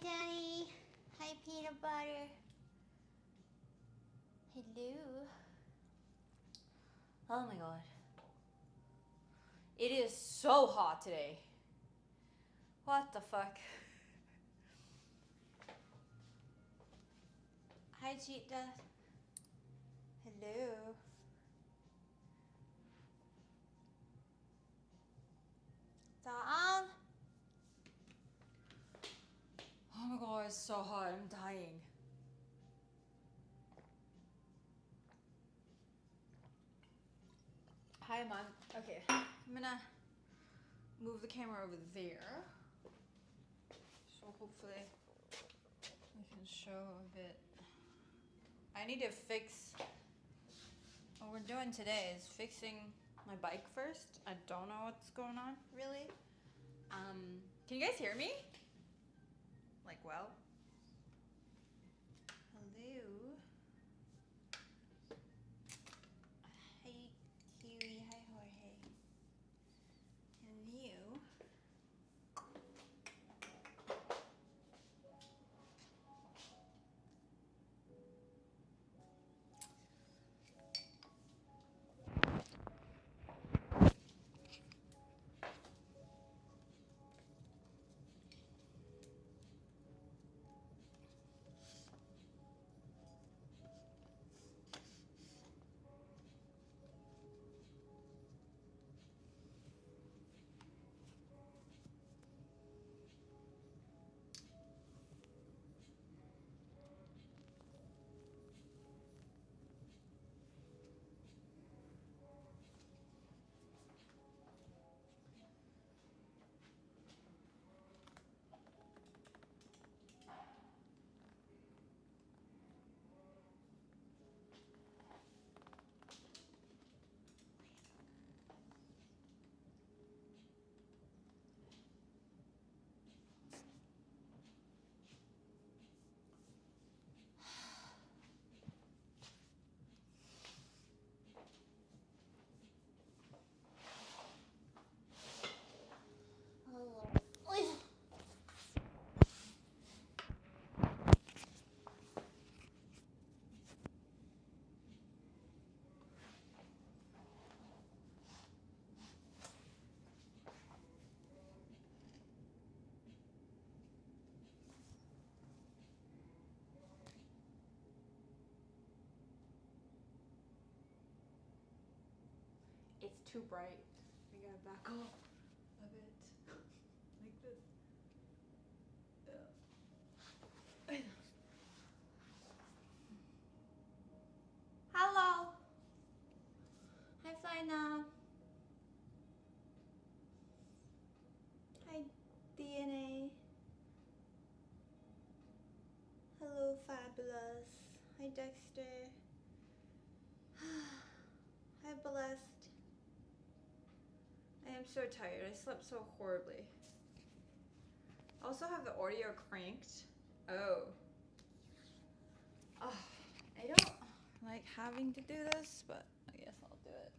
Daddy. Hi, peanut butter. Hello. Oh my god. It is so hot today. What the fuck? Hi, Cheetah. Hello. Daan. Oh my god, it's so hot. I'm dying. Hi, Mom. Okay, I'm gonna move the camera over there. So hopefully I can show a bit. I need to fix, what we're doing today is fixing my bike first. I don't know what's going on, really. Can you guys hear me? Like, well? Hello? Hi, Kiwi. Hi, Jorge. Hello? It's too bright. We gotta back off a bit. Like this. Hello. Hi, Flyna. Hi, DNA. Hello, Fabulous. Hi, Dexter. Hi, Blessed. I am so tired. I slept so horribly. I also have the audio cranked. Oh. Oh, I don't like having to do this, but I guess I'll do it.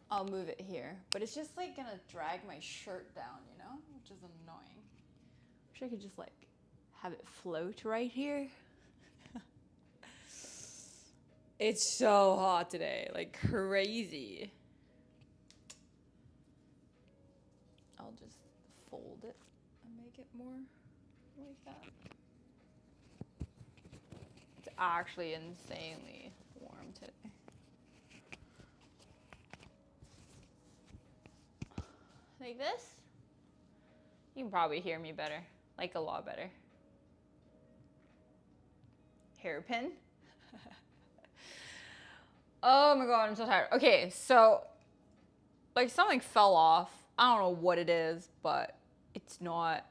I'll move it here, but it's just like gonna drag my shirt down, you know, which is annoying. Wish I could just like have it float right here. It's so hot today, like crazy. I'll just fold it and make it more like that. It's actually insanely warm today. Like this? You can probably hear me better, like a lot better. Hairpin? Oh my god, I'm so tired. Okay, so like something fell off. I don't know what it is, but it's not.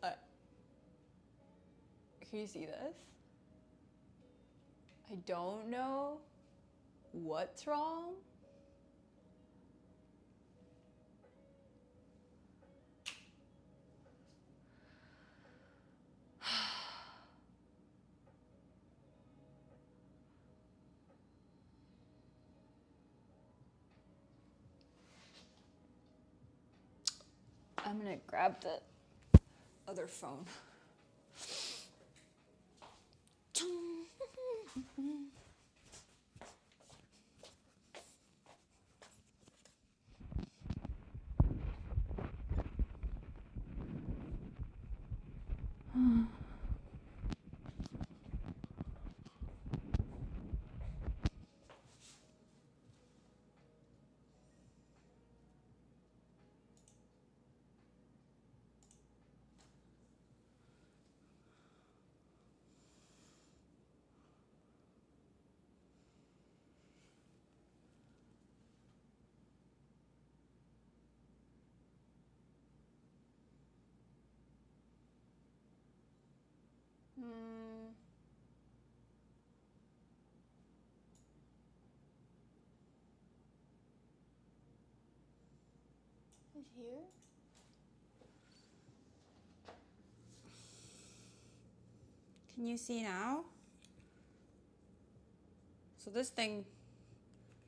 Can you see this? I don't know what's wrong. I'm gonna grab the other phone. Is here? Can you see now? So this thing,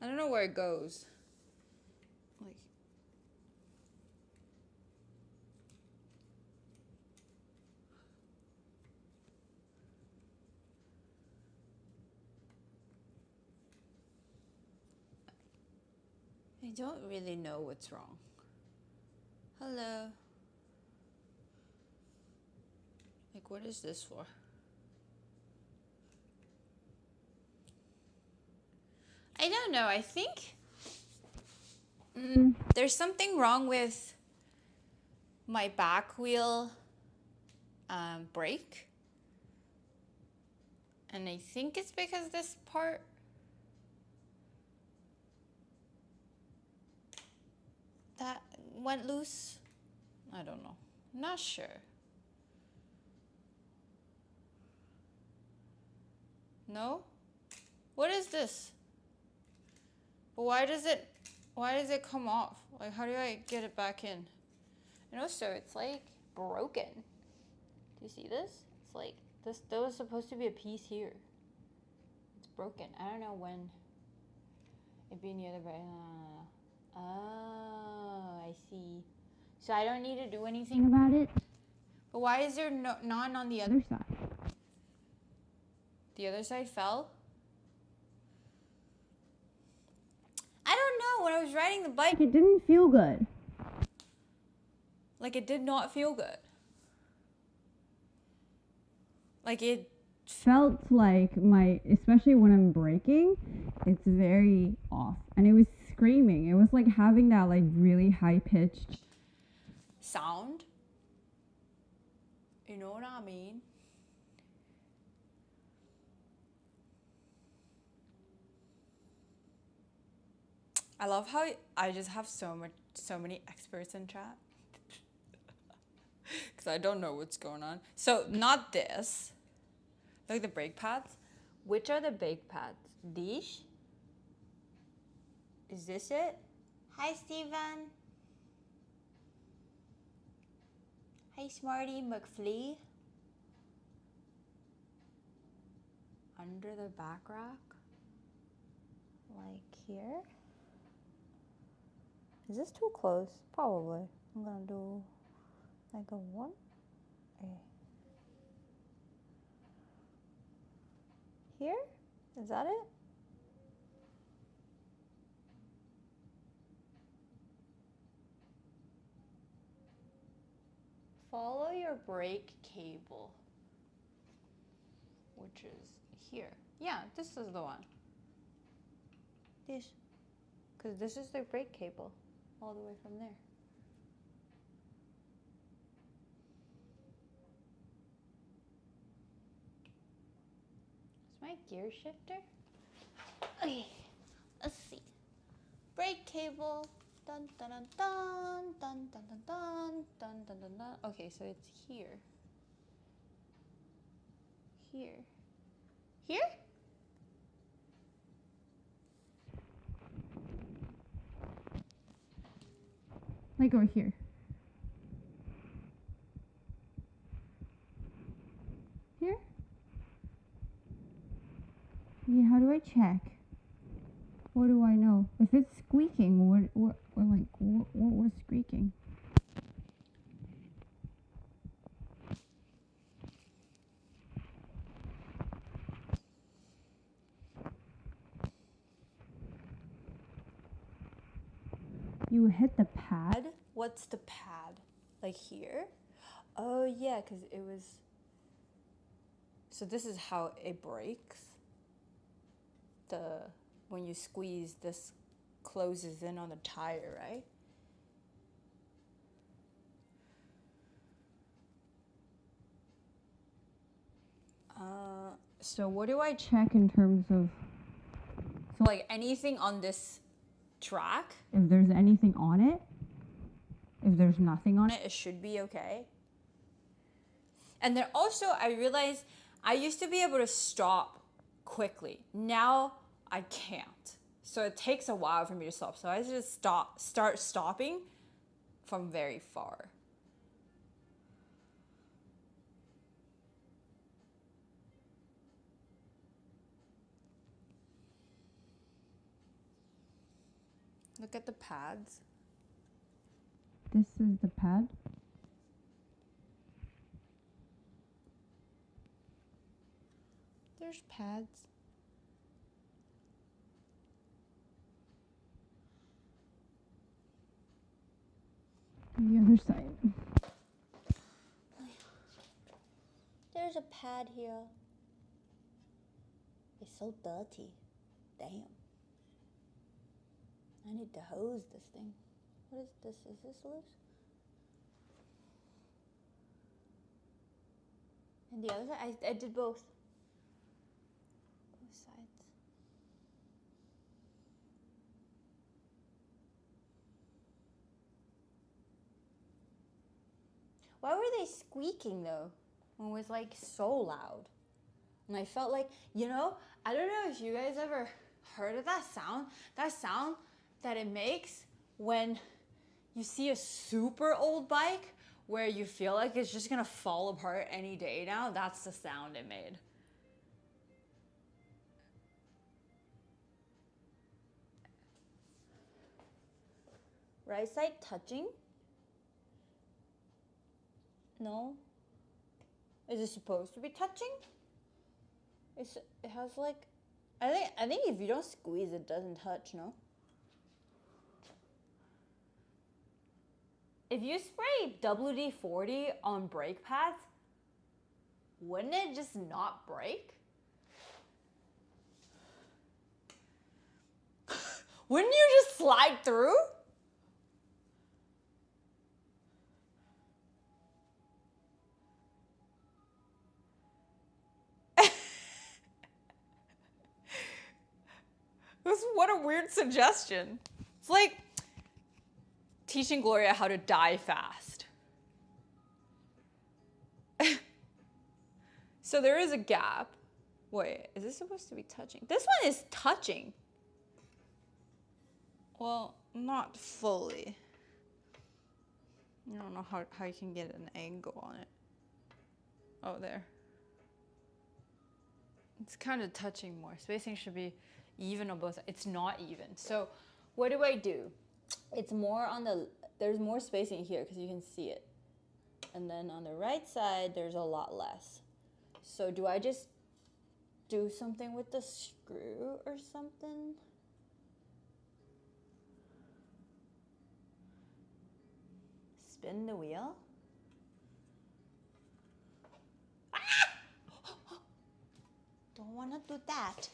I don't know where it goes. Like, I don't really know what's wrong. Hello. Like, what is this for? I don't know. I think there's something wrong with my back wheel brake. And I think it's because this part that went loose. I don't know. I'm not sure. No? What is this? But why does it come off? Like, how do I get it back in? And also, it's like broken. Do you see this? It's like this. There was supposed to be a piece here. It's broken. I don't know when. It being the other way. Oh, I see. So I don't need to do anything about it. But why is there none on the other side? The other side fell? I don't know. When I was riding the bike, it didn't feel good. Like, it did not feel good. Like, it felt like especially when I'm braking, it's very off. And it was screaming. It was like having that like really high-pitched sound. You know what I mean? I love how I just have so many experts in chat. Because I don't know what's going on. So, not this. Like the brake pads. Which are the brake pads? These? Is this it? Hi, Steven. Hi, Smarty McFlea. Under the back rack. Like here. Is this too close? Probably. I'm gonna do like a one. Okay. Here? Is that it? Follow your brake cable, which is here. Yeah, this is the one. This. Because this is the brake cable all the way from there. Is my gear shifter? Okay, let's see. Brake cable. Dun dun dun dun dun dun dun dun dun dun dun dun. Okay, so it's here. Here. Here? Like over here. Here? Yeah, how do I check? What do I know? If it's squeaking, what was squeaking? You hit the pad? What's the pad? Like here? Oh yeah, because it was... So this is how it breaks. When you squeeze, this closes in on the tire, right? So what do I check in terms of... So like anything on this track? If there's anything on it? If there's nothing on it, it should be okay. And then also I realized I used to be able to stop quickly. Now I can't. So it takes a while for me to stop. So I just start stopping from very far. Look at the pads. This is the pad. There's pads. The other side. There's a pad here. It's so dirty. Damn. I need to hose this thing. What is this? Is this loose? And the other side, I did both. Both sides. Why were they squeaking though? When it was like so loud. And I felt like, you know, I don't know if you guys ever heard of that sound. That sound that it makes when you see a super old bike where you feel like it's just gonna fall apart any day now. That's the sound it made. Right side touching? No? Is it supposed to be touching? It has like, I think if you don't squeeze, it doesn't touch, no? If you spray WD-40 on brake pads, wouldn't it just not break? Wouldn't you just slide through? What a weird suggestion. It's like teaching Gloria how to die fast. So there is a gap. Wait, is this supposed to be touching? This one is touching. Well, not fully. I don't know how you can get an angle on it. Oh, there. It's kind of touching more. Spacing should be even on both sides. It's not even. So what do I do? It's more on the, there's more spacing here because you can see it. And then on the right side, there's a lot less. So do I just do something with the screw or something? Spin the wheel? Ah! Don't want to do that.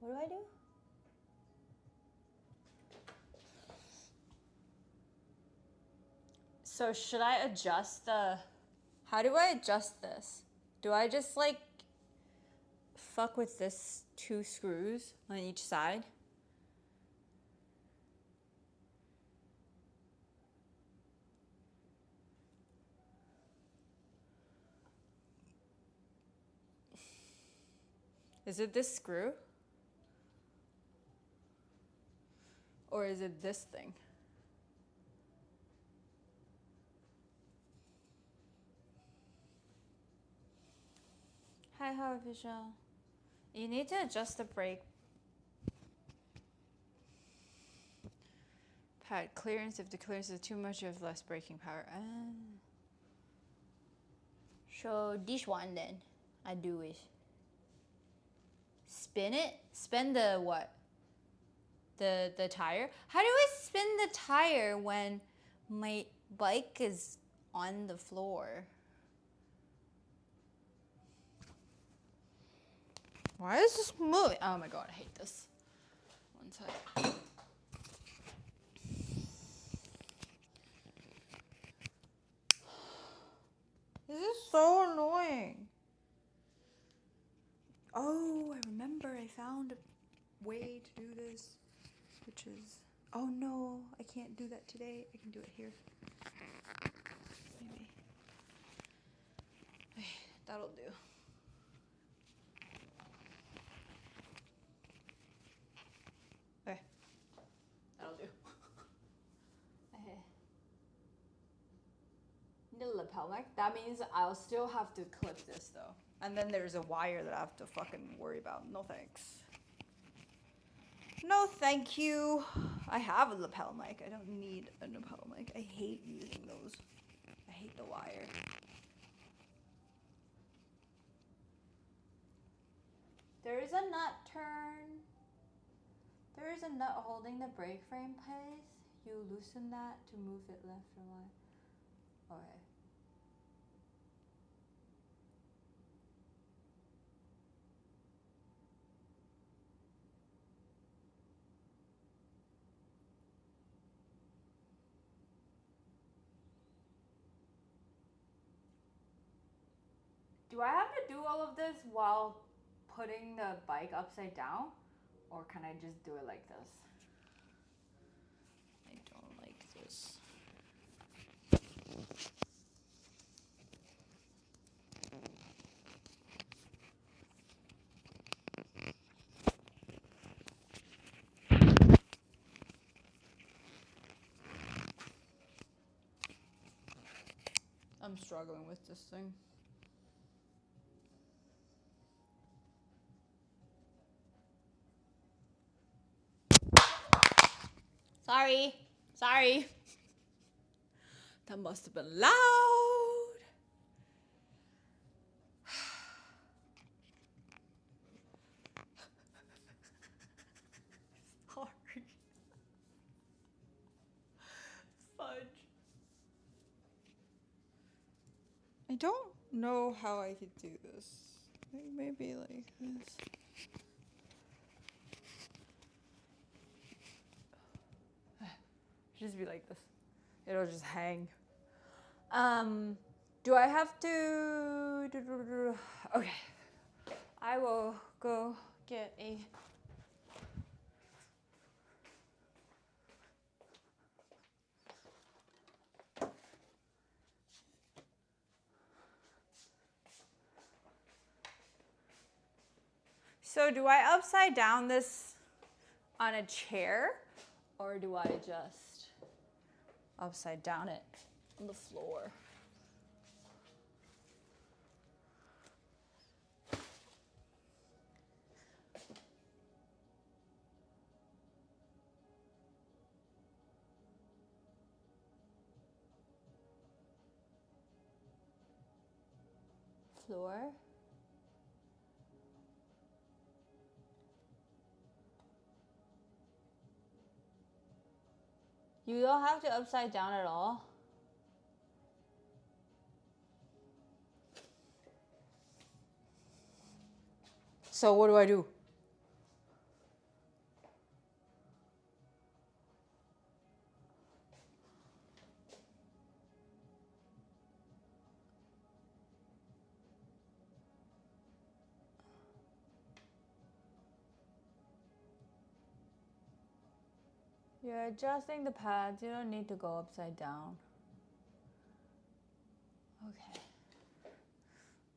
What do I do? So should I adjust the, how do I adjust this? Do I just like fuck with this 2 screws on each side? Is it this screw? Or is it this thing? Hi, how official. You need to adjust the brake. Pad clearance. If the clearance is too much, you have less braking power. So this one then, I do is spin it. Spin the what? The tire. How do I spin the tire when my bike is on the floor? Why is this moving? Oh my god, I hate this. One side. This is so annoying. Oh, I remember I found a way to do this, which is, oh no, I can't do that today. I can do it here. Maybe. Okay, that'll do. Okay, that'll do. Okay. Need a lapel mic. That means I'll still have to clip this though. And then there's a wire that I have to fucking worry about. No thanks. No thank you. I have a lapel mic. I don't need a lapel mic. I hate using those. I hate the wire. There is a nut turn. There is a nut holding the brake frame place. You loosen that to move it left or right. Okay. Do I have to do all of this while putting the bike upside down? Or can I just do it like this? I don't like this. I'm struggling with this thing. Sorry. Sorry. That must have been loud. Sorry. Fudge. I don't know how I could do this. Like maybe like this. Just be like this. It'll just hang. Do I have to? Okay. I will go get a. So do I upside down this on a chair, or do I just upside down it on the floor? Floor. You don't have to upside down at all. So what do I do? You're adjusting the pads. You don't need to go upside down. Okay.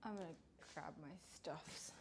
I'm gonna grab my stuffs.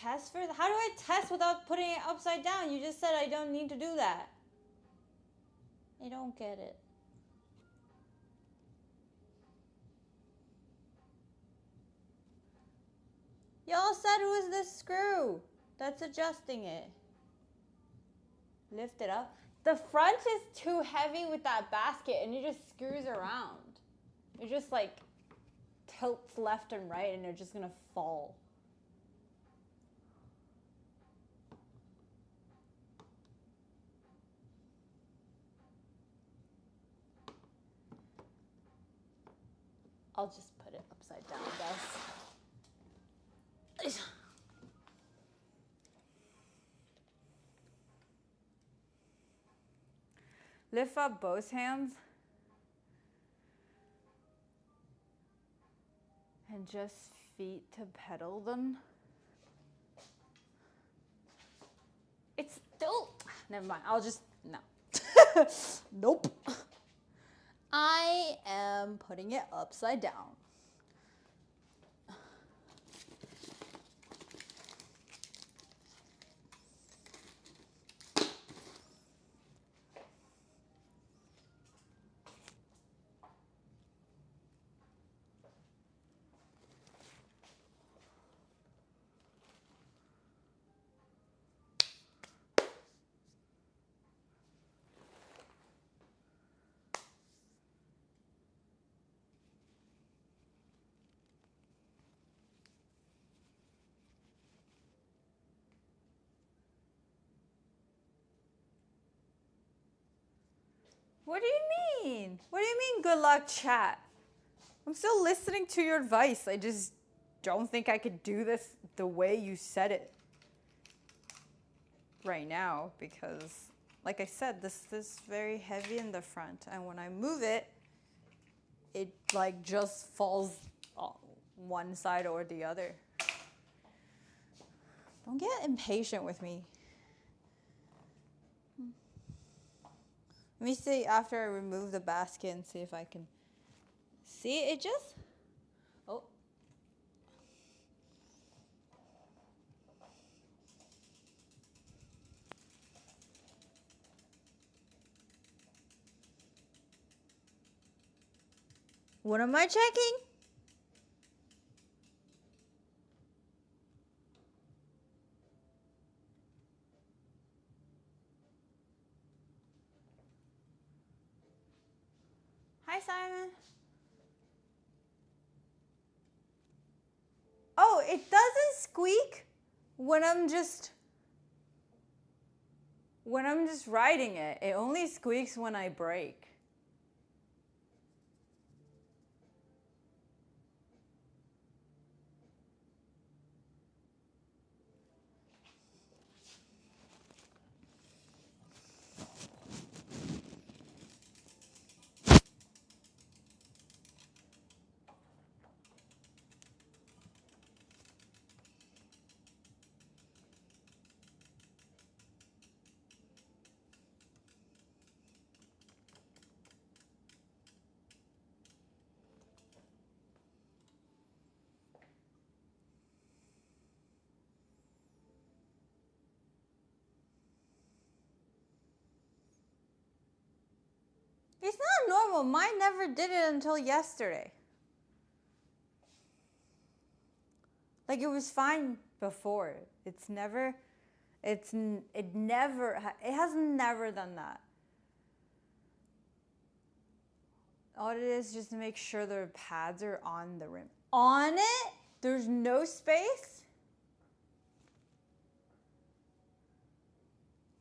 test first? How do I test without putting it upside down? You just said I don't need to do that. I don't get it. Y'all said it was this screw that's adjusting it. Lift it up. The front is too heavy with that basket and it just screws around. It just like tilts left and right and they're just gonna fall. I'll just put it upside down, guys. Lift up both hands. And just feet to pedal them. It's still, never mind, I'll just, no. Nope. I am putting it upside down. What do you mean? What do you mean, good luck, chat? I'm still listening to your advice. I just don't think I could do this the way you said it right now because, like I said, this is very heavy in the front. And when I move it, it like just falls on one side or the other. Don't get impatient with me. Let me see after I remove the basket and see if I can see it just, oh. What am I checking? Hi, Simon. Oh, it doesn't squeak when I'm just riding it. It only squeaks when I brake. It's not normal. Mine never did it until yesterday. Like it was fine before. It has never done that. All it is just to make sure the pads are on the rim. On it? There's no space?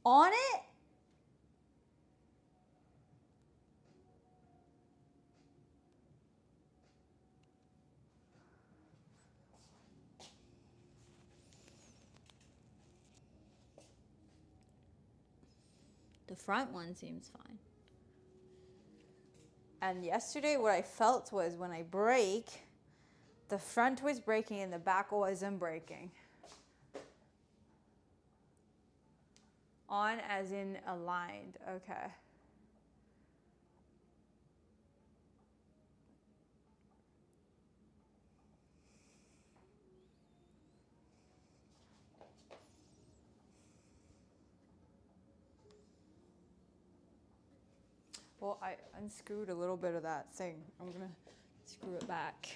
On it? The front one seems fine. And yesterday what I felt was when I brake, the front was braking and the back wasn't braking. On as in aligned, okay. Well, I unscrewed a little bit of that thing. I'm gonna screw it back.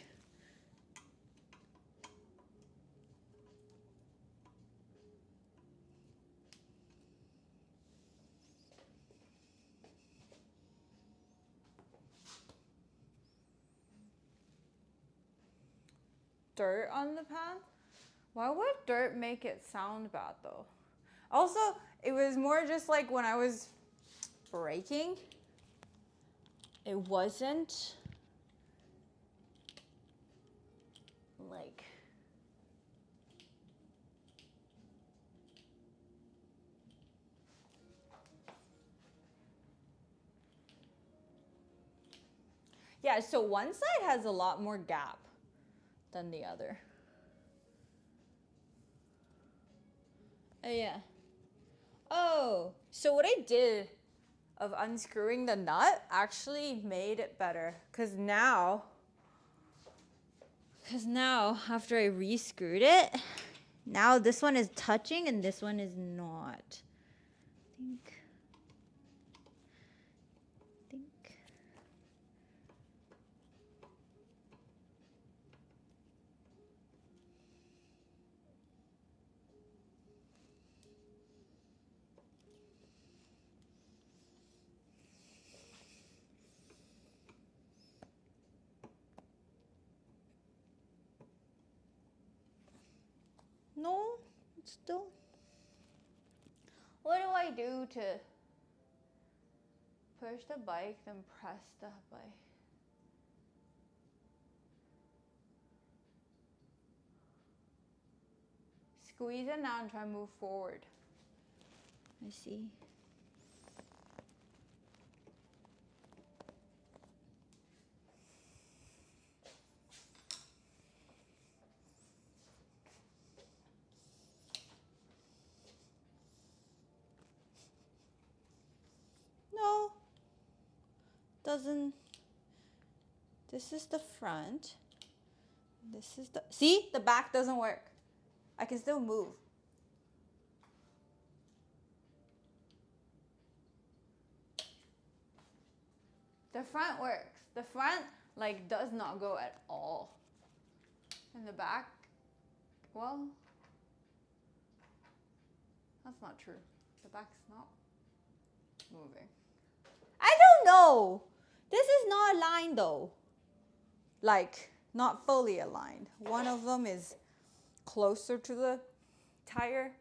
Dirt on the pan? Why would dirt make it sound bad though? Also, it was more just like when I was breaking, it wasn't like yeah, so one side has a lot more gap than the other. Oh yeah. Oh, so what I did of unscrewing the nut actually made it better. Cause now after I re-screwed it, now this one is touching and this one is not. Think. No, it's still. What do I do to push the bike, then press the bike? Squeeze it now and try to move forward. I see. No, doesn't. This is the front. This is the, see, the back doesn't work. I can still move. The front works. The front like does not go at all. And the back, well, that's not true. The back's not moving. I don't know. This is not aligned though. Like, not fully aligned. One of them is closer to the tire.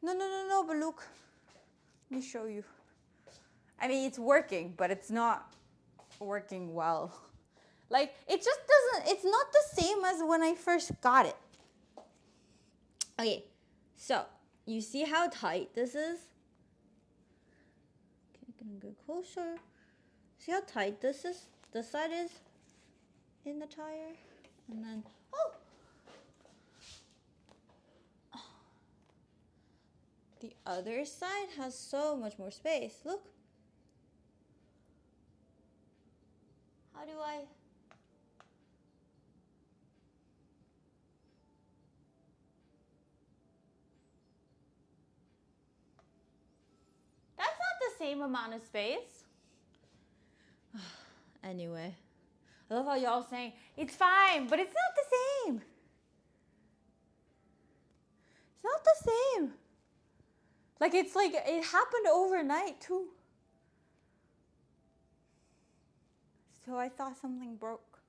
No, but look. Let me show you. I mean, it's working, but it's not working well. Like, it just doesn't, it's not the same as when I first got it. Okay, so you see how tight this is? Okay, gonna go closer. See how tight this is? This side is in the tire. And then, oh! The other side has so much more space. Look. How do I? That's not the same amount of space. Anyway, I love how y'all saying, it's fine, but it's not the same. It's not the same. Like, it's like, it happened overnight too. So I thought something broke.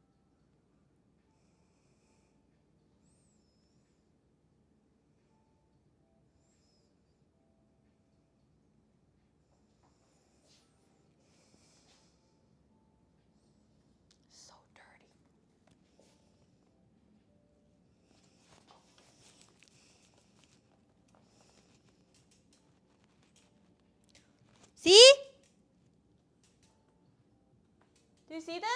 So dirty. See? Do you see this?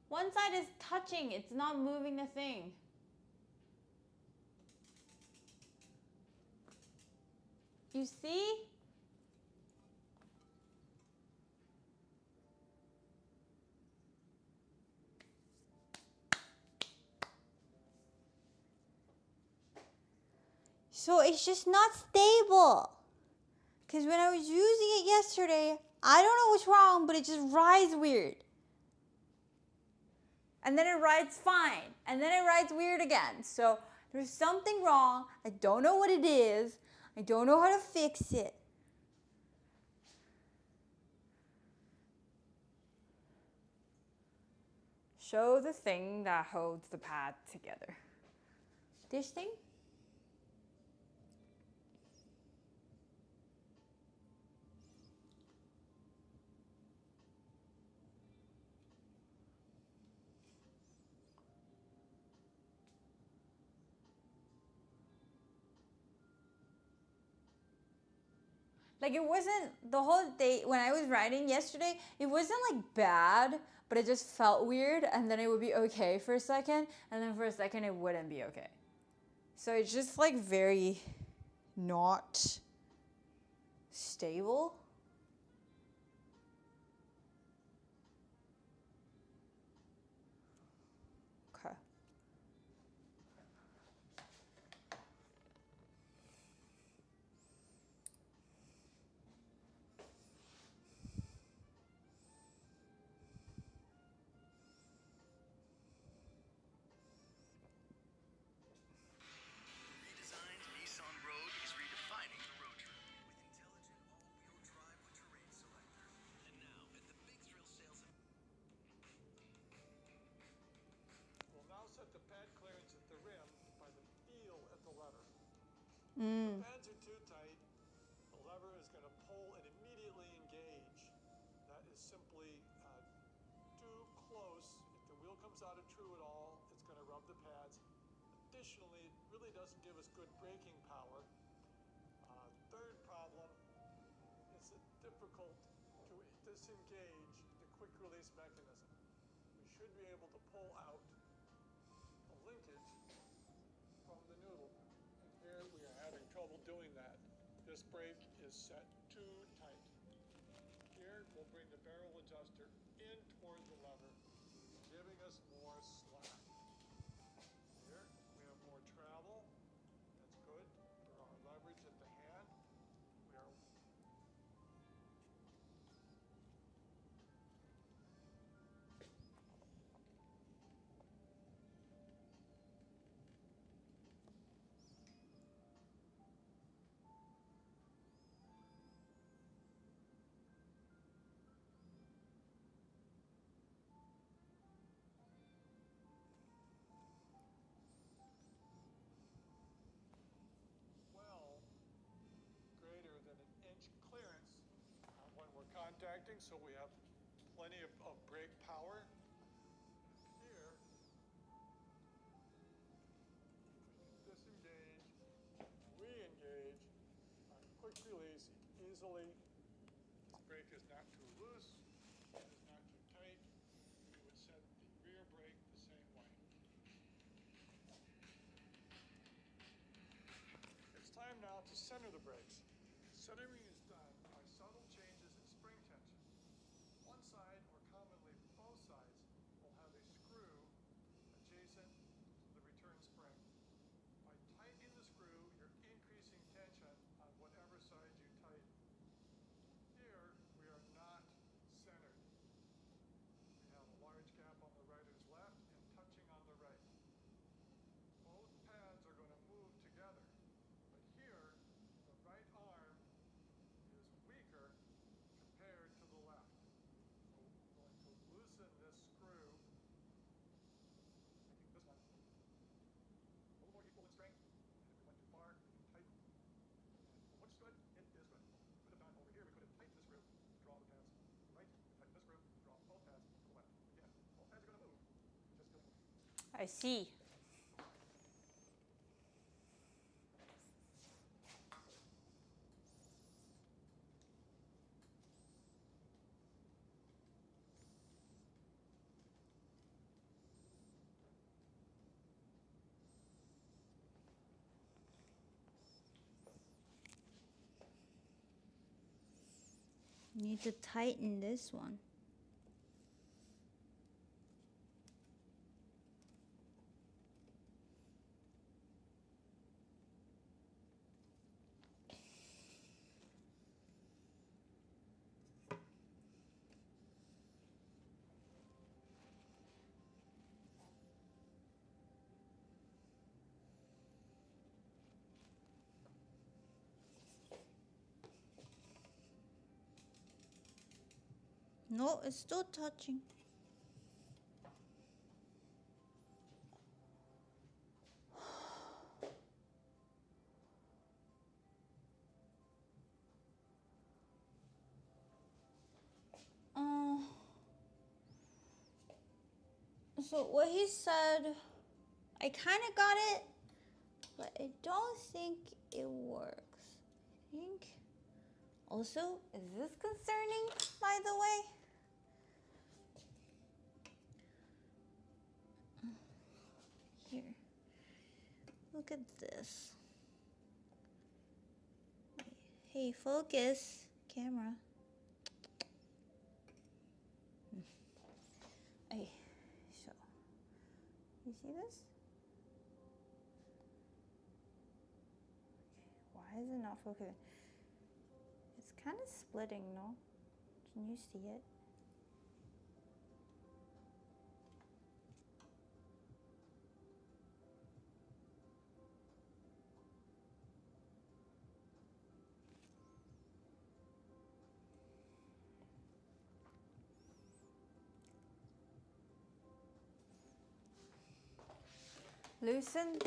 One side is touching, it's not moving a thing. You see? So it's just not stable. Because when I was using it yesterday, I don't know what's wrong, but it just rides weird. And then it rides fine. And then it rides weird again. So there's something wrong. I don't know what it is. I don't know how to fix it. Show the thing that holds the pad together. This thing? Like it wasn't the whole day when I was riding yesterday, it wasn't like bad, but it just felt weird and then it would be okay for a second and then for a second it wouldn't be okay. So it's just like very not stable. Okay. The pads are too tight, the lever is going to pull and immediately engage. That is simply too close. If the wheel comes out of true at all, it's going to rub the pads. Additionally, it really doesn't give us good braking power. Third problem is it difficult to disengage the quick release mechanism. We should be able to pull out a linkage from the noodle. And here we are having trouble doing that. This brake is set too tight. Here we'll bring the barrel adjuster in toward the lever, giving us more slack. Here we have more travel. That's good for our leverage at the hand. We are well greater than an inch clearance when we're contacting, so we have plenty of brake power. Here, disengage, re-engage, quick release easily. This brake is not too loose, it is not too tight. We would set the rear brake the same way. It's time now to center the brakes. Centering is done by subtle changes in spring tension. One side, or commonly both sides, will have a screw adjacent to the return spring. By tightening the screw, you're increasing tension on whatever side you tighten. Here, we are not centered. We have a large gap on the rider's left and touching on the right. Both pads are going to move together, but here, the right arm is weaker compared to the left. So we're going to loosen this screw, making this one a little more equal in strength. And if we went too far, we can tighten. And it looks good, it is good. We could have done over here, we could have tightened the screw, draw the pads right, tighten the screw, draw both pads to the left. Again, both pads are going to move, just doing I see. Need to tighten this one. No, it's still touching. So what he said, I kind of got it, but I don't think it works. I think. Also, is this concerning, by the way? Here. Look at this. Hey, focus. Camera. Hey, so. You see this? Why is it not focusing? It's kind of splitting, no? Can you see it? Loosen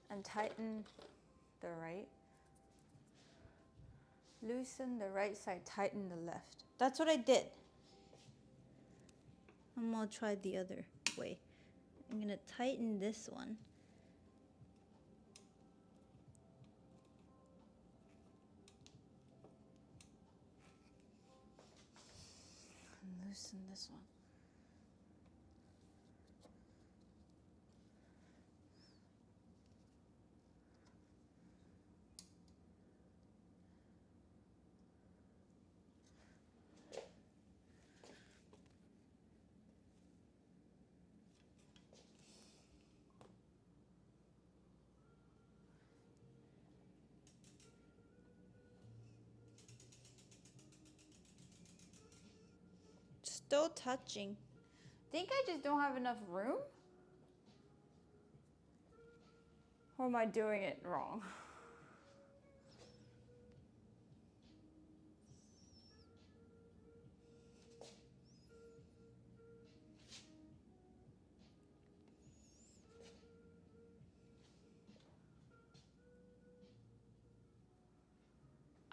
and tighten the right. Loosen the right side, tighten the left. That's what I did. I'm gonna try the other way. I'm gonna tighten this one. And loosen this one. Still touching. Think I just don't have enough room? Or am I doing it wrong?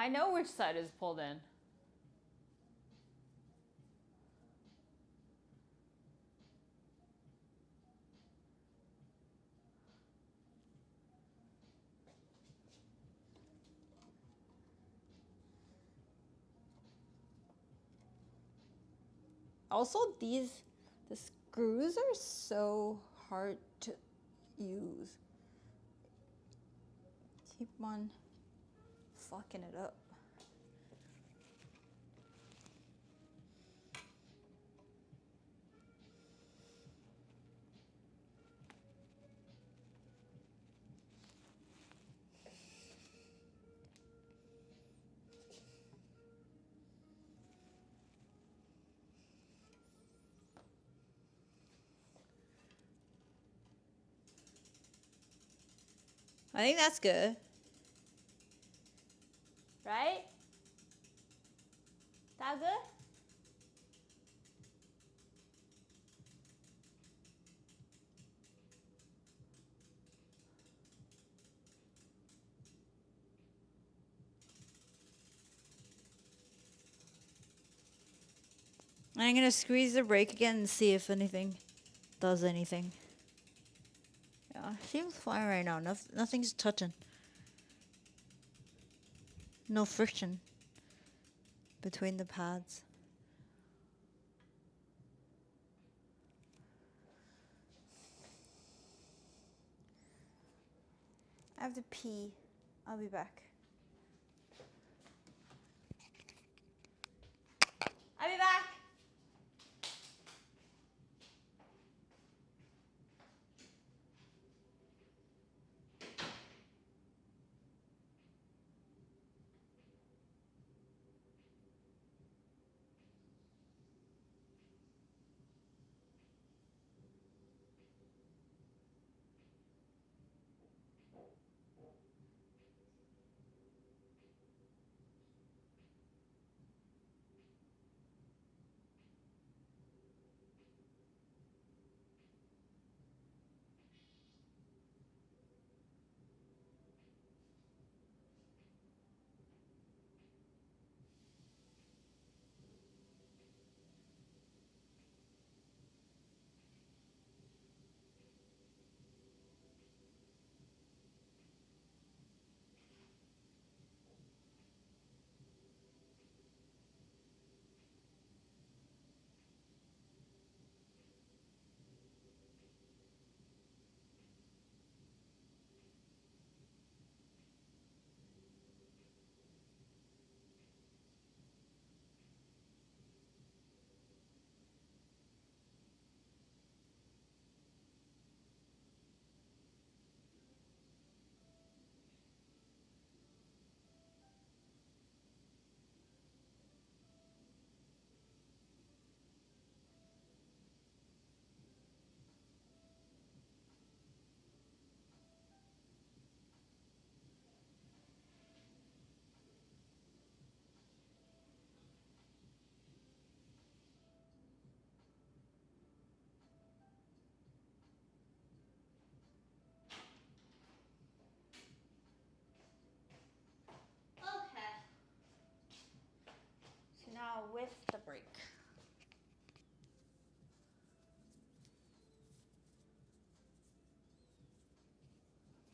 I know which side is pulled in. Also, the screws are so hard to use. Keep on fucking it up. I think that's good. Right? That good? I'm gonna squeeze the brake again and see if anything does anything. Yeah, seems fine right now. Nothing's touching. No friction between the pads. I have to pee. I'll be back. I'll be back.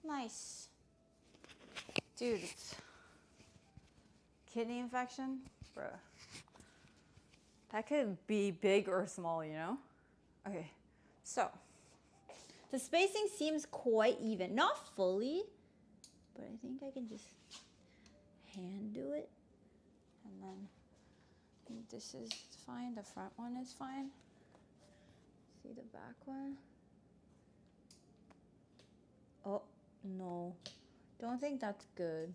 Nice. Dude, it's kidney infection? Bruh. That could be big or small, you know? Okay, so the spacing seems quite even. Not fully, but I think I can just hand do it. And then I think this is fine. The front one is fine. See the back one? Oh, no. Don't think that's good.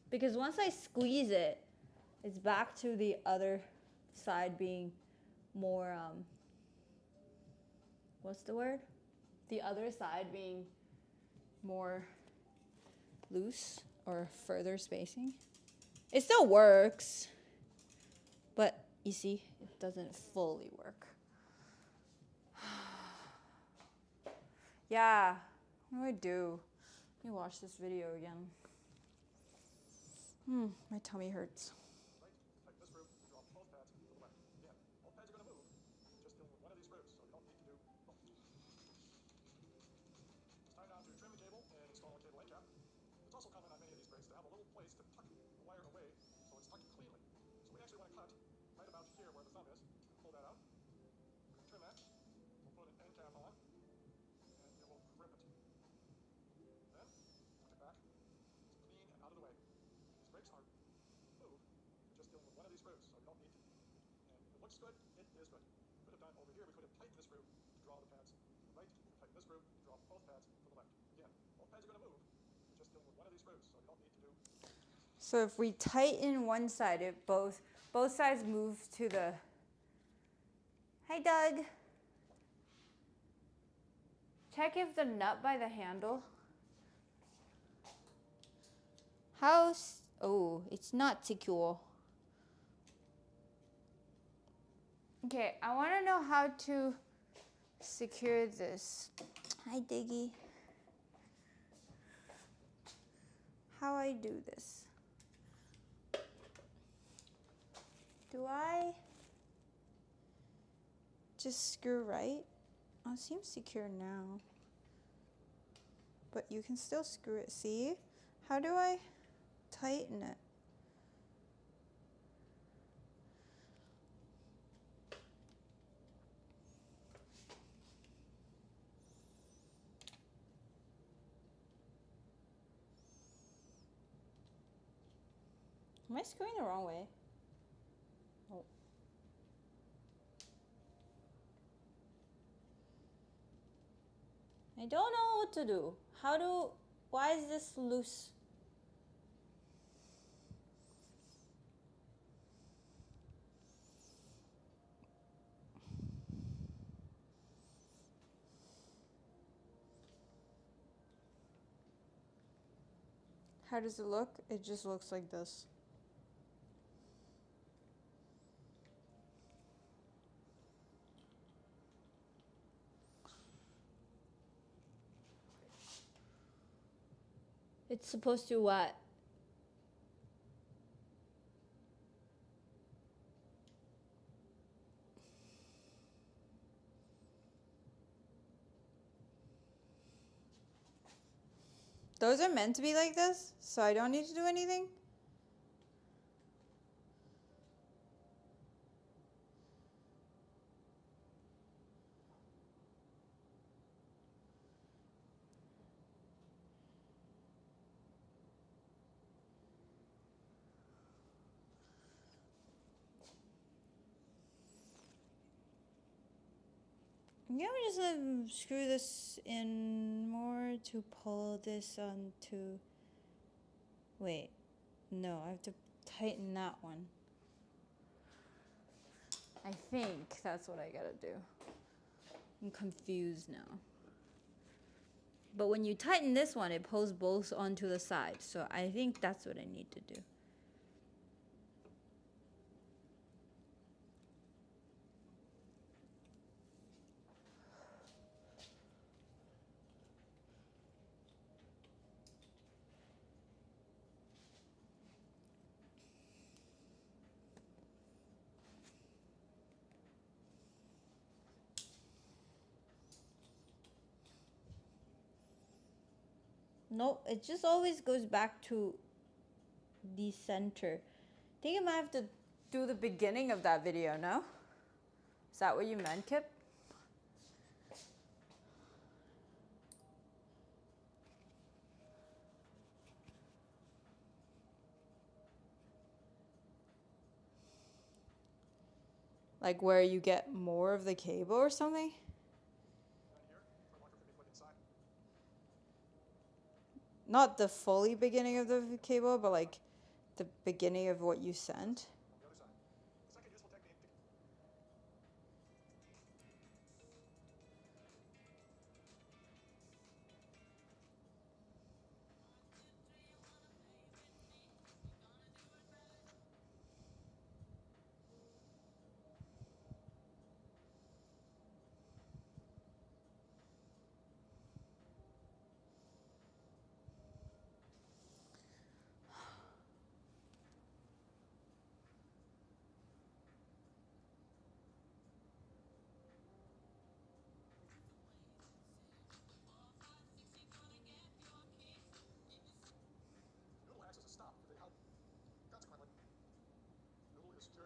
Because once I squeeze it, it's back to the other side being more, what's the word? The other side being more loose or further spacing. It still works, but you see, it doesn't fully work. Yeah, what do I do? Let me watch this video again. My tummy hurts. Right, tighten this screw, drop both pads to the left. Again, both pads are going to move. Just dealing with one of these screws, so you don't need to do both. It's time now to trim the cable and install a cable end cap. It's also common on many of these brakes to have a little place to tuck the wire away so it's tucked cleanly. So we actually want to cut right about here where the thumb is. Pull that out. We're going to trim that. We'll put an end cap on, and it will grip it. Then, tuck it back. It's clean and out of the way. These brakes are move. We're just dealing with one of these screws, so you don't need to. And if it looks good, it is good. We could have done over here, we could have tightened the screw to draw the pads to the right. We tighten this screw, draw both pads to the left. Again, both pads are going to move. We're just dealing with one of these screws, so you don't need to do. So if we tighten one side, it both sides move to the. Hi, Doug. Check if the nut by the handle. Oh, it's not secure. Okay, I want to know how to secure this. Hi, Diggy. How I do this? Do I just screw right? Oh, it seems secure now. But you can still screw it. See? How do I tighten it? Am I screwing the wrong way? Oh. I don't know what to do. Why is this loose? How does it look? It just looks like this. It's supposed to what? Those are meant to be like this, so I don't need to do anything? Yeah, I'm just gonna screw this in more to pull this onto. Wait, no, I have to tighten that one. I think that's what I gotta do. I'm confused now. But when you tighten this one, it pulls both onto the side. So I think that's what I need to do. No, it just always goes back to the center. I think I might have to do the beginning of that video, no? Is that what you meant, Kip? Like where you get more of the cable or something? Not the fully beginning of the cable, but like the beginning of what you sent.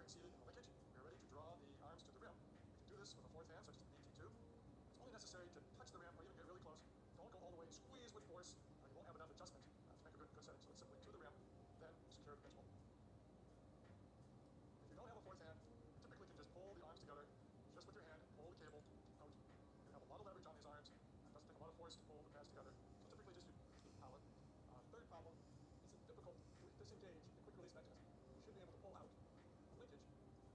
Seated in the linkage, we are ready to draw the arms to the rim. We can do this with a fourth hand, such as the BT2. It's only necessary to touch the rim or even get really close. Don't go all the way and squeeze with force, or you won't have enough adjustment to make a good setting. So it's simply to the rim, then secure the pinch bolt. If you don't have a fourth hand, you typically can just pull the arms together, just with your hand, and pull the cable out. You have a lot of leverage on these arms. It doesn't take a lot of force to pull the pads together. So typically just use power. Third problem is a difficult disengage the quick release mechanism. You should be able to pull out linkage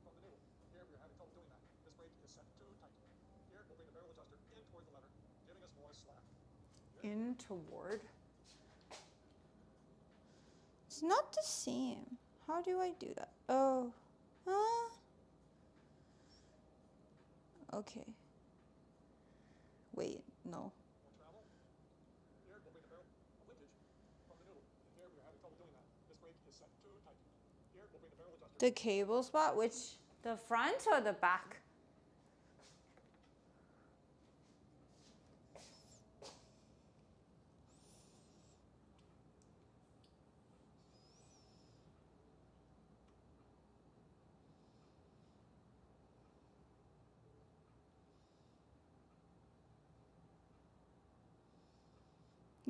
from the noodle. Here we are having trouble doing that. This brake is set too tight. Here we'll bring the barrel adjuster in toward the lever, giving us more slack. Good. In toward? It's not the same. How do I do that? Oh. Okay. Wait, no. More travel. Here we'll bring the barrel linkage from the noodle. Here we are having trouble doing that. This brake is set too tight. Here we'll bring the barrel adjuster. The cable spot, which, the front or the back?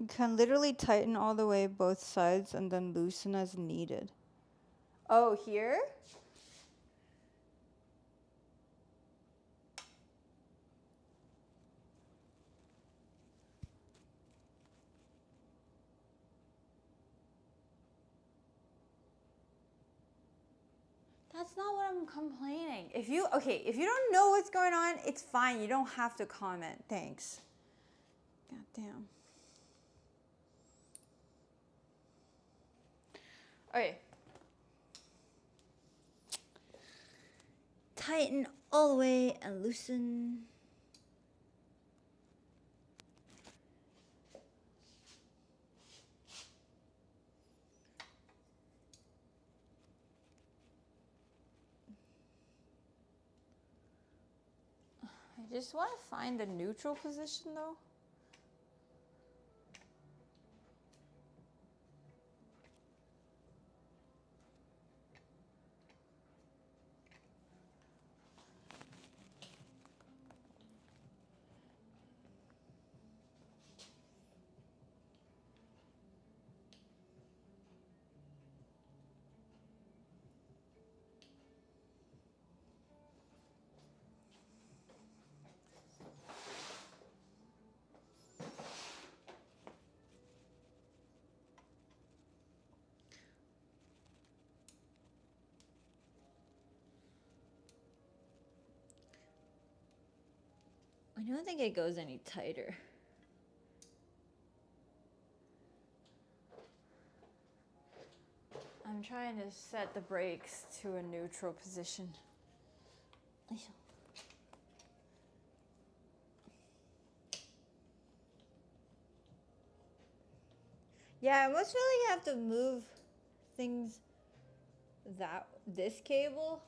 You can literally tighten all the way both sides and then loosen as needed. Oh, here? That's not what I'm complaining. If you don't know what's going on, it's fine. You don't have to comment. Thanks. God damn. Okay. Tighten all the way and loosen. I just want to find the neutral position though. I don't think it goes any tighter. I'm trying to set the brakes to a neutral position. Yeah, I must really have to move things this cable,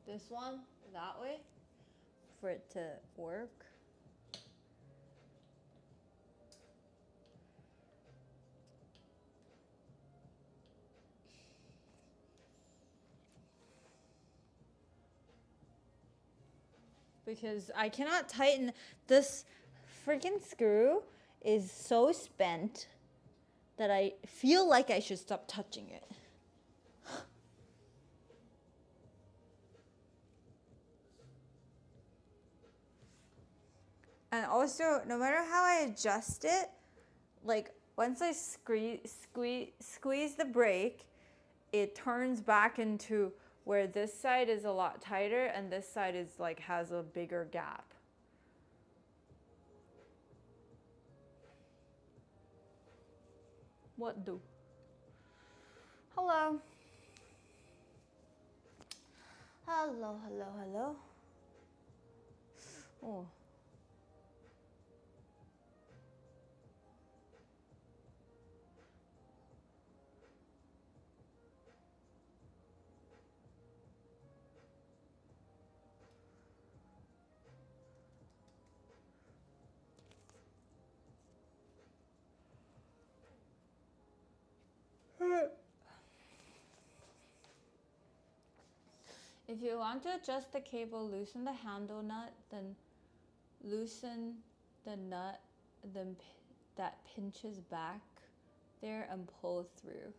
this one, that way, for it to work. because I cannot tighten. This freaking screw is so spent that I feel like I should stop touching it. And also, no matter how I adjust it, like once I squeeze the brake, it turns back into where this side is a lot tighter and this side is like has a bigger gap. What do? Hello. Hello, hello, hello. Oh. If you want to adjust the cable, loosen the handle nut, then loosen the nut that pinches back there and pull through.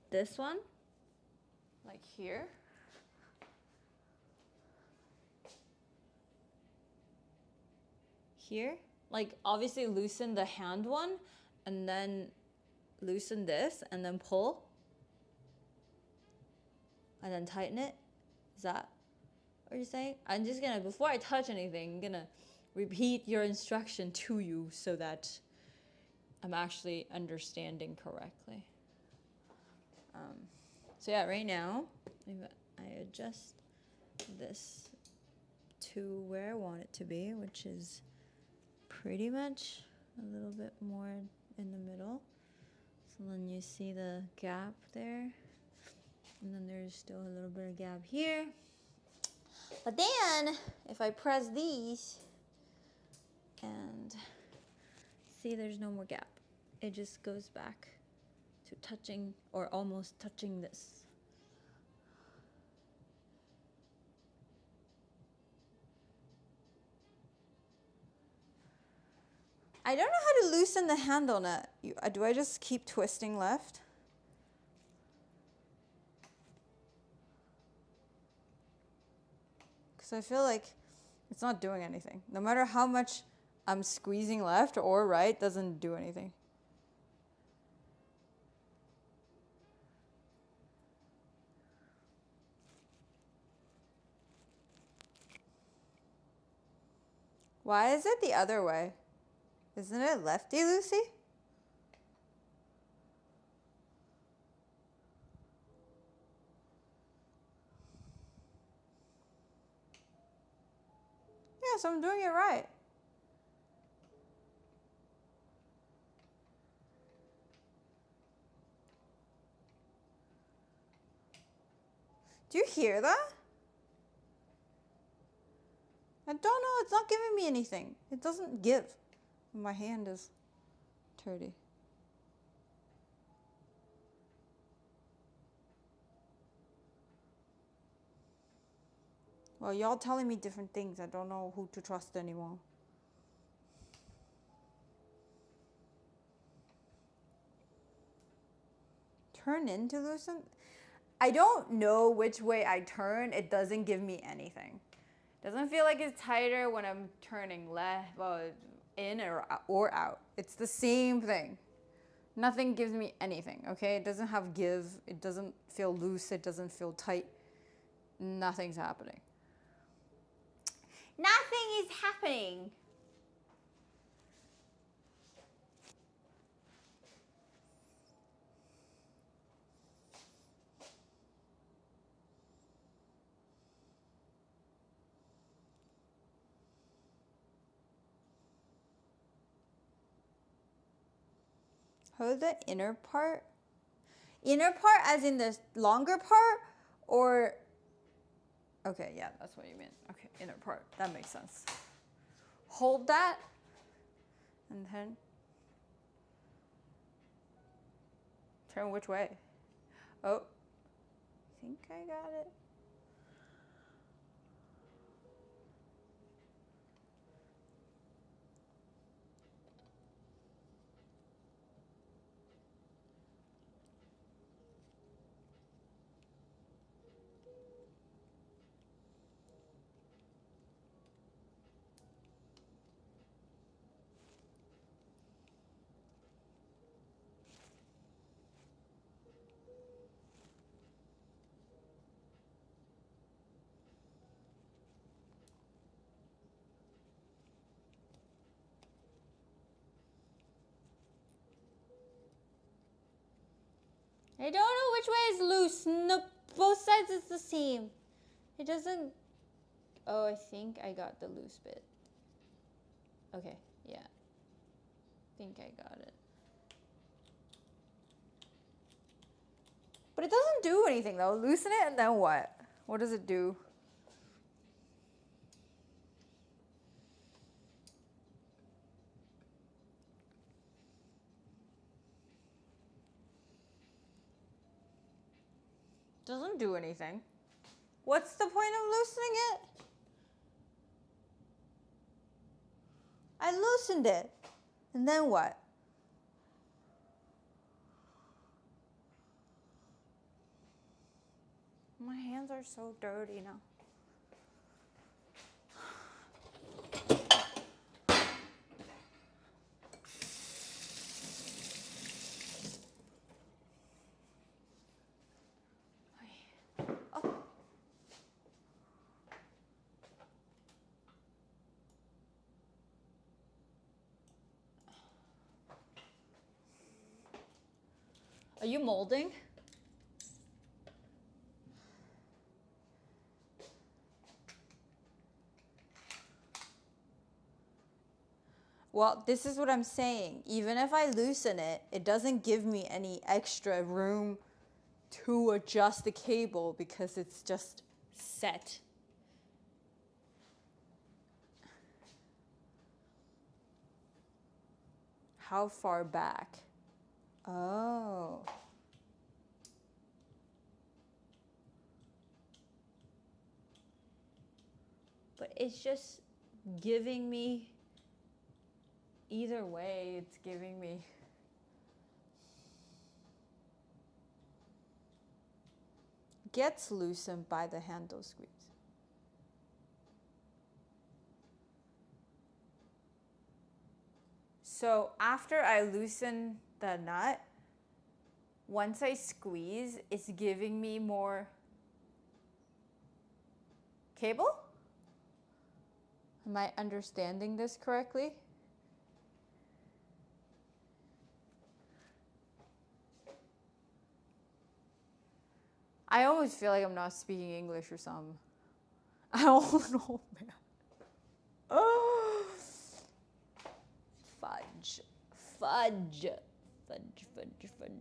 This one, like here. Here, like obviously loosen the hand one and then loosen this and then pull and then tighten it. Is that what you're saying? I'm just gonna, before I touch anything, I'm gonna repeat your instruction to you so that I'm actually understanding correctly. So yeah, right now, I adjust this to where I want it to be, which is pretty much a little bit more in the middle. So then you see the gap there. And then there's still a little bit of gap here. But then, if I press these, and see there's no more gap. It just goes back to touching or almost touching this. I don't know how to loosen the handle nut. Do I just keep twisting left? Because I feel like it's not doing anything. No matter how much I'm squeezing left or right, doesn't do anything. Why is it the other way? Isn't it lefty loosey? Yes, I'm doing it right. Do you hear that? I don't know, it's not giving me anything. It doesn't give. My hand is dirty. Well, y'all telling me different things. I don't know who to trust anymore. Turn in to loosen? I don't know which way I turn. It doesn't give me anything. Doesn't feel like it's tighter when I'm turning left, well, in or out. It's the same thing. Nothing gives me anything, okay? It doesn't have give. It doesn't feel loose. It doesn't feel tight. Nothing's happening. Nothing is happening. Hold the inner part? Inner part as in the longer part? Or, okay, yeah, that's what you meant. Okay, inner part, that makes sense. Hold that, and then, Turn which way? Oh, I think I got it. I don't know which way is loose. No, both sides is the same. It doesn't. Oh, I think I got the loose bit. Okay, yeah. I think I got it. But it doesn't do anything though. Loosen it and then what? What does it do? Doesn't do anything. What's the point of loosening it? I loosened it. And then what? My hands are so dirty now. Oh. Are you molding? Well, this is what I'm saying. Even if I loosen it, it doesn't give me any extra room to adjust the cable because it's just set. How far back? Oh. But it's just giving me, either way, it's giving me. Gets loosened by the handle squeeze. So after I loosen the nut, once I squeeze, it's giving me more cable? Am I understanding this correctly? I always feel like I'm not speaking English or something. I don't know, man. Oh. Fudge. Fudge. Fudge, fudge, fudge.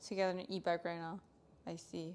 Together in an e-bike right now. I see.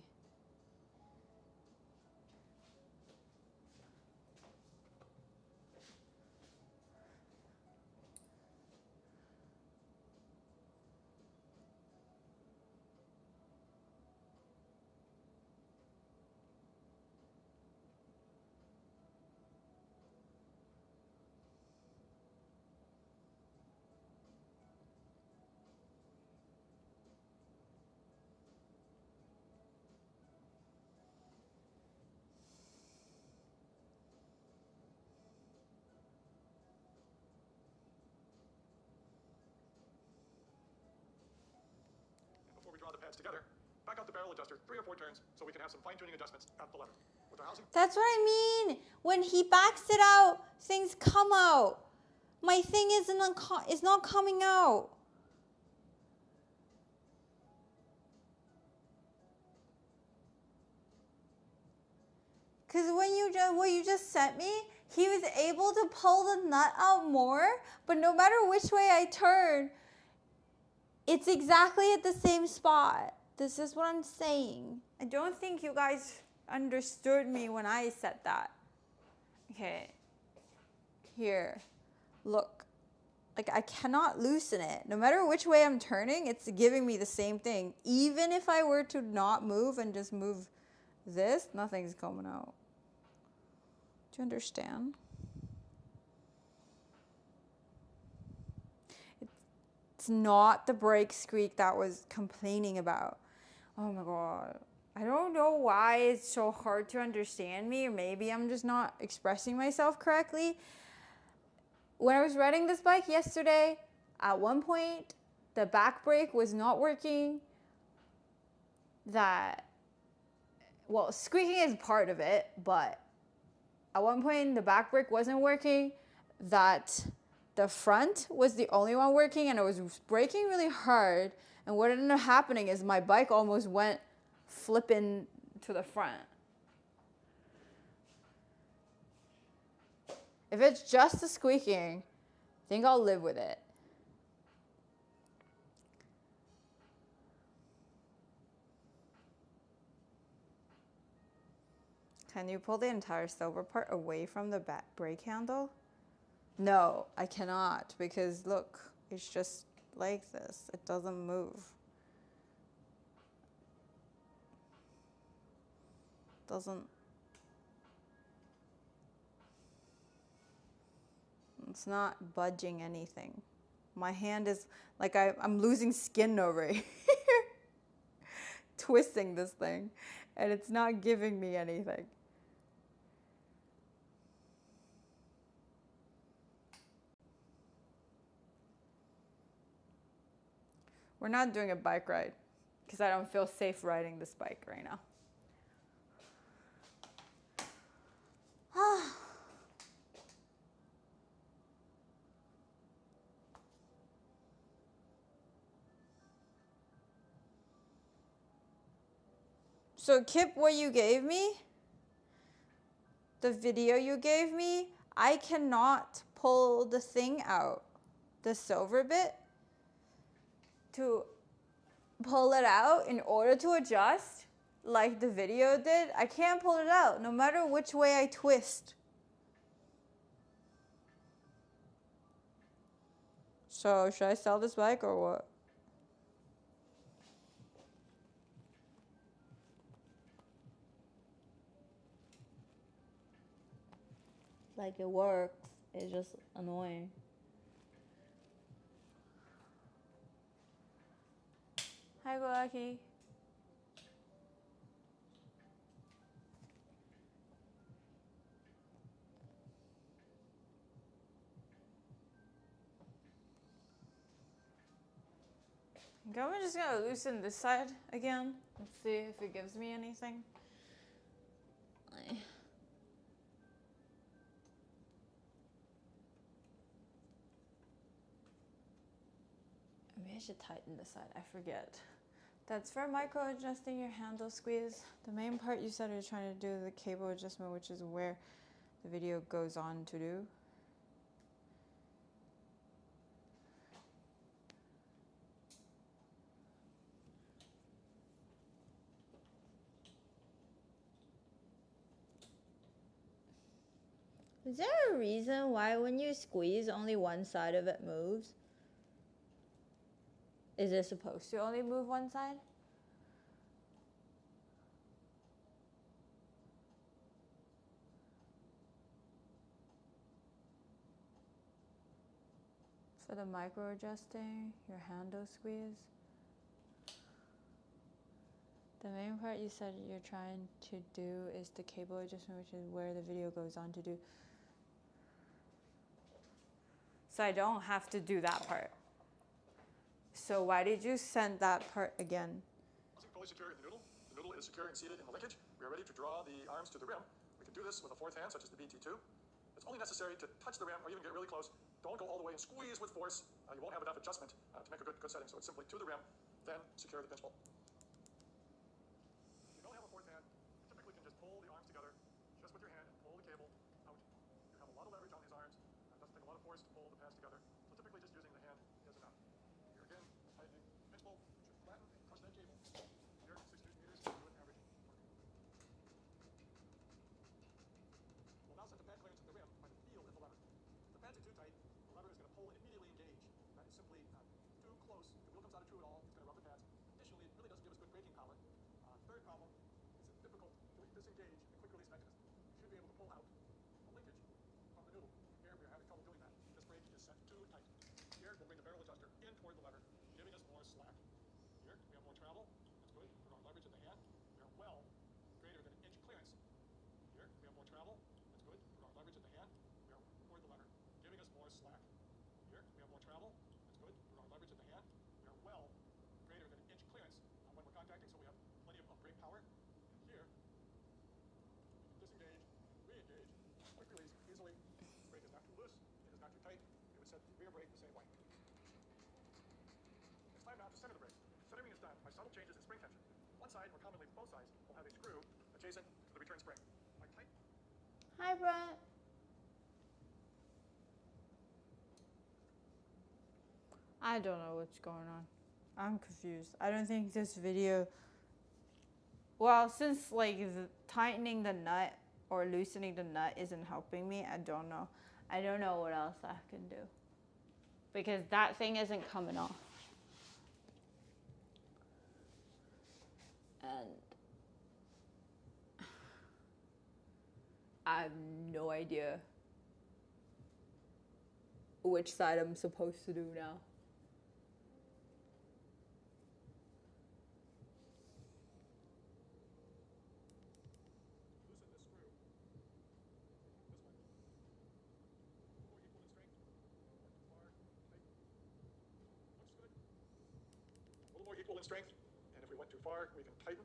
Before we draw the pads together, back out the barrel adjuster 3 or 4 turns so we can have some fine-tuning adjustments at the lever. With the housing. That's what I mean. When he backs it out, things come out. My thing is not coming out. Because what you just sent me, he was able to pull the nut out more, but no matter which way I turn, It's exactly at the same spot. This is what I'm saying. I don't think you guys understood me when I said that. Okay. Here. Look. Like, I cannot loosen it. No matter which way I'm turning, it's giving me the same thing. Even if I were to not move and just move this, nothing's coming out. Do you understand? It's not the brake squeak that was complaining about. Oh my God. I don't know why it's so hard to understand me, or maybe I'm just not expressing myself correctly. When I was riding this bike yesterday, at one point, the back brake was not working. Well, squeaking is part of it, but at one point the back brake wasn't working, that the front was the only one working, and it was braking really hard, and what ended up happening is my bike almost went flipping to the front. If it's just the squeaking, I think I'll live with it. Can you pull the entire silver part away from the back brake handle? No, I cannot, because look, it's just like this. It doesn't move. It's not budging anything. My hand is like I'm losing skin over here. Twisting this thing, and it's not giving me anything. We're not doing a bike ride because I don't feel safe riding this bike right now. So Kip, what you gave me, the video you gave me, I cannot pull the thing out, the silver bit, to pull it out in order to adjust like the video did. I can't pull it out no matter which way I twist. So should I sell this bike or what? Like, it works. It's just annoying. Hi, Lucky. I'm just gonna loosen this side again. Let's see if it gives me anything. Maybe I should tighten this side. I forget. That's for micro adjusting your handle squeeze. The main part you said you're trying to do the cable adjustment, which is where the video goes on to do. Is there a reason why when you squeeze only one side of it moves? Is it supposed to only move one side? For the micro adjusting, your handle squeeze. The main part you said you're trying to do is the cable adjustment, which is where the video goes on to do. So I don't have to do that part. So why did you send that part again? Fully secure in the noodle. The noodle is secure and seated in the linkage. We are ready to draw the arms to the rim. We can do this with a fourth hand, such as the BT2. It's only necessary to touch the rim or even get really close. Don't go all the way and squeeze with force. You won't have enough adjustment to make a good setting. So it's simply to the rim, then secure the pinch bolt. If you don't have a fourth hand, you typically can just pull the arms together just with your hand and pull the cable out. You have a lot of leverage on these arms. It doesn't take a lot of force to pull the pads together. So typically just using the hand is enough. Here again, tightening. disengage the quick release mechanism. You should be able to pull out the linkage from the noodle. Here we are having trouble doing that. This brake is set too tight. Here we'll bring the barrel adjuster in toward the lever, giving us more slack. Here we have more travel. That's good. Put our leverage in the hand. We are well greater than an inch clearance. Here we have more travel. That's good. Put our leverage in the hand. We are toward the lever, giving us more slack. Here we have more travel. That's good. Put our leverage in the hand. We are well greater than an inch clearance when we're contacting, so we have plenty of brake power. And here, disengage, re-engage, quick release easily. The brake is not too loose. It is not too tight. We would set the rear brake the same way. It's time now to center the brake. Centering is done by subtle changes in spring tension. One side, or commonly both sides, will have a screw adjacent to the return spring. By tight. Hi, Brent. I don't know what's going on. I'm confused. I don't think this video... Well, since like tightening the nut or loosening the nut isn't helping me, I don't know. I don't know what else I can do. Because that thing isn't coming off. And I have no idea which side I'm supposed to do now. Equal in strength, and if we went too far, we can tighten.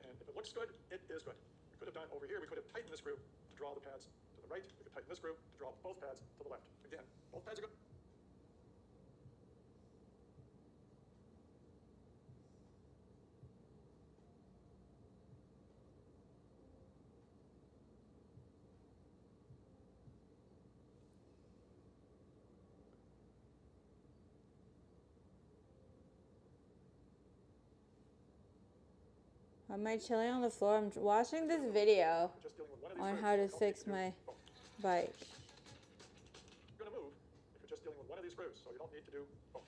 And if it looks good, it is good. We could have done over here, we could have tightened the screw to draw the pads to the right. We could tighten this screw to draw both pads to the left. Again, both pads are good. Am I chilling on the floor? I'm watching this video on how to fix my bike. You're going to move if you're just dealing with one of these screws, so you don't need to do both.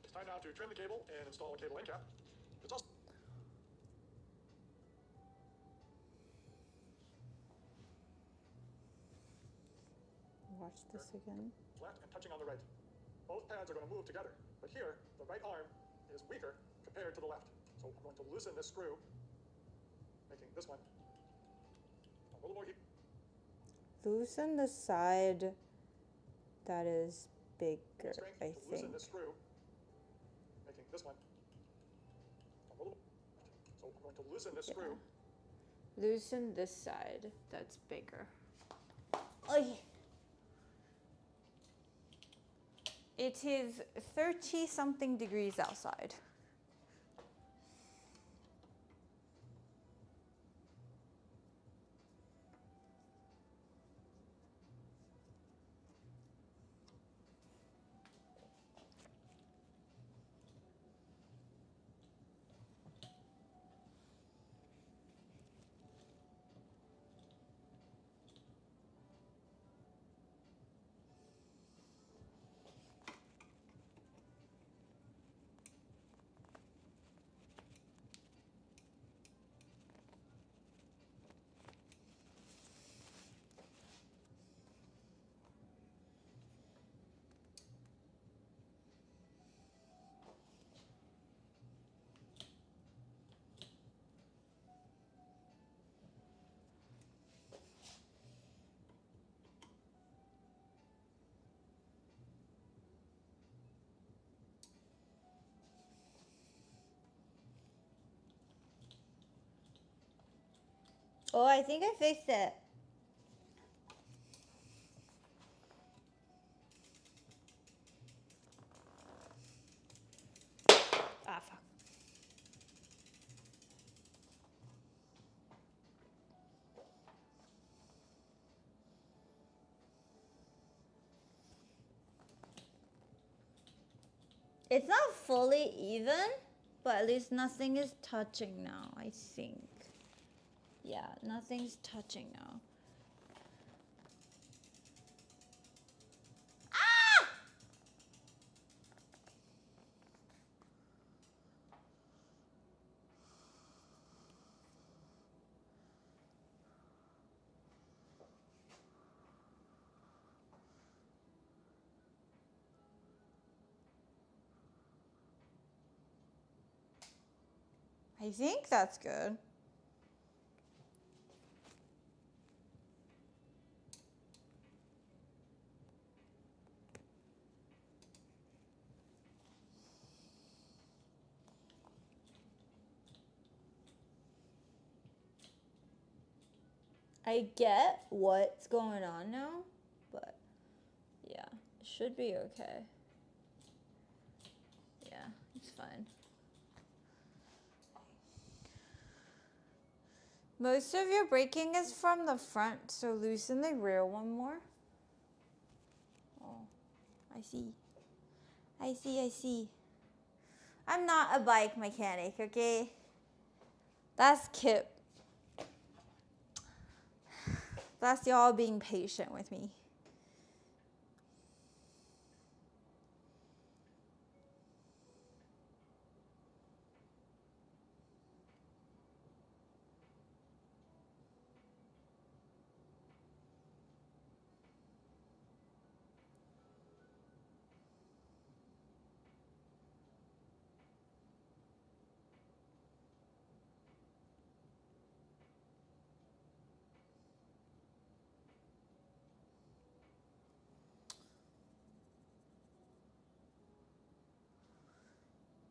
It's time now to trim the cable and install a cable end cap. It's also Watch this again. left and touching on the right. Both pads are going to move together, but here the right arm is weaker compared to the left. So I'm going to loosen this screw, making this one a little more. Loosen the side that is bigger, I to loosen think. this screw, making this one a little. So I'm going to loosen this screw. Loosen this side that's bigger. Oy. It is 30-something degrees outside. Oh, I think I fixed it. Ah, fuck. It's not fully even, but at least nothing is touching now, I think. Yeah, nothing's touching now. Ah! I think that's good. I get what's going on now, but yeah, it should be okay. Yeah, it's fine. Most of your breaking is from the front, so loosen the rear one more. Oh, I see. I see. I'm not a bike mechanic, okay? That's Kip. That's y'all being patient with me.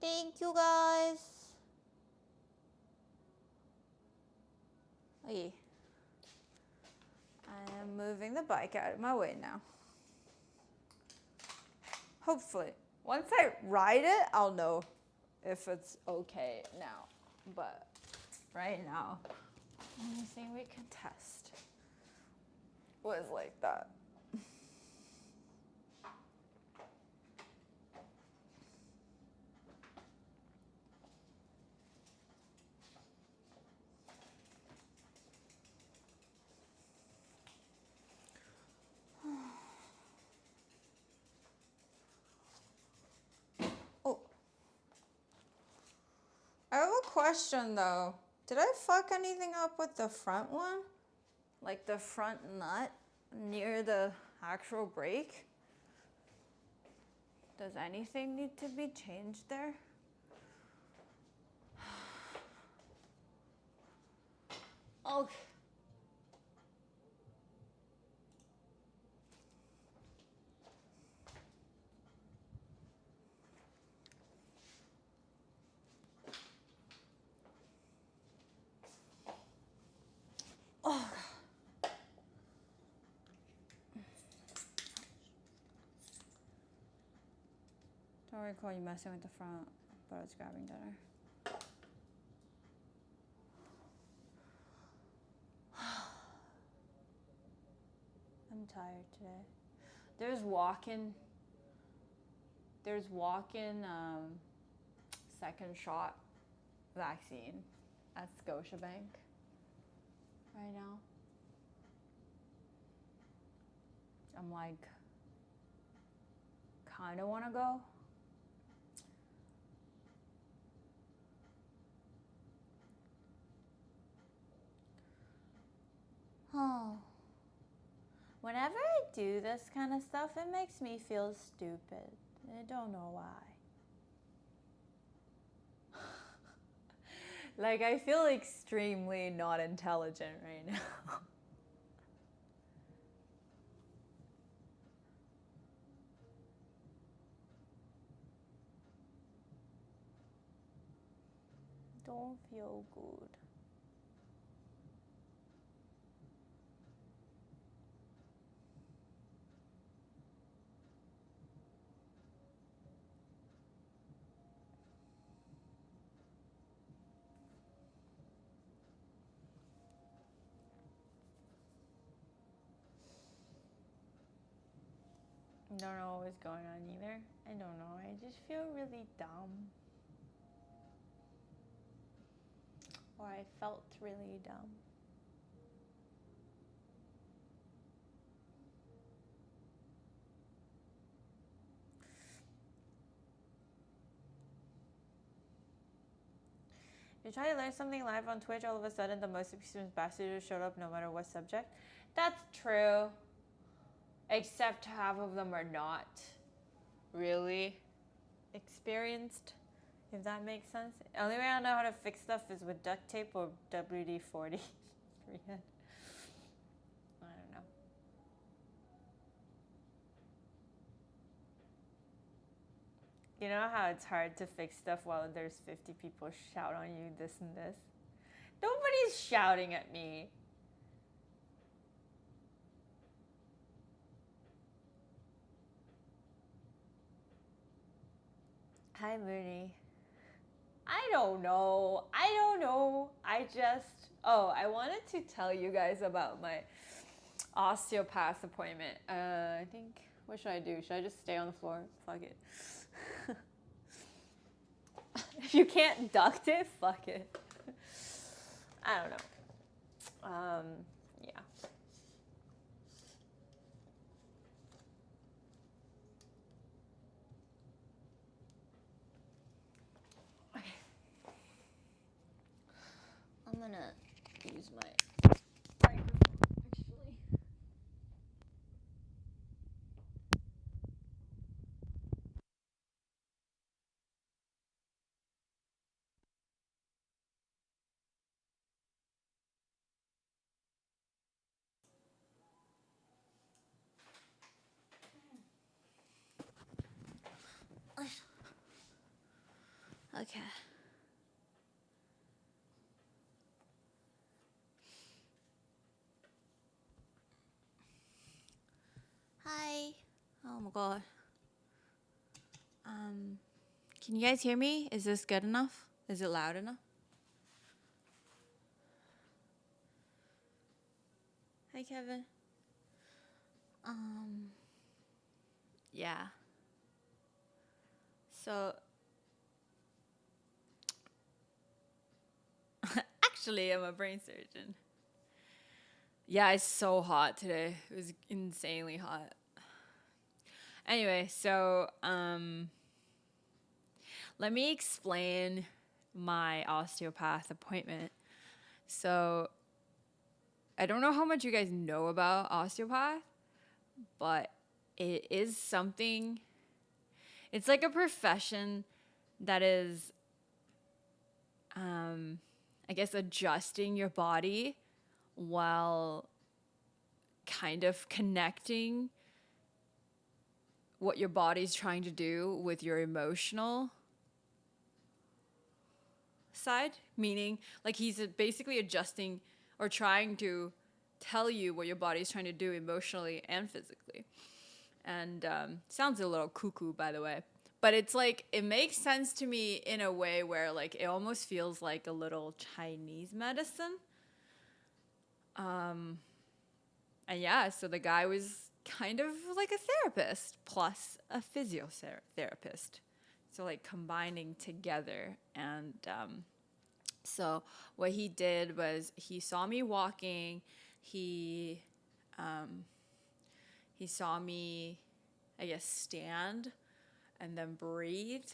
Thank you, guys. Okay. I am moving the bike out of my way now. Hopefully. Once I ride it, I'll know if it's okay now. But right now, only thing we can test was like that. Oh. I have a question though. Did I fuck anything up with the front one? Like the front nut near the actual brake? Does anything need to be changed there? Okay. Oh. Don't recall you messing with the front, but it's grabbing dinner. I'm tired today. There's walk-in second shot vaccine at Scotiabank right now. I'm like, kind of want to go. Oh. Whenever I do this kind of stuff, it makes me feel stupid. I don't know why. Like, I feel extremely not intelligent right now. Don't feel good. I don't know what's going on either. I don't know. I just feel really dumb. Or I felt really dumb. You try to learn something live on Twitch, all of a sudden the most experienced ambassadors showed up no matter what subject. That's true. Except half of them are not really experienced If that makes sense. Only way I know how to fix stuff is with duct tape or WD-40. Freehand. I don't know. You know how it's hard to fix stuff while there's 50 people shout on you this and this? Nobody's shouting at me. Hi, Mooney. I don't know. I wanted to tell you guys about my osteopath appointment. I think, what should I do? Should I just stay on the floor? Fuck it. If you can't duct it, fuck it. I don't know. Yeah. Okay. I'm gonna use my microphone, actually. Okay. Hi. Oh my god. Can you guys hear me? Is this good enough? Is it loud enough? Hi, Kevin. Yeah. So actually, I'm a brain surgeon. Yeah, it's so hot today. It was insanely hot. Anyway, so let me explain my osteopath appointment. So I don't know how much you guys know about osteopath, but it is something, it's like a profession that is, I guess, adjusting your body while kind of connecting what your body's trying to do with your emotional side. Meaning, like, he's basically adjusting or trying to tell you what your body's trying to do emotionally and physically. And sounds a little cuckoo, by the way. But it's like, it makes sense to me in a way where, like, it almost feels like a little Chinese medicine. And yeah, so the guy was kind of like a therapist plus a physiotherapist. So, like, combining together. And so what he did was he saw me walking. He saw me, I guess, stand and then breathe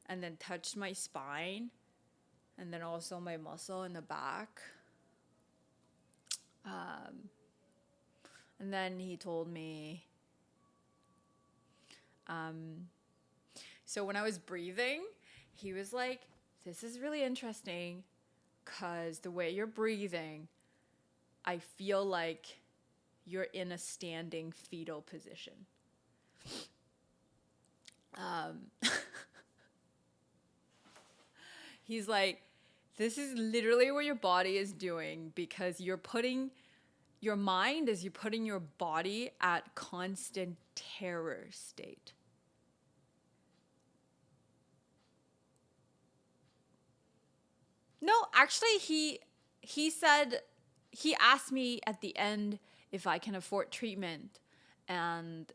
and then touched my spine and then also my muscle in the back. And then he told me, so when I was breathing, he was like, this is really interesting because the way you're breathing, I feel like you're in a standing fetal position. He's like, this is literally what your body is doing because you're putting your mind as you're putting your body at constant terror state. No, actually, he said, he asked me at the end if I can afford treatment and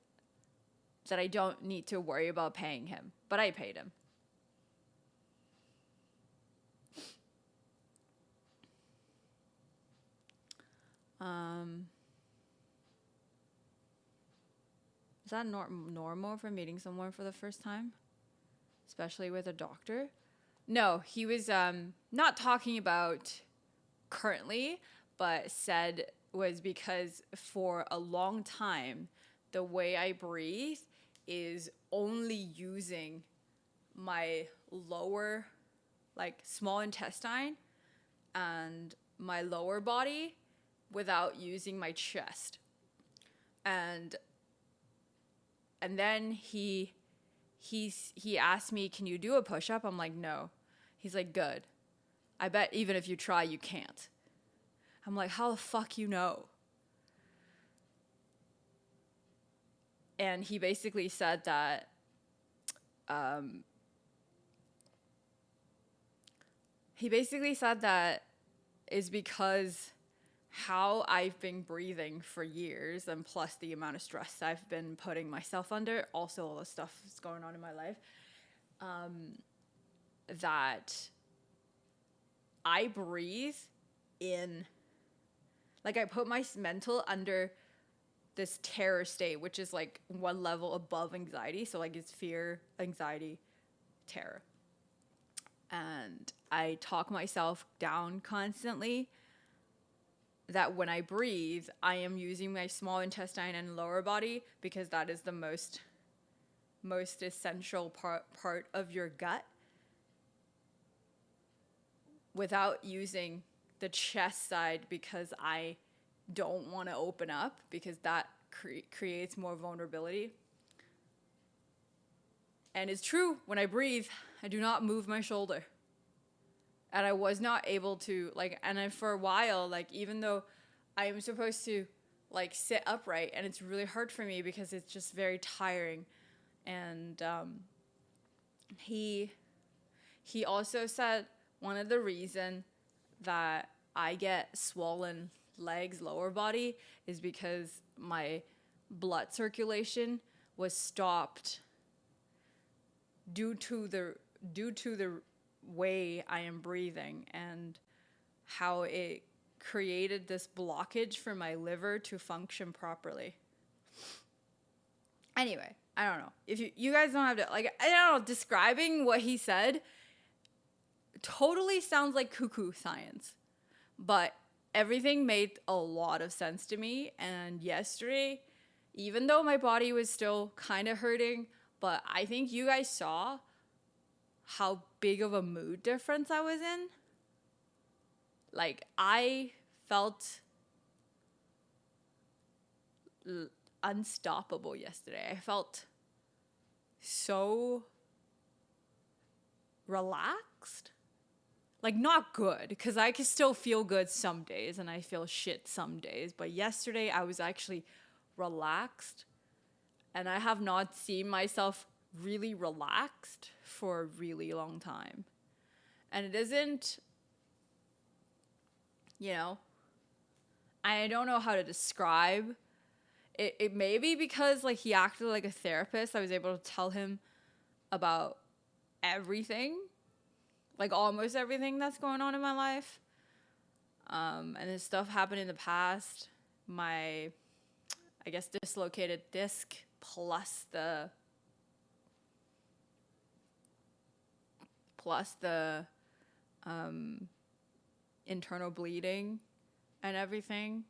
that I don't need to worry about paying him, but I paid him. Is that normal for meeting someone for the first time? Especially with a doctor? No, he was not talking about currently, but said was because for a long time, the way I breathe is only using my lower, like small intestine and my lower body without using my chest. And then he asked me, can you do a push-up? I'm like, no. He's like, good. I bet even if you try, you can't. I'm like, how the fuck you know? And he basically said that is because how I've been breathing for years, and plus the amount of stress I've been putting myself under, also all the stuff that's going on in my life, that I breathe in, like I put my mental under this terror state, which is like one level above anxiety. So like it's fear, anxiety, terror. And I talk myself down constantly that when I breathe, I am using my small intestine and lower body, because that is the most essential part of your gut, without using the chest side, because I don't want to open up, because that creates more vulnerability. And it's true, when I breathe, I do not move my shoulder. And I was not able to, like, and I, for a while, like, even though I am supposed to, like, sit upright, and it's really hard for me because it's just very tiring. And he also said one of the reason that I get swollen legs, lower body, is because my blood circulation was stopped due to the way I am breathing, and how it created this blockage for my liver to function properly. Anyway, I don't know. If you guys don't have to, like, I don't know, describing what he said totally sounds like cuckoo science, but everything made a lot of sense to me. And yesterday, even though my body was still kind of hurting, but I think you guys saw how big of a mood difference I was in. Like, I felt unstoppable yesterday. I felt so relaxed. Like, not good, because I can still feel good some days and I feel shit some days. But yesterday I was actually relaxed, and I have not seen myself really relaxed for a really long time. And it isn't, you know, I don't know how to describe it. It may be because, like, he acted like a therapist. I was able to tell him about everything, like almost everything that's going on in my life. And this stuff happened in the past. My, I guess, dislocated disc plus the internal bleeding and everything.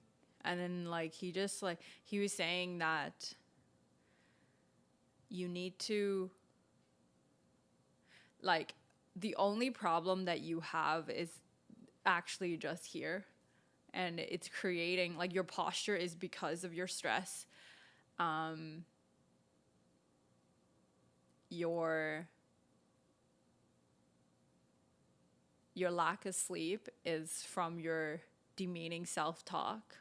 And then, like, he just, like, he was saying that you need to, like, the only problem that you have is actually just here. And it's creating, like, your posture is because of your stress. Your lack of sleep is from your demeaning self-talk.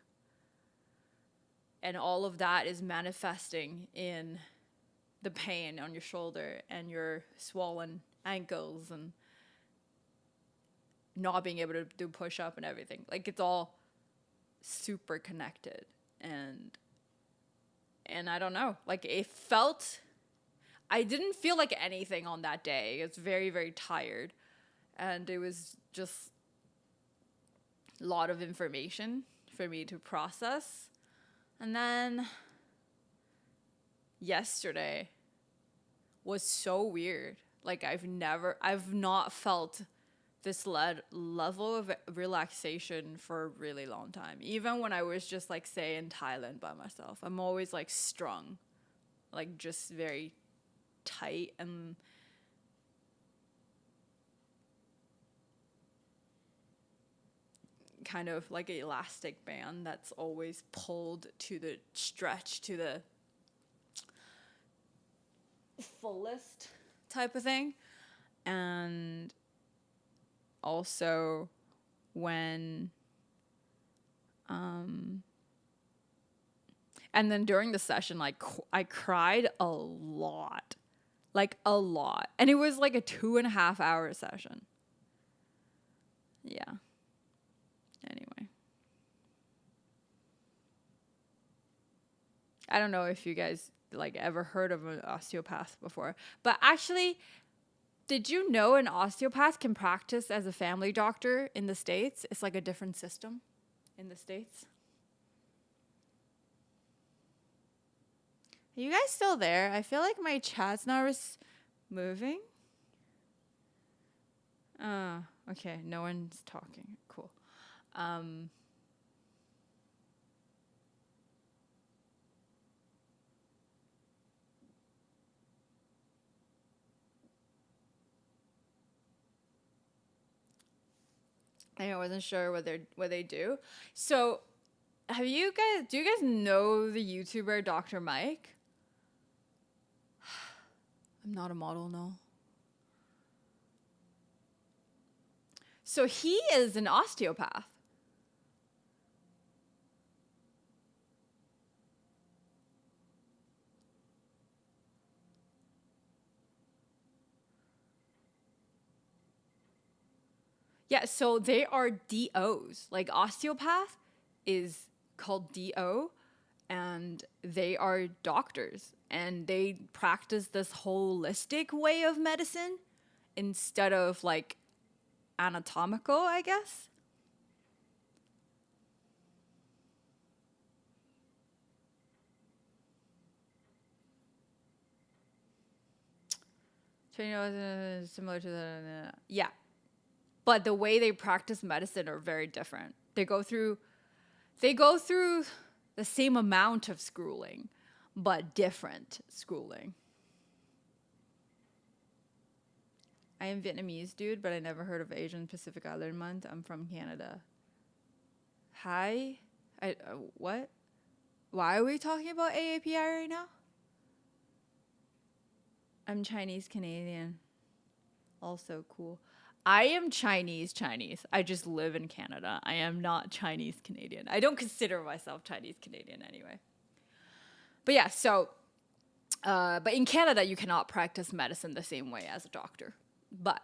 And all of that is manifesting in the pain on your shoulder and your swollen ankles and not being able to do push-up and everything. Like, it's all super connected. And I don't know. Like, I didn't feel like anything on that day. It's very, very tired. And it was just a lot of information for me to process. And then yesterday was so weird. Like, I've not felt this level of relaxation for a really long time. Even when I was just, like, say, in Thailand by myself, I'm always, like, strung, like, just very tight and kind of like an elastic band that's always pulled to the stretch to the fullest type of thing. And also when and then during the session, like I cried a lot, and it was like a 2.5 hour session. Yeah. Anyway, I don't know if you guys like ever heard of an osteopath before, but actually, did you know an osteopath can practice as a family doctor in the States? It's like a different system in the States. Are you guys still there? I feel like my chat's not moving. Okay, no one's talking. Cool. I wasn't sure what they do. So, do you guys know the YouTuber Dr. Mike? I'm not a model, no. So he is an osteopath. Yeah, so they are DOs. Like osteopath is called DO, and they are doctors, and they practice this holistic way of medicine instead of like anatomical, I guess. Training is similar to the yeah, but the way they practice medicine are very different. They go through the same amount of schooling, but different schooling. I am Vietnamese, dude, but I never heard of Asian Pacific Island Month. I'm from Canada. Hi? What? Why are we talking about AAPI right now? I'm Chinese Canadian. Also cool. I am Chinese. I just live in Canada. I am not Chinese Canadian. I don't consider myself Chinese Canadian anyway. But yeah, so, but in Canada, you cannot practice medicine the same way as a doctor. But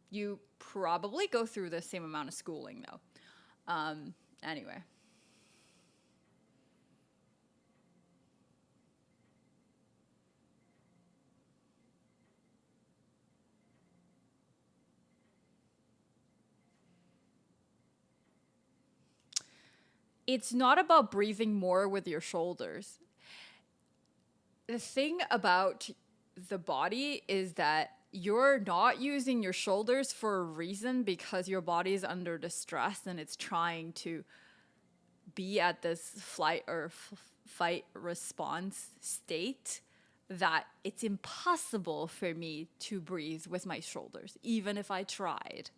you probably go through the same amount of schooling, though. Anyway. It's not about breathing more with your shoulders. The thing about the body is that you're not using your shoulders for a reason because your body is under distress and it's trying to be at this flight or fight response state that it's impossible for me to breathe with my shoulders, even if I tried.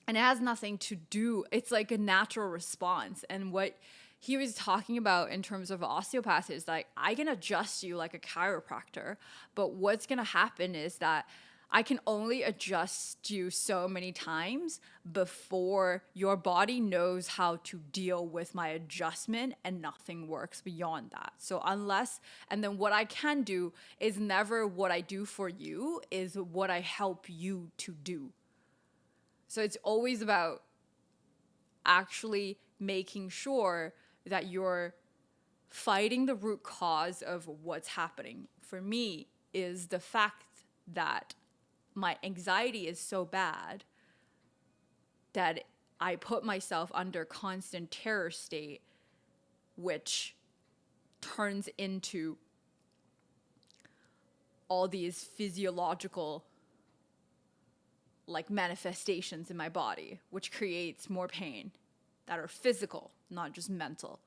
And it has nothing to do, it's like a natural response. And what he was talking about in terms of osteopath is like, I can adjust you like a chiropractor, but what's gonna happen is that I can only adjust you so many times before your body knows how to deal with my adjustment, and nothing works beyond that. So and then what I can do is never what I do for you, is what I help you to do. So it's always about actually making sure that you're fighting the root cause of what's happening. For me, is the fact that my anxiety is so bad that I put myself under constant terror state, which turns into all these physiological like manifestations in my body, which creates more pain that are physical, not just mental.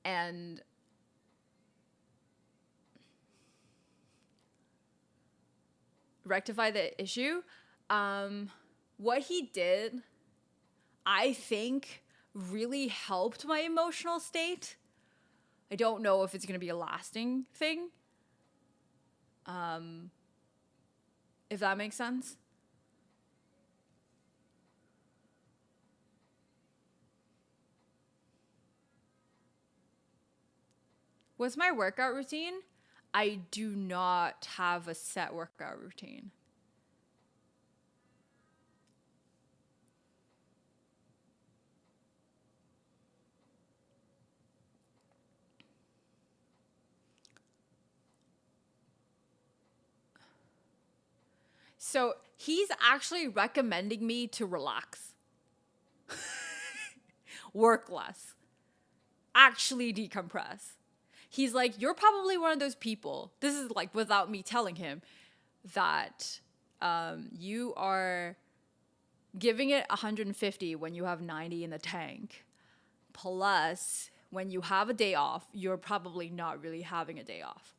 And rectify the issue. what he did, I think, really helped my emotional state. I don't know if it's going to be a lasting thing. If that makes sense. What's my workout routine? I do not have a set workout routine. So he's actually recommending me to relax, work less, actually decompress. He's like, you're probably one of those people. This is like without me telling him that you are giving it 150 when you have 90 in the tank. Plus, when you have a day off, you're probably not really having a day off.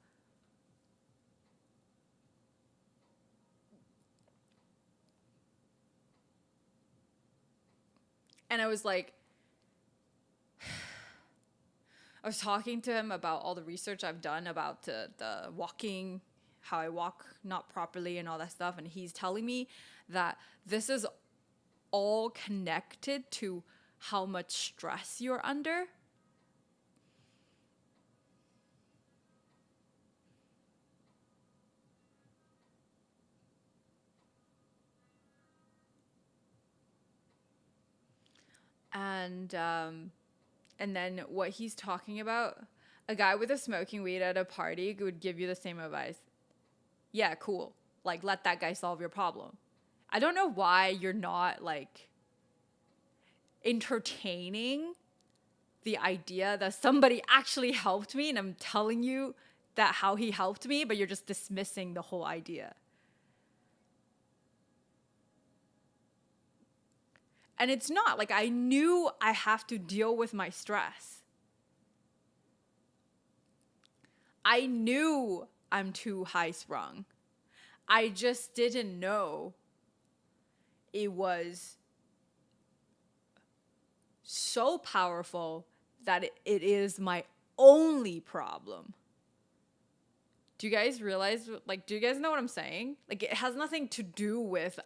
And I was like, I was talking to him about all the research I've done about the walking, how I walk not properly and all that stuff. And he's telling me that this is all connected to how much stress you're under. And then what he's talking about, a guy with a smoking weed at a party would give you the same advice. Yeah, cool. Like, let that guy solve your problem. I don't know why you're not, like, entertaining the idea that somebody actually helped me and I'm telling you that how he helped me, but you're just dismissing the whole idea. And it's not like I knew I have to deal with my stress. I knew I'm too high sprung. I just didn't know it was so powerful that it is my only problem. Do you guys realize, like, do you guys know what I'm saying? Like, it has nothing to do with,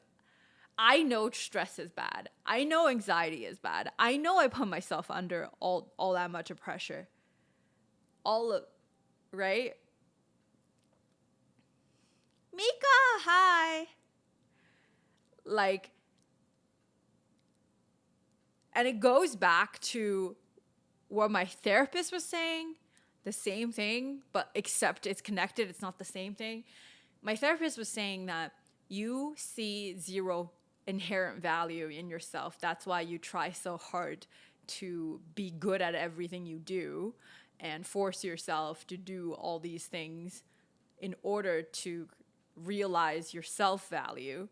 I know stress is bad. I know anxiety is bad. I know I put myself under all that much of pressure. Right? Mika, hi. Like, and it goes back to what my therapist was saying, the same thing, but except it's connected, it's not the same thing. My therapist was saying that you see zero inherent value in yourself. That's why you try so hard to be good at everything you do and force yourself to do all these things in order to realize your self-value,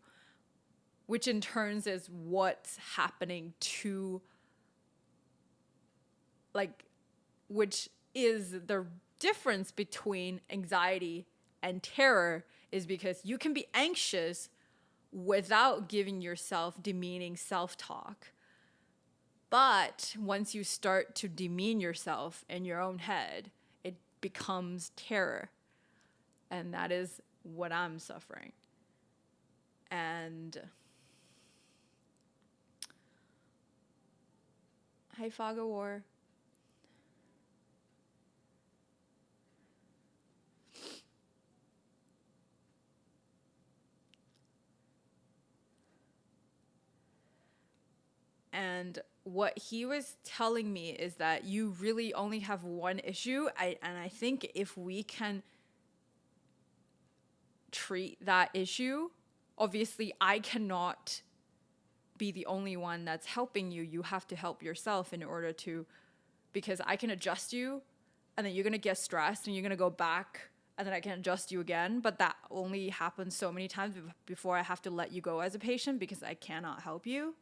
which in turns is what's happening to, like, which is the difference between anxiety and terror, is because you can be anxious without giving yourself demeaning self-talk. But once you start to demean yourself in your own head, it becomes terror. And that is what I'm suffering. And hi, Fog of War. And what he was telling me is that you really only have one issue. And I think if we can treat that issue, obviously I cannot be the only one that's helping you. You have to help yourself in order to, because I can adjust you and then you're going to get stressed and you're going to go back and then I can adjust you again. But that only happens so many times before I have to let you go as a patient because I cannot help you.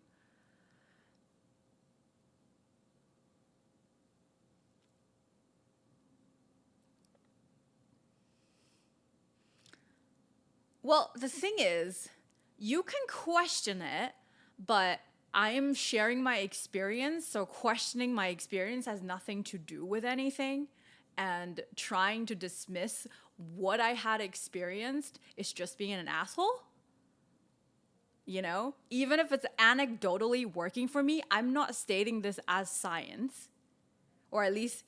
Well, the thing is, you can question it, but I am sharing my experience. So questioning my experience has nothing to do with anything. And trying to dismiss what I had experienced is just being an asshole. You know, even if it's anecdotally working for me, I'm not stating this as science, or at least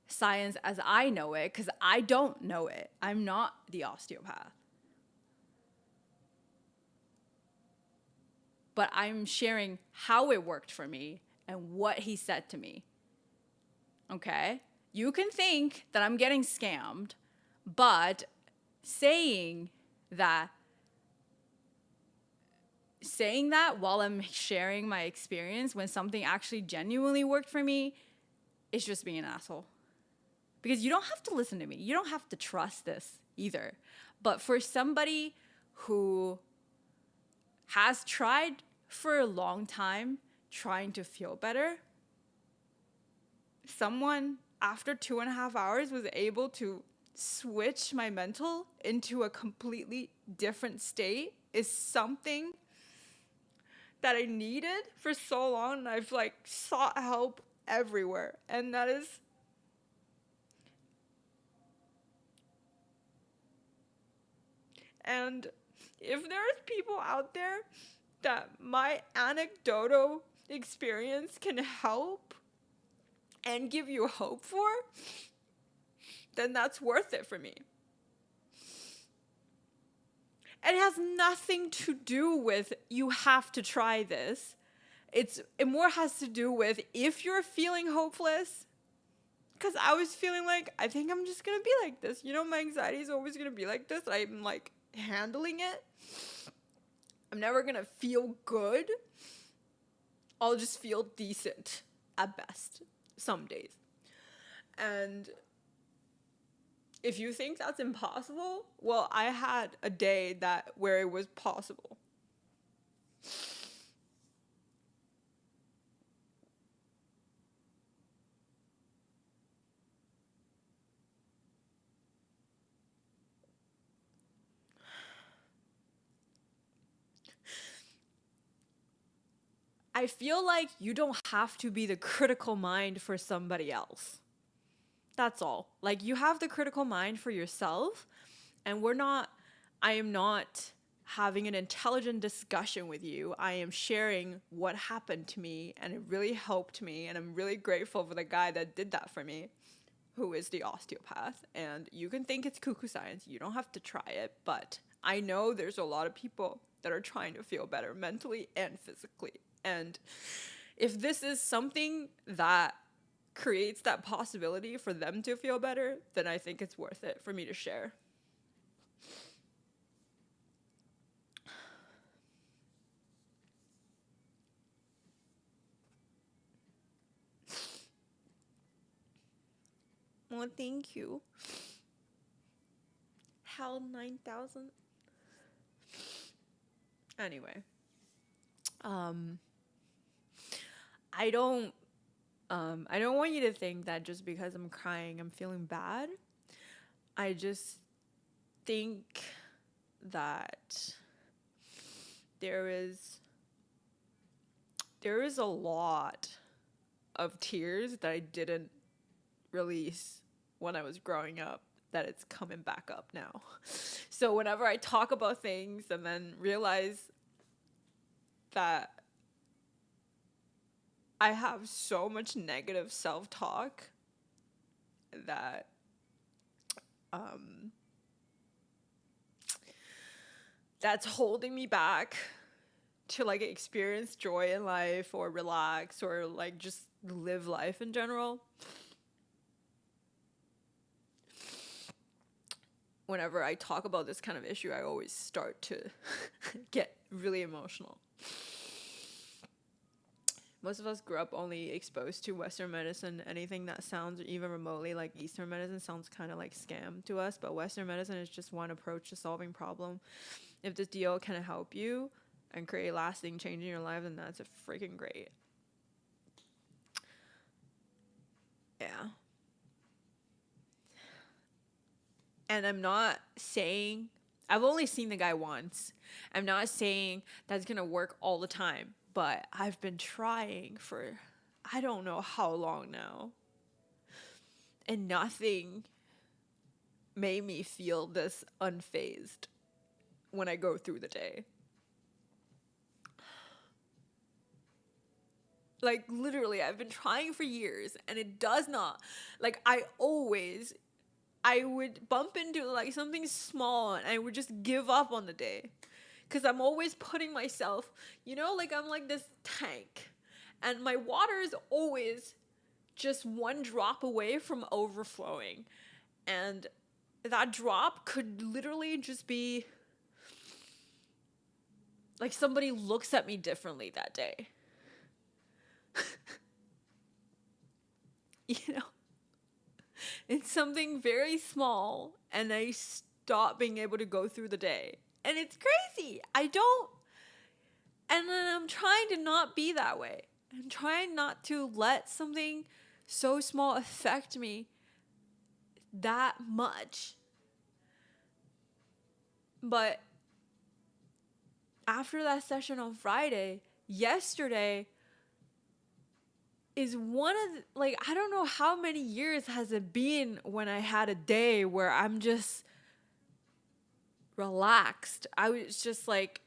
science as I know it, because I don't know it. I'm not the osteopath. But I'm sharing how it worked for me and what he said to me. Okay? You can think that I'm getting scammed, but saying that while I'm sharing my experience when something actually genuinely worked for me is just being an asshole. Because you don't have to listen to me. You don't have to trust this either. But for somebody who has tried for a long time trying to feel better, someone after 2.5 hours was able to switch my mental into a completely different state is something that I needed for so long, and I've like sought help everywhere. And that is and if there's people out there that my anecdotal experience can help and give you hope for, then that's worth it for me. It has nothing to do with you have to try this. It more has to do with if you're feeling hopeless, because I was feeling like, I think I'm just going to be like this. You know, my anxiety is always going to be like this. I'm like handling it. I'm never going to feel good. I'll just feel decent at best some days. And if you think that's impossible, well, I had a day where it was possible. I feel like you don't have to be the critical mind for somebody else. That's all. Like, you have the critical mind for yourself, and I am not having an intelligent discussion with you. I am sharing what happened to me, and it really helped me, and I'm really grateful for the guy that did that for me, who is the osteopath. And you can think it's cuckoo science. You don't have to try it, but I know there's a lot of people that are trying to feel better mentally and physically. And if this is something that creates that possibility for them to feel better, then I think it's worth it for me to share. Well, thank you. Hell 9,000. Anyway. I don't want you to think that just because I'm crying, I'm feeling bad. I just think that there is a lot of tears that I didn't release when I was growing up, that it's coming back up now. So whenever I talk about things and then realize that I have so much negative self-talk that that's holding me back to like experience joy in life or relax or like just live life in general. Whenever I talk about this kind of issue, I always start to get really emotional. Most of us grew up only exposed to Western medicine. Anything that sounds even remotely like Eastern medicine sounds kind of like scam to us, but Western medicine is just one approach to solving problem. If this deal can help you and create lasting change in your life, then that's a freaking great. Yeah. And I'm not saying, I've only seen the guy once. I'm not saying that's going to work all the time. but I've been trying for I don't know how long now. And nothing made me feel this unfazed when I go through the day. Like, literally, I've been trying for years, and it does not. Like, I would bump into, like, something small, and I would just give up on the day. Because I'm always putting myself, like, I'm like this tank. And my water is always just one drop away from overflowing. And that drop could literally just be like somebody looks at me differently that day. It's something very small, and I stop being able to go through the day. And it's crazy. And then I'm trying to not be that way. I'm trying not to let something so small affect me that much. But after that session on Friday, yesterday is one of I don't know how many years has it been when I had a day where I'm just relaxed. I was just like,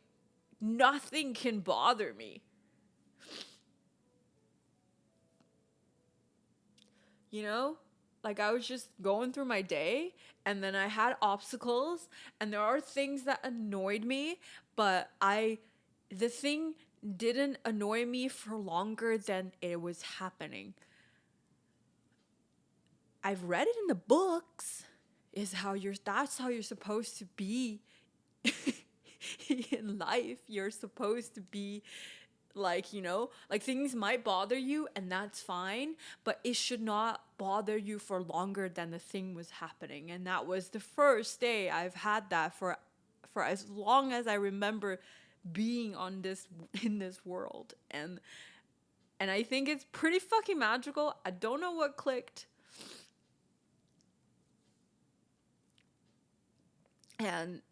nothing can bother me. Like, I was just going through my day, and then I had obstacles, and there are things that annoyed me, but the thing didn't annoy me for longer than it was happening. I've read it in the books, that's how you're supposed to be in life. You're supposed to be like things might bother you, and that's fine, but it should not bother you for longer than the thing was happening. And that was the first day I've had that for as long as I remember being in this world. And I think it's pretty fucking magical. I don't know what clicked. And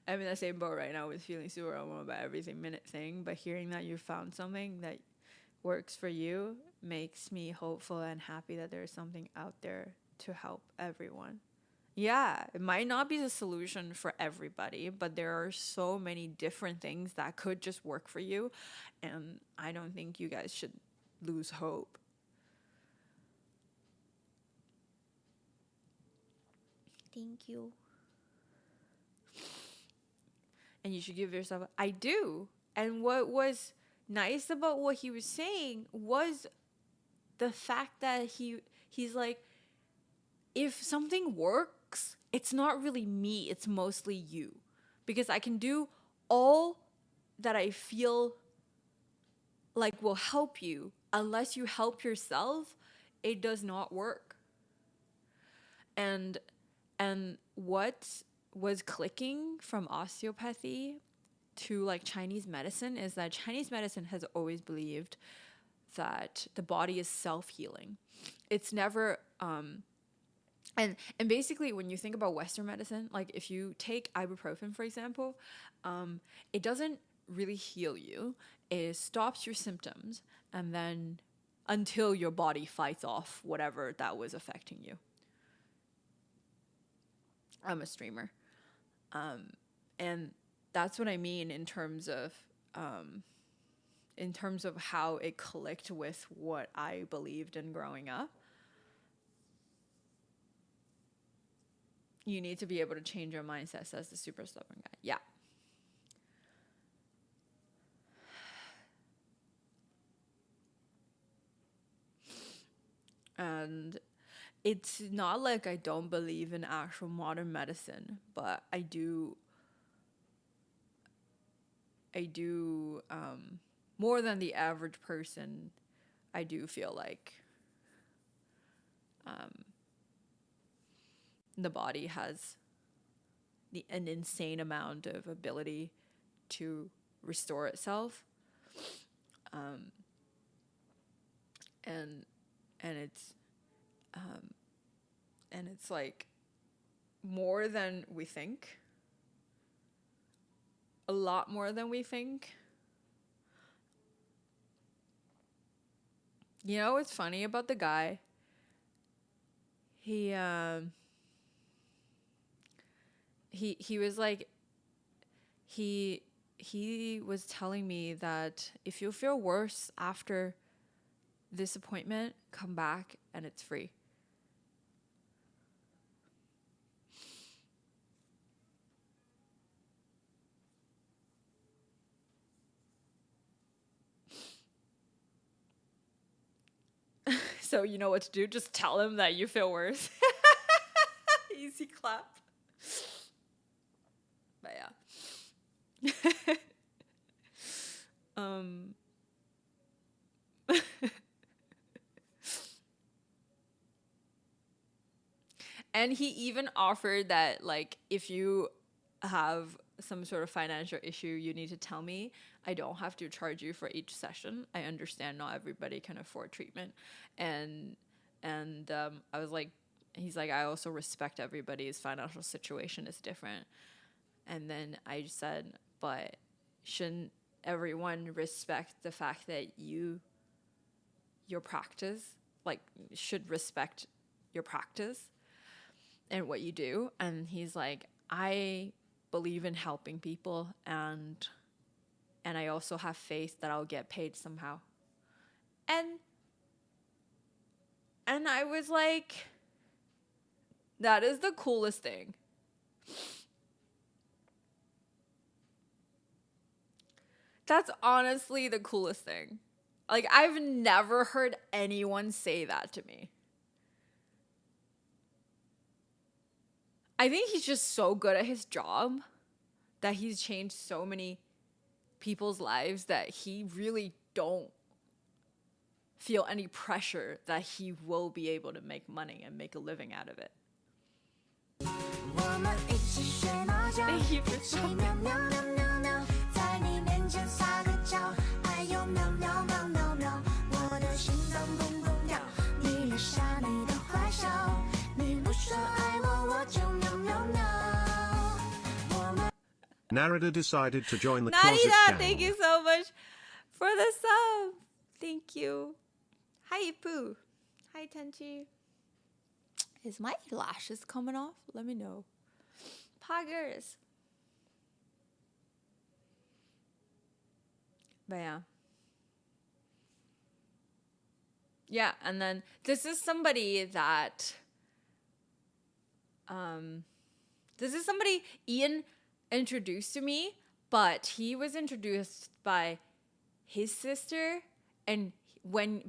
I'm in the same boat right now with feeling super overwhelmed about everything minute thing, but hearing that you found something that works for you makes me hopeful and happy that there's something out there to help everyone. Yeah, it might not be the solution for everybody, but there are so many different things that could just work for you, and I don't think you guys should lose hope. Thank you. And you should give yourself, I do. And what was nice about what he was saying was the fact that he's like, if something works, it's not really me, it's mostly you. Because I can do all that I feel like will help you. Unless you help yourself, it does not work. And what was clicking from osteopathy to like Chinese medicine is that Chinese medicine has always believed that the body is self-healing. It's never and basically when you think about Western medicine, like if you take ibuprofen, for example, it doesn't really heal you. It stops your symptoms, and then until your body fights off whatever that was affecting you. I'm a streamer. And that's what I mean in terms of how it clicked with what I believed in growing up. You need to be able to change your mindset, says the super stubborn guy. Yeah. And it's not like I don't believe in actual modern medicine, but I do more than the average person. I do feel like the body has an insane amount of ability to restore itself, and it's like more than we think, a lot more than we think. You know what's funny about the guy? He was like, he was telling me that if you feel worse after this appointment, come back and it's free. So you know what to do? Just tell him that you feel worse. Easy clap. But yeah. And he even offered that, like, if you have some sort of financial issue, you need to tell me. I don't have to charge you for each session. I understand not everybody can afford treatment. And I was like, he's like, I also respect everybody's financial situation is different. And then I said, but shouldn't everyone respect the fact that your practice, like, should respect your practice and what you do? And he's like, I believe in helping people, and I also have faith that I'll get paid somehow. And I was like, that is the coolest thing. That's honestly the coolest thing. Like, I've never heard anyone say that to me. I think he's just so good at his job that he's changed so many people's lives that he really don't feel any pressure that he will be able to make money and make a living out of it. Thank you for stopping. Narada decided to join the closet Narita, gang. thank you so much for the sub. Thank you. Hi, Pooh. Hi, Tenchi. Is my lashes coming off? Let me know. Poggers. But yeah. Yeah, and then this is somebody that Ian introduced to me, but he was introduced by his sister, and when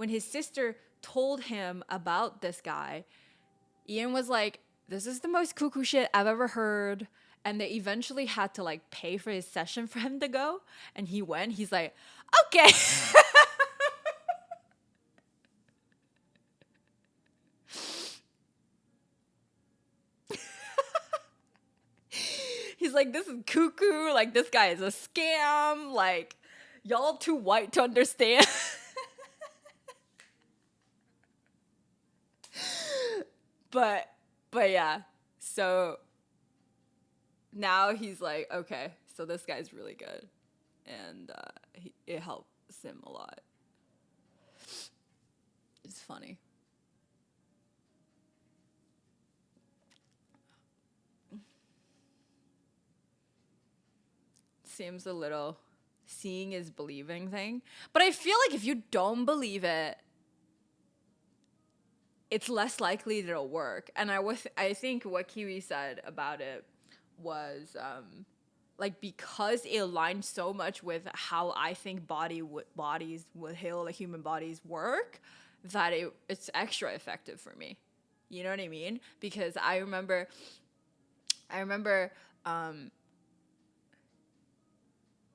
his sister told him about this guy, Ian was like, this is the most cuckoo shit I've ever heard. And they eventually had to, like, pay for his session for him to go, and he went. He's like, okay. He's like, this is cuckoo. Like, this guy is a scam. Like, y'all too white to understand. But yeah. So now he's like, okay, so this guy's really good. And it helps him a lot. It's funny. Seems a little seeing is believing thing. But I feel like if you don't believe it, it's less likely that it'll work. And I think what Kiwi said about it was like, because it aligned so much with how I think bodies with heal, like human bodies work, that it's extra effective for me. You know what I mean? Because I remember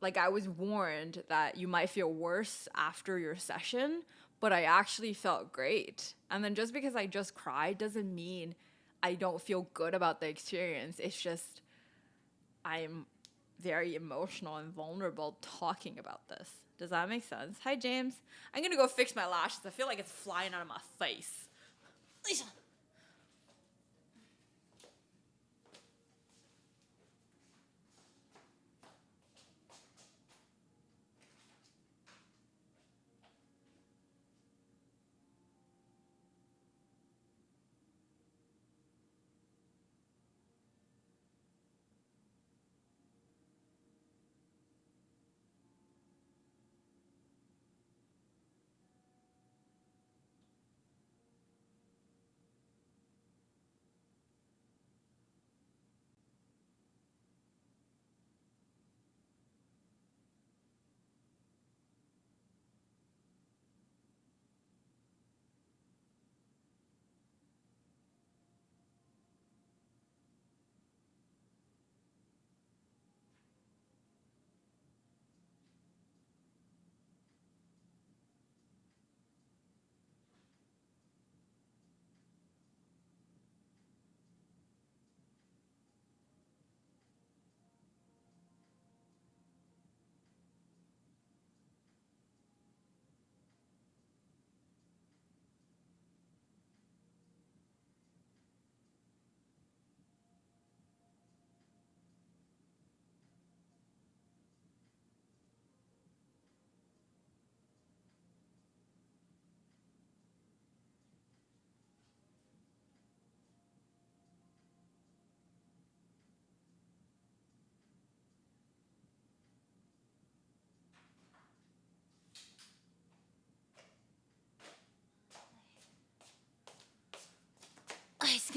like, I was warned that you might feel worse after your session, but I actually felt great. And then just because I just cried doesn't mean I don't feel good about the experience. It's just I'm very emotional and vulnerable talking about this. Does that make sense? Hi, James. I'm gonna go fix my lashes. I feel like it's flying out of my face. Lisa.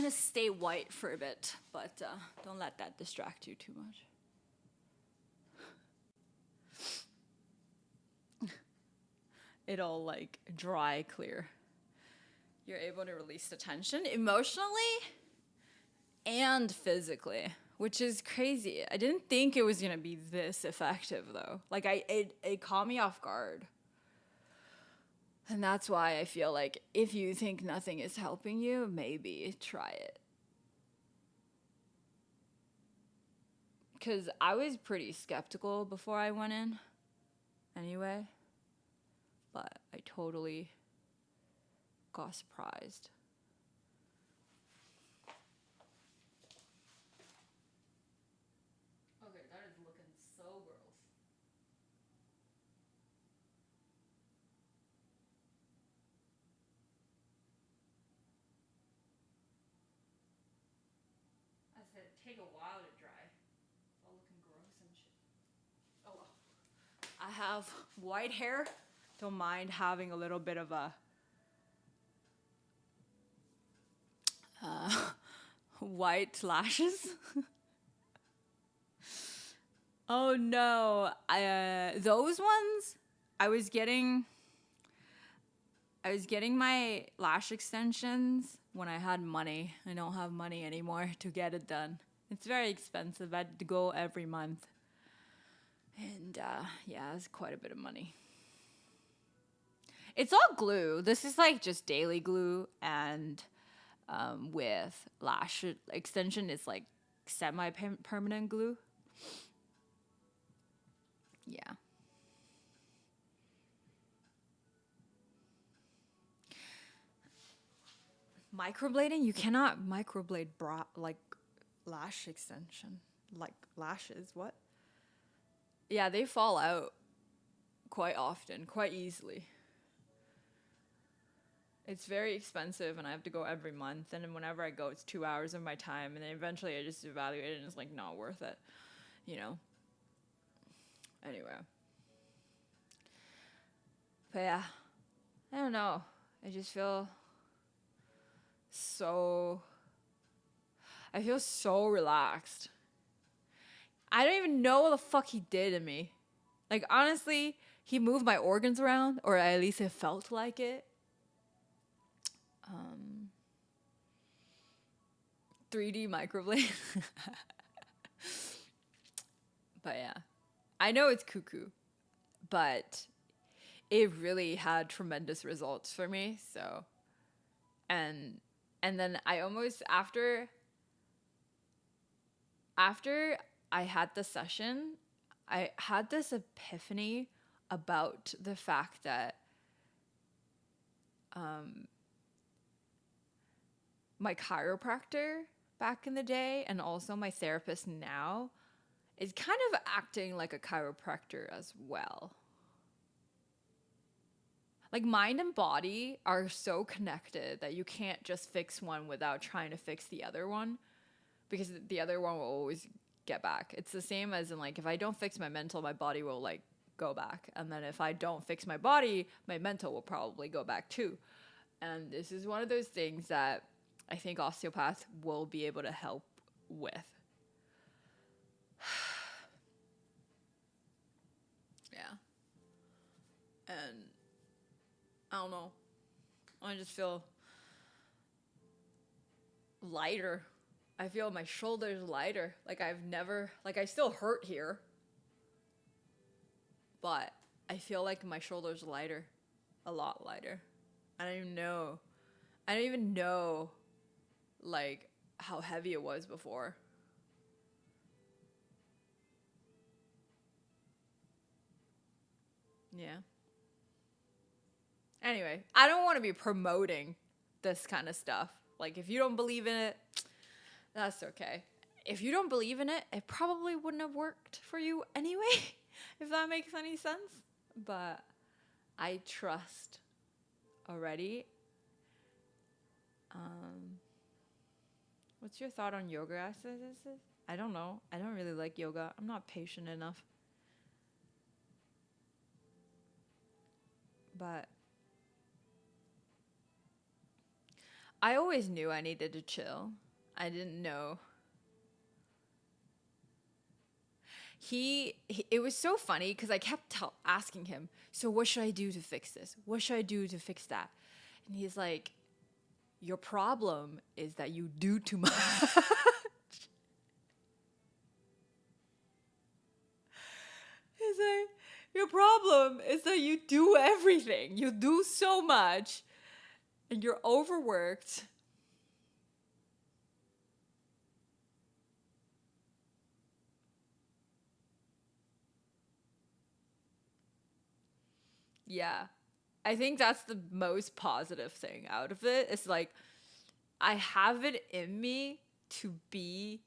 gonna stay white for a bit, but don't let that distract you too much. It'll like dry clear. You're able to release the tension emotionally and physically, which is crazy. I didn't think it was gonna be this effective though. Like it caught me off guard. And that's why I feel like if you think nothing is helping you, maybe try it. Because I was pretty skeptical before I went in anyway. But I totally got surprised. Okay, that is looking so gross. I said take a while to dry. It's all looking gross and shit. Oh well. I have white hair. Don't mind having a little bit of a white lashes. Oh no, those ones I was getting my lash extensions when I had money. I don't have money anymore to get it done. It's very expensive. I had to go every month. And yeah, it's quite a bit of money. It's all glue. This is like just daily glue, and with lash extension, it's like semi-permanent glue. Yeah. Microblading? You cannot microblade like lash extension. Like lashes, what? Yeah, they fall out quite often, quite easily. It's very expensive, and I have to go every month. And then whenever I go, it's 2 hours of my time. And then eventually I just evaluate it, and it's like not worth it, you know? Anyway. But yeah, I don't know. I just feel so relaxed. I don't even know what the fuck he did to me. Like, honestly, he moved my organs around, or at least it felt like it. 3D microblade. But yeah, I know it's cuckoo, but it really had tremendous results for me. So, and then I almost after I had the session, I had this epiphany about the fact that my chiropractor back in the day, and also my therapist now, is kind of acting like a chiropractor as well. Like, mind and body are so connected that you can't just fix one without trying to fix the other one, because the other one will always get back. It's the same as in, like, if I don't fix my mental, my body will, like, go back. And then if I don't fix my body, my mental will probably go back too. And this is one of those things that I think osteopaths will be able to help with. Yeah. And I don't know. I just feel lighter. I feel my shoulders lighter. Like I still hurt here. But I feel like my shoulders lighter. A lot lighter. I don't even know like how heavy it was before. Yeah. Anyway, I don't want to be promoting this kind of stuff. Like, if you don't believe in it, that's okay. If you don't believe in it, it probably wouldn't have worked for you anyway, if that makes any sense. But I trust already. What's your thought on yoga exercises? I don't know. I don't really like yoga. I'm not patient enough. But I always knew I needed to chill. I didn't know. It was so funny because I kept asking him, so what should I do to fix this? What should I do to fix that? And he's like, your problem is that you do too much. He's like, your problem is that you do everything. You do so much and you're overworked. Yeah. I think that's the most positive thing out of it. It's like I have it in me to be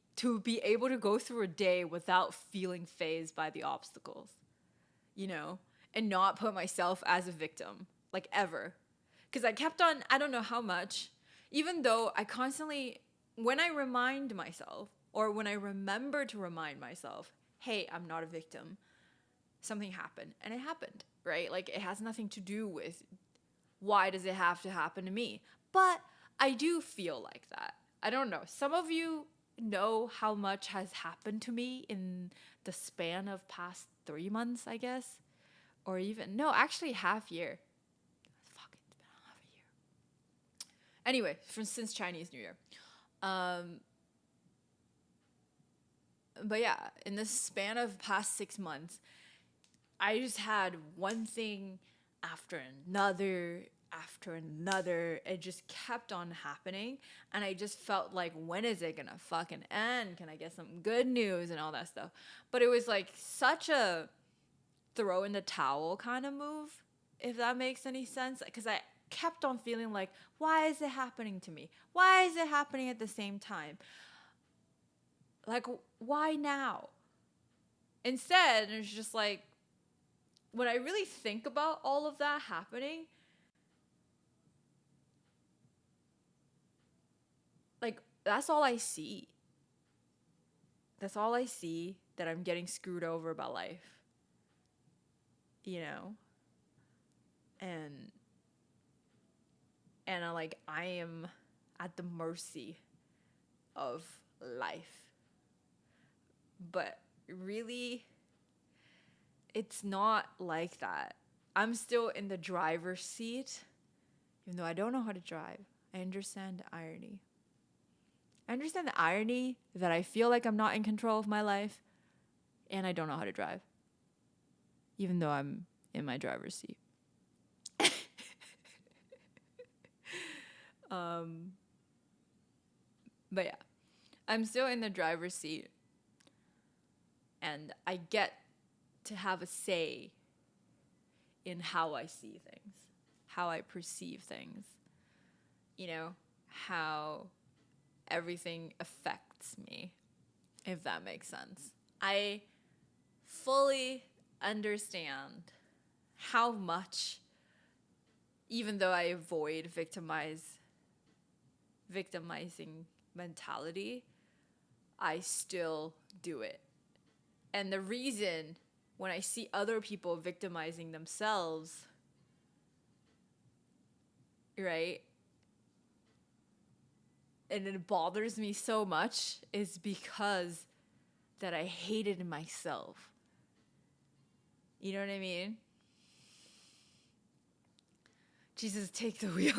able to go through a day without feeling fazed by the obstacles. You know, and not put myself as a victim, like ever. Cuz I kept on, I don't know how much, even though I constantly, when I remind myself or when I remember to remind myself, hey, I'm not a victim. Something happened and it happened, right? Like it has nothing to do with why does it have to happen to me? But I do feel like that. I don't know. Some of you know how much has happened to me in the span of past 3 months, I guess. Or even, no, actually half year. Fuck, it's been half a year. Anyway, since Chinese New Year. But yeah, in the span of past 6 months, I just had one thing after another. It just kept on happening. And I just felt like, when is it gonna fucking end? Can I get some good news and all that stuff? But it was like such a throw in the towel kind of move, if that makes any sense. Because I kept on feeling like, why is it happening to me? Why is it happening at the same time? Like, why now? Instead, it's just like, when I really think about all of that happening, like, that's all I see. That's all I see, that I'm getting screwed over by life. You know? And I am at the mercy of life. But really, it's not like that. I'm still in the driver's seat, even though I don't know how to drive. I understand the irony. I understand the irony that I feel like I'm not in control of my life and I don't know how to drive, even though I'm in my driver's seat. But yeah, I'm still in the driver's seat and I get to have a say in how I see things, how I perceive things, you know, how everything affects me, if that makes sense. I fully understand how much, even though I avoid victimizing mentality, I still do it. And the reason, when I see other people victimizing themselves, right, and it bothers me so much, is because that I hated myself. You know what I mean? Jesus, take the wheel.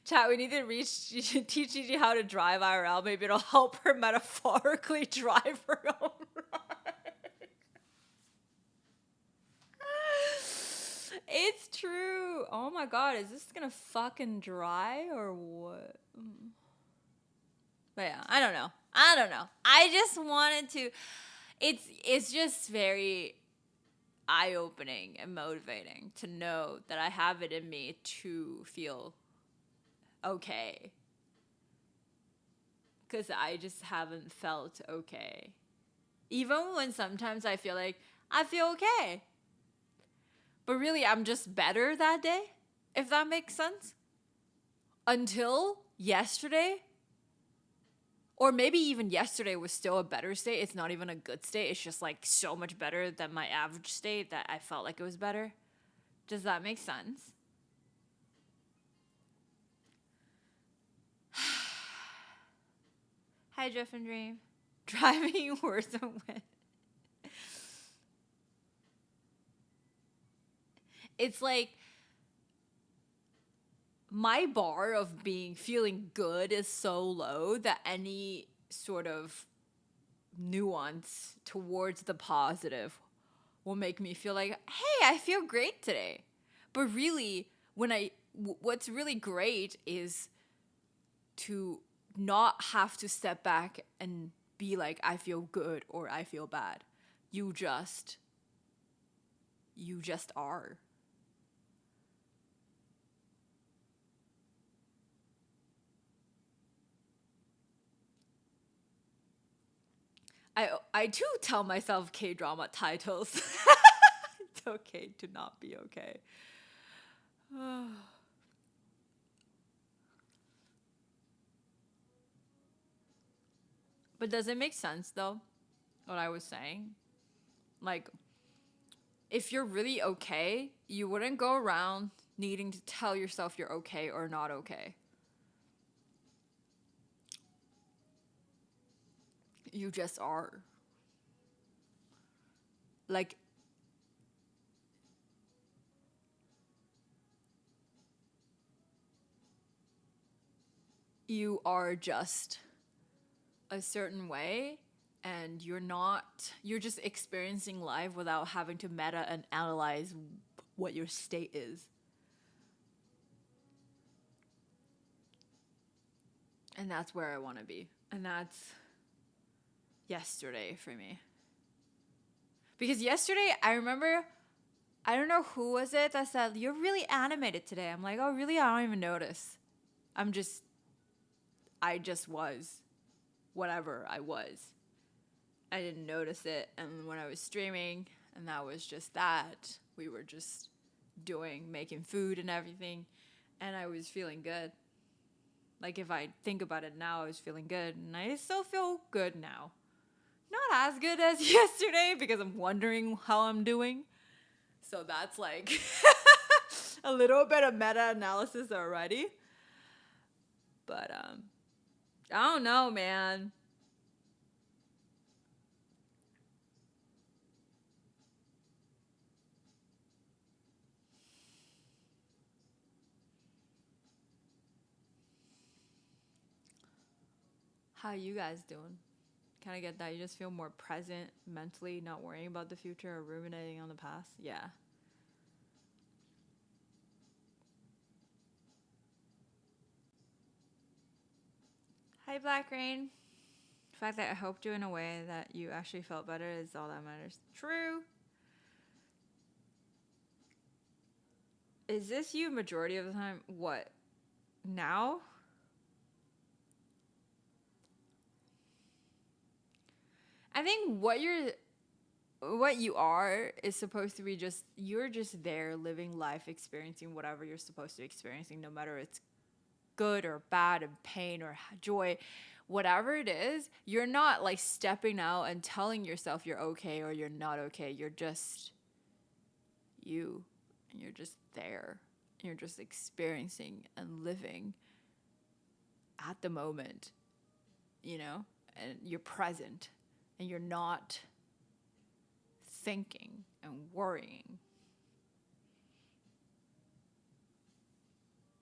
Chat, we need to teach Gigi how to drive IRL. Maybe it'll help her metaphorically drive her own ride. It's true. Oh my god, is this gonna fucking dry or what? But yeah, I don't know. I just wanted to. It's just very eye-opening and motivating to know that I have it in me to feel okay. Because I just haven't felt okay. Even when sometimes I feel like I feel okay. But really, I'm just better that day, if that makes sense. Until yesterday, or maybe even yesterday was still a better state. It's not even a good state. It's just like so much better than my average state that I felt like it was better. Does that make sense? Hi, Jeff and Dream. Driving worse than when. It's like my bar of feeling good is so low that any sort of nuance towards the positive will make me feel like, hey, I feel great today. But really, what's really great is to not have to step back and be like, I feel good or I feel bad. You just are. I too tell myself K-drama titles. It's okay to not be okay. But does it make sense though, what I was saying? Like, if you're really okay, you wouldn't go around needing to tell yourself you're okay or not okay. You just are. Like, you are just a certain way, and you're just experiencing life without having to meta and analyze what your state is. And that's where I want to be. And that's yesterday for me. Because yesterday, I remember, I don't know who was it that said, you're really animated today. I'm like, oh, really? I don't even notice. I just was. Whatever I was. I didn't notice it. And when I was streaming, and that was just that, we were just making food and everything. And I was feeling good. Like, if I think about it now, I was feeling good. And I still feel good now. Not as good as yesterday because I'm wondering how I'm doing. So that's like a little bit of meta-analysis already. But I don't know, man. How you guys doing? Kind of get that. You just feel more present mentally, not worrying about the future or ruminating on the past. Yeah. Hi, Black Rain. The fact that I helped you in a way that you actually felt better is all that matters. True. Is this you majority of the time? What? Now? I think what you are is supposed to be you're just there living life, experiencing whatever you're supposed to be experiencing, no matter it's good or bad and pain or joy, whatever it is. You're not like stepping out and telling yourself you're okay or you're not okay. You're just you, and you're just there. You're just experiencing and living at the moment, and you're present. And you're not thinking and worrying.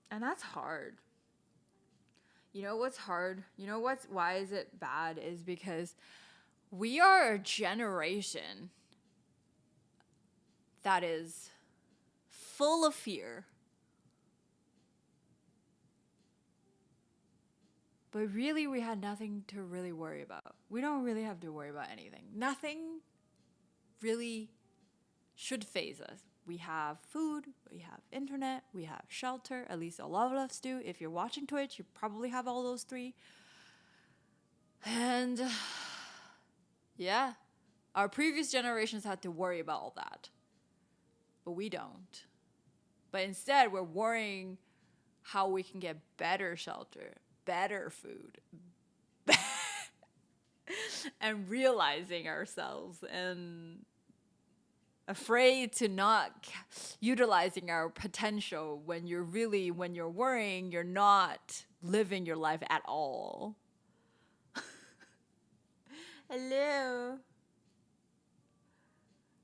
And that's hard. You know what's hard? Why is it bad? Is because we are a generation that is full of fear. But really, we had nothing to really worry about. We don't really have to worry about anything. Nothing really should faze us. We have food, we have internet, we have shelter. At least a lot of us do. If you're watching Twitch, you probably have all those three. And yeah, our previous generations had to worry about all that. But we don't. But instead, we're worrying how we can get better shelter, better food, and realizing ourselves and afraid to not utilizing our potential when you're worrying, you're not living your life at all. Hello.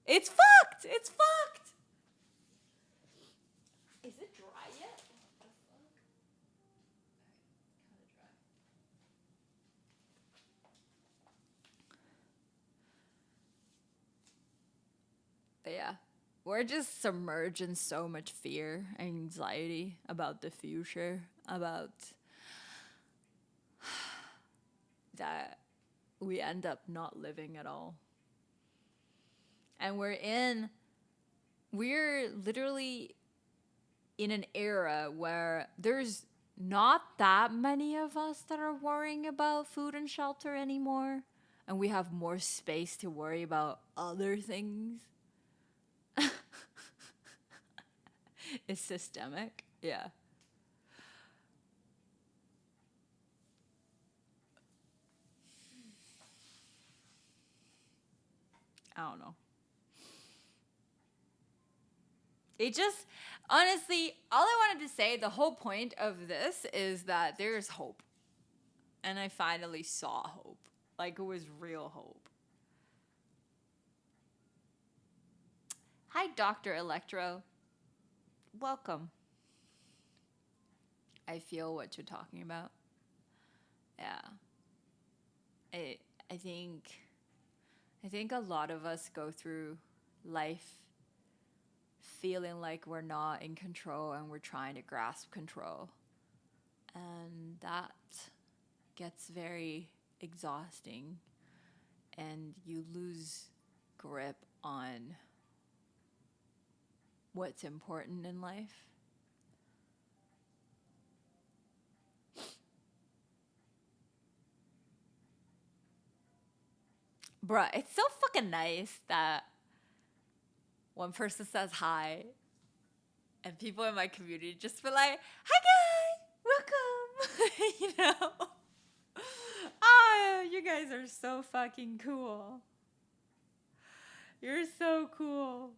It's fucked. It's fucked. Is it dry yet? What the fuck? Kind of dry. But yeah, we're just submerged in so much fear and anxiety about the future, about that we end up not living at all. And we're literally in an era where there's not that many of us that are worrying about food and shelter anymore. And we have more space to worry about other things. It's systemic. Yeah. I don't know. It just, honestly, all I wanted to say, the whole point of this is that there's hope. And I finally saw hope. Like, it was real hope. Hi, Dr. Electro. Welcome. I feel what you're talking about. Yeah. I think a lot of us go through life feeling like we're not in control and we're trying to grasp control. And that gets very exhausting and you lose grip on what's important in life. Bruh, it's so fucking nice that one person says hi and people in my community just be like, hi guys, welcome. You know? Oh, you guys are so fucking cool. You're so cool.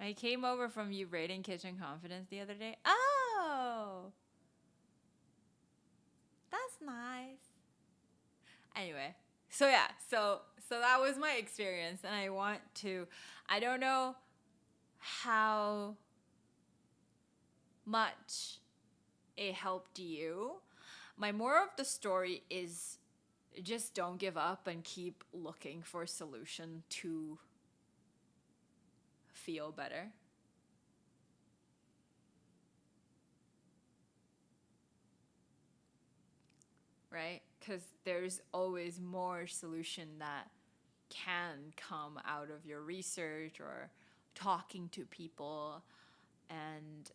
I came over from you rating Kitchen Confidence the other day. Oh, that's nice. Anyway, so yeah, so that was my experience, and I don't know how much it helped you. My moral of the story is just don't give up and keep looking for a solution to feel better. Right? Because there's always more solution that can come out of your research or talking to people. And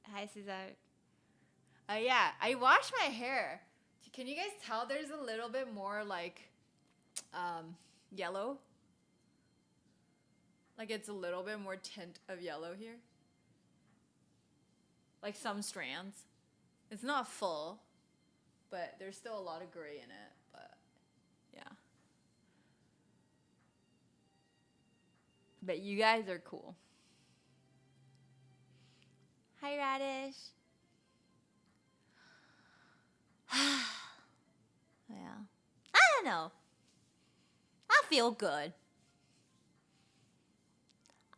hi, Cesar. Yeah, I washed my hair. Can you guys tell there's a little bit more like yellow? Like it's a little bit more tint of yellow here. Like some strands. It's not full, but there's still a lot of gray in it. But yeah. But you guys are cool. Hi, Radish. Yeah. I don't know. I feel good.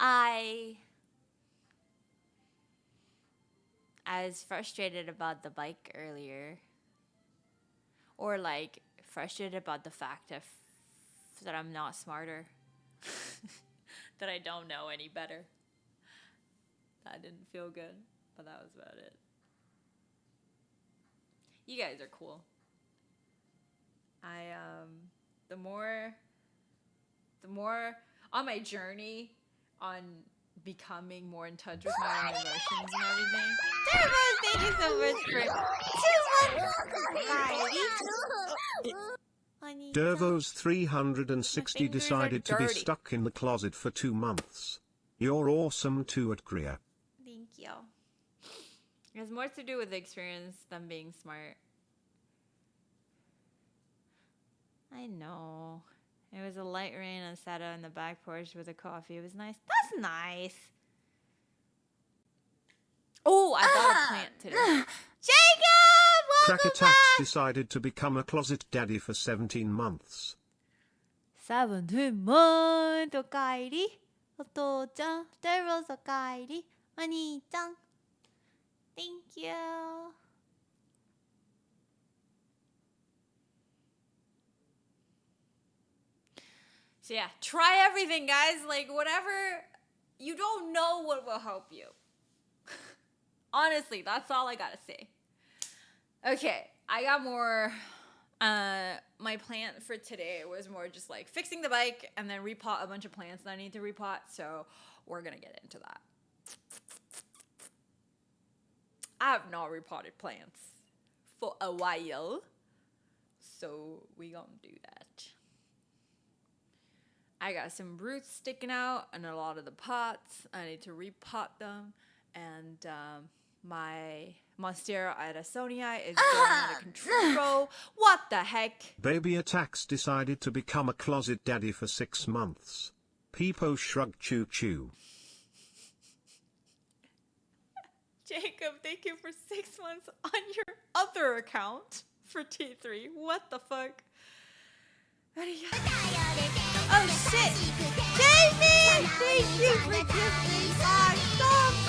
I was frustrated about the bike earlier. Or like frustrated about the fact that I'm not smarter. That I don't know any better. That didn't feel good, but that was about it. You guys are cool. The more on my journey on becoming more in touch with my own emotions and everything. Thank you so much for 2 months. Dervos 360 decided to be stuck in the closet for 2 months. You're awesome too at Greer. Thank you. It has more to do with the experience than being smart. I know. It was a light rain and sat out on the back porch with a coffee. It was nice. That's nice. Oh, I bought a plant today. Jacob, Crack welcome Attacks back. decided to become a closet daddy for 17 months. 17 months おかえりお父ちゃんテロスおかえりお兄ちゃん Thank you So yeah, try everything, guys. Like, whatever. You don't know what will help you. Honestly, that's all I gotta say. Okay, I got more. My plan for today was more just like fixing the bike and then repot a bunch of plants that I need to repot. So we're gonna get into that. I have not repotted plants for a while. So we gonna do that. I got some roots sticking out in a lot of the pots. I need to repot them. And my Monstera Addisonii is going out of control. What the heck? Baby Attacks decided to become a closet daddy for 6 months. Peepo shrugged choo choo. Jacob, thank you for 6 months on your other account for T3. What the fuck? Oh shit! Jamie! Thank you for gifting my song!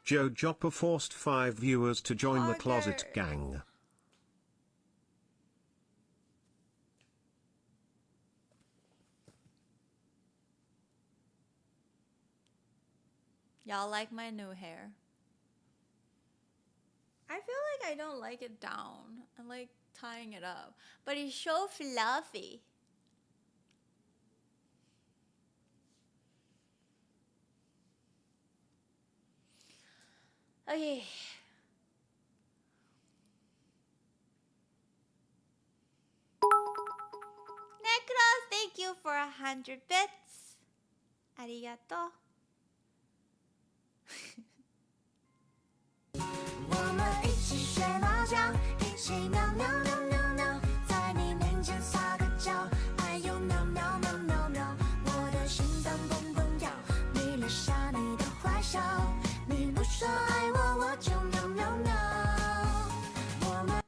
Joe Jopper forced 5 viewers to join the closet gang. Y'all like my new hair? I feel like I don't like it down. I like tying it up. But it's so fluffy. Okay. Necros, thank you for 100 bits. Arigato. 我们一起学猫叫，一起喵喵喵喵喵，在你面前撒个娇，哎呦喵喵喵喵喵，我的心脏蹦蹦跳，迷恋上你的坏笑，你不说爱我，我就喵喵喵。我们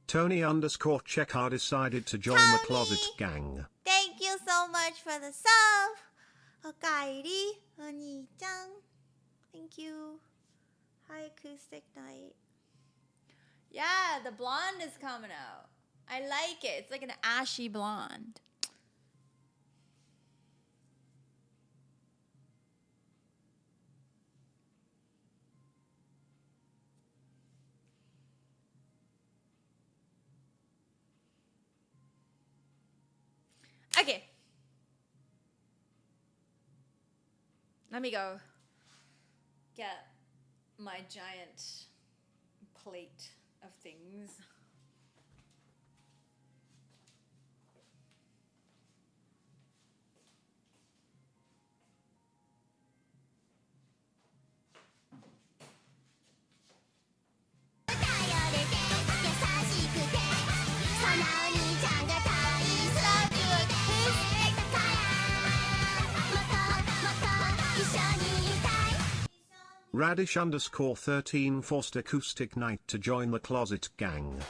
Tony_Checkar decided to join the closet gang. Thank you so much for the sub. おかえり、お兄ちゃん。Thank you. Hi, acoustic night. Yeah, the blonde is coming out. I like it. It's like an ashy blonde. Okay. Let me go get my giant plate of things. Radish_13 forced acoustic night to join the closet gang.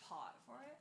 pot for it.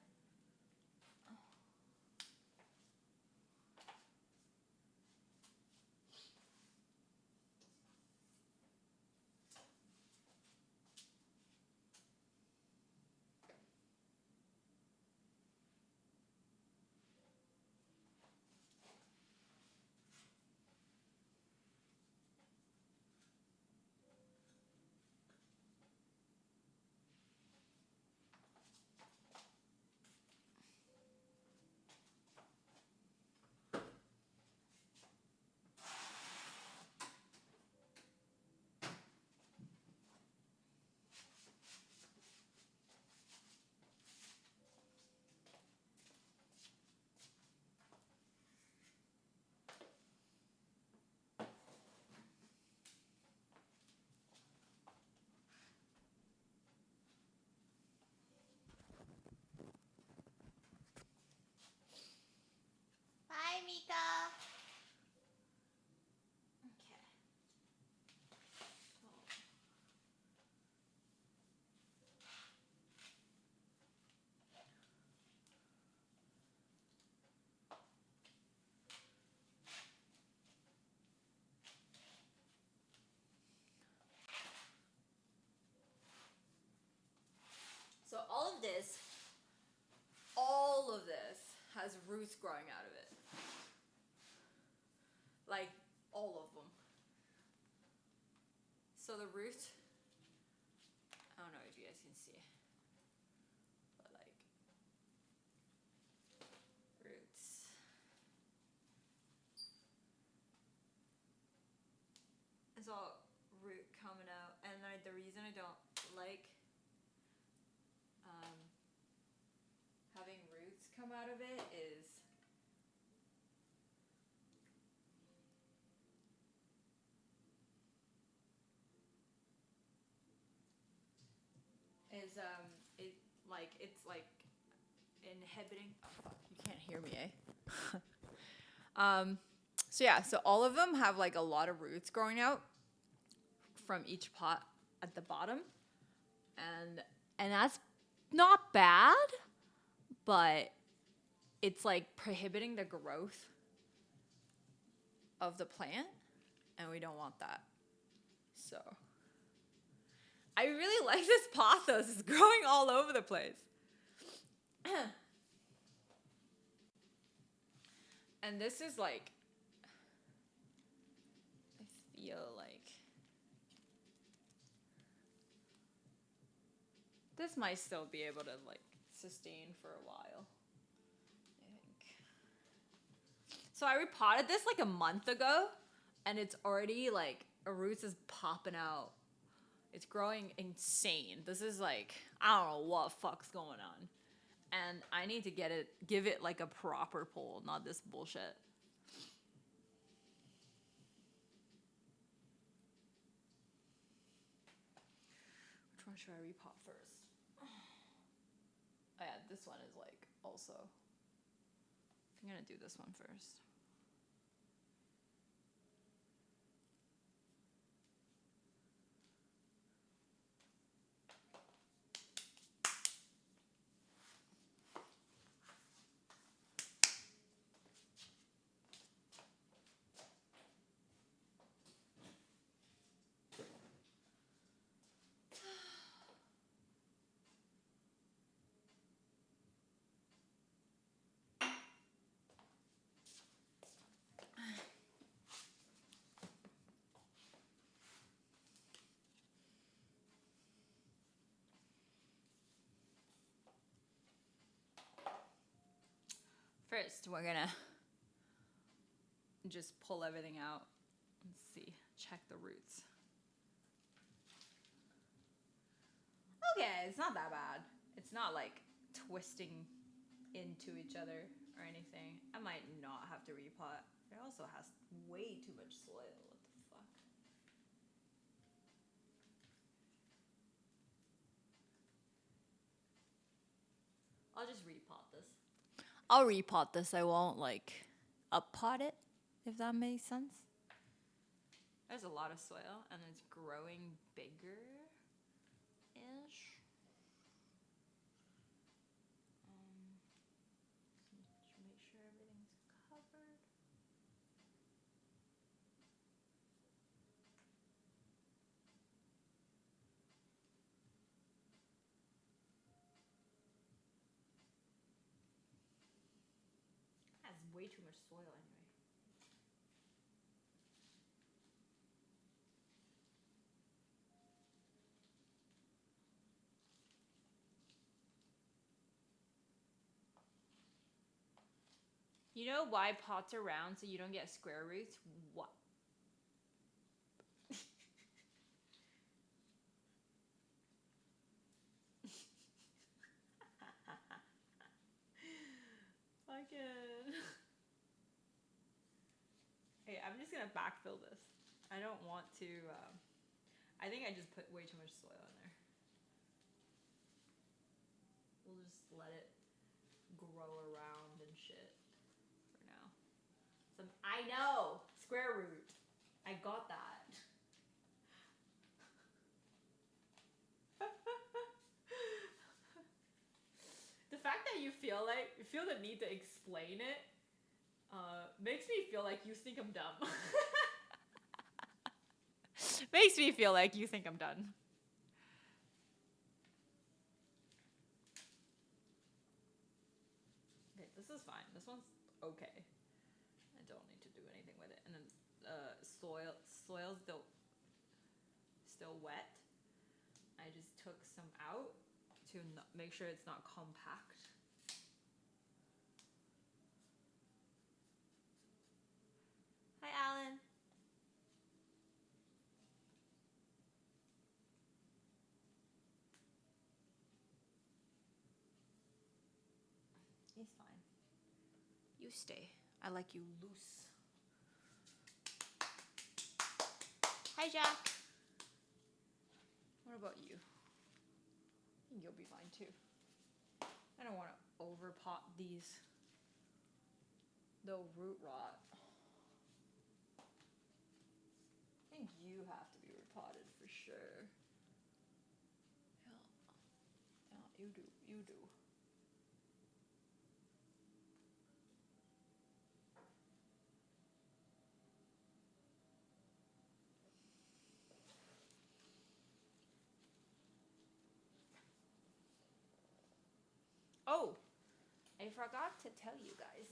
Bye, Mika. Okay. So all of this has roots growing out of it. Like, all of them. So the root, I don't know if you guys can see, but like, roots. It's all root coming out, and the reason I don't like having roots come out of it is it's like inhibiting. Oh fuck, you can't hear me, eh? So yeah, so all of them have like a lot of roots growing out from each pot at the bottom, and that's not bad, but it's like prohibiting the growth of the plant, and we don't want that. So I really like this pothos. It's growing all over the place. And this is like, I feel like this might still be able to like sustain for a while, I think. So I repotted this like a month ago, and it's already like, roots is popping out. It's growing insane. This is like, I don't know what fuck's going on. And I need to give it like a proper pull, not this bullshit. Which one should I repot first? Oh yeah, this one is like also, I'm gonna do this one first. First, we're gonna just pull everything out and see, check the roots. Okay, it's not that bad. It's not like twisting into each other or anything. I might not have to repot. It also has way too much soil. What the fuck? I'll just repot this. I'll repot this. I won't like uppot it, if that makes sense. There's a lot of soil and it's growing bigger-ish. way too much soil anyway. You know why pots are round so you don't get square roots? What? Fucking. Hey, I'm just gonna backfill this. I don't want to. I think I just put way too much soil in there. We'll just let it grow around and shit for now. I know! Square root. I got that. The fact that you feel the need to explain it makes me feel like you think I'm dumb. Makes me feel like you think I'm done. Okay, this is fine. This one's okay. I don't need to do anything with it. And then soil's still wet. I just took some out to make sure it's not compact. Hi, Alan. He's fine. You stay. I like you loose. Hi, Jack. What about you? I think you'll be fine too. I don't want to overpot these. They'll root rot. I think you have to be repotted for sure. Yeah. Yeah, you do. Oh, I forgot to tell you guys.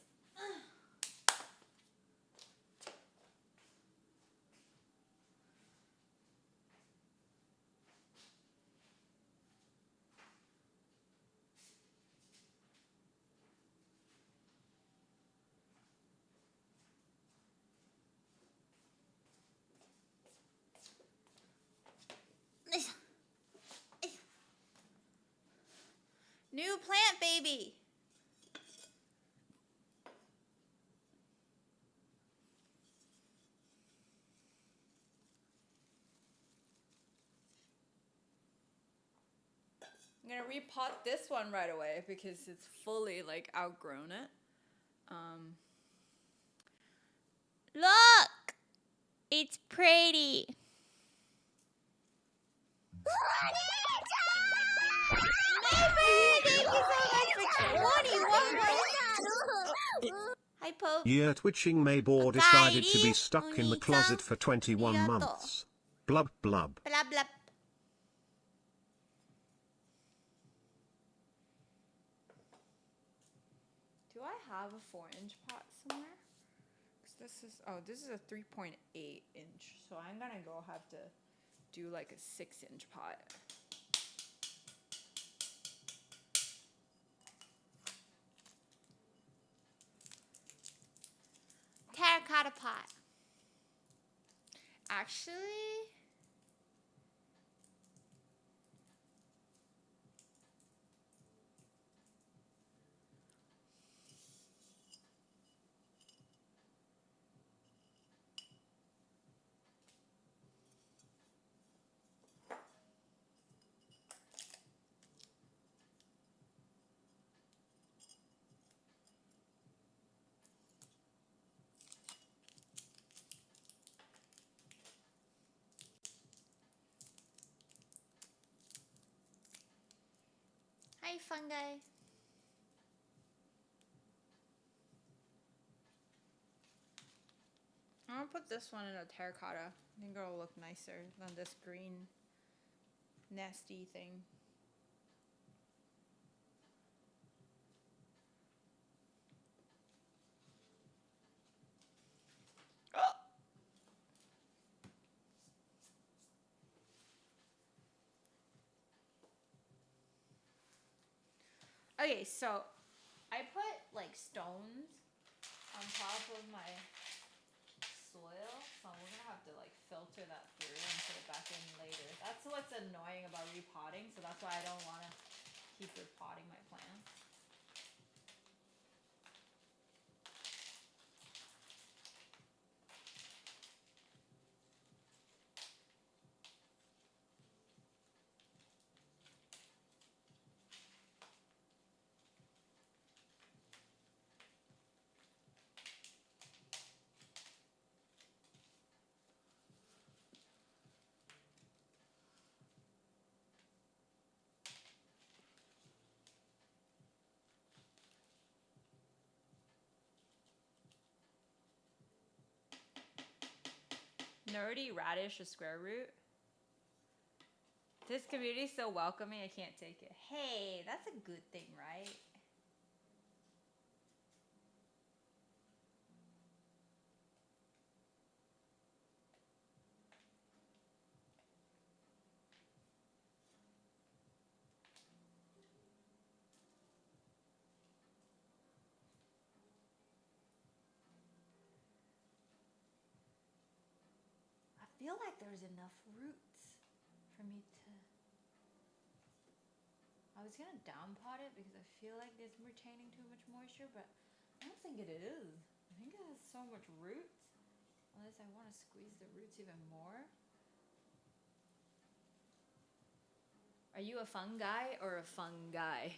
New plant baby. I'm gonna repot this one right away because it's fully like outgrown it. Look! It's pretty. Hi, Pope. Yeah, Twitching Maybor decided to be stuck in the closet for 21 months. Blub blub. Blub blub. Do I have a 4-inch pot somewhere? This is a 3.8 inch. So I'm gonna go have to do like a 6-inch pot. Terracotta pot. Actually, hi, fungi. I'm gonna put this one in a terracotta. I think it'll look nicer than this green nasty thing. Okay, so I put like stones on top of my soil, so we're gonna have to like filter that through and put it back in later. That's what's annoying about repotting, so that's why I don't want to keep repotting my plants. Nerdy radish, a square root. This community is so welcoming, I can't take it. Hey, that's a good thing, right? I feel like there's enough roots for me to... I was gonna down pot it because I feel like it's retaining too much moisture, but I don't think it is. I think it has so much roots. Unless I want to squeeze the roots even more. Are you a fungi or a fungi?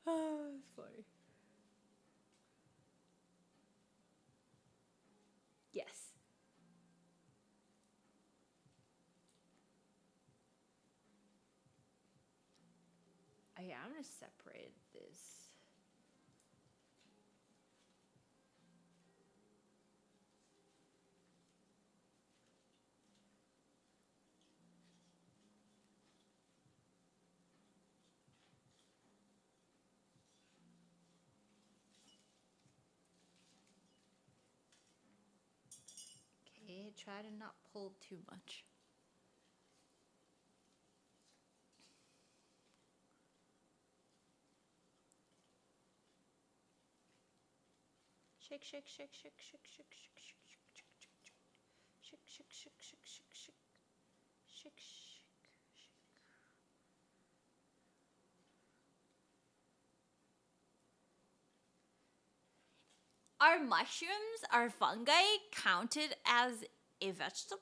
Oh, that's funny. Yes. Oh yeah, I'm gonna separate this. Okay, try to not pull too much. Shake, shake, shake, shake, shake, shake, shake, shake, shake, shake, shake, shake, shake, shake, shake, shake, shake, shake, shake. Are mushrooms, are fungi counted as a vegetable?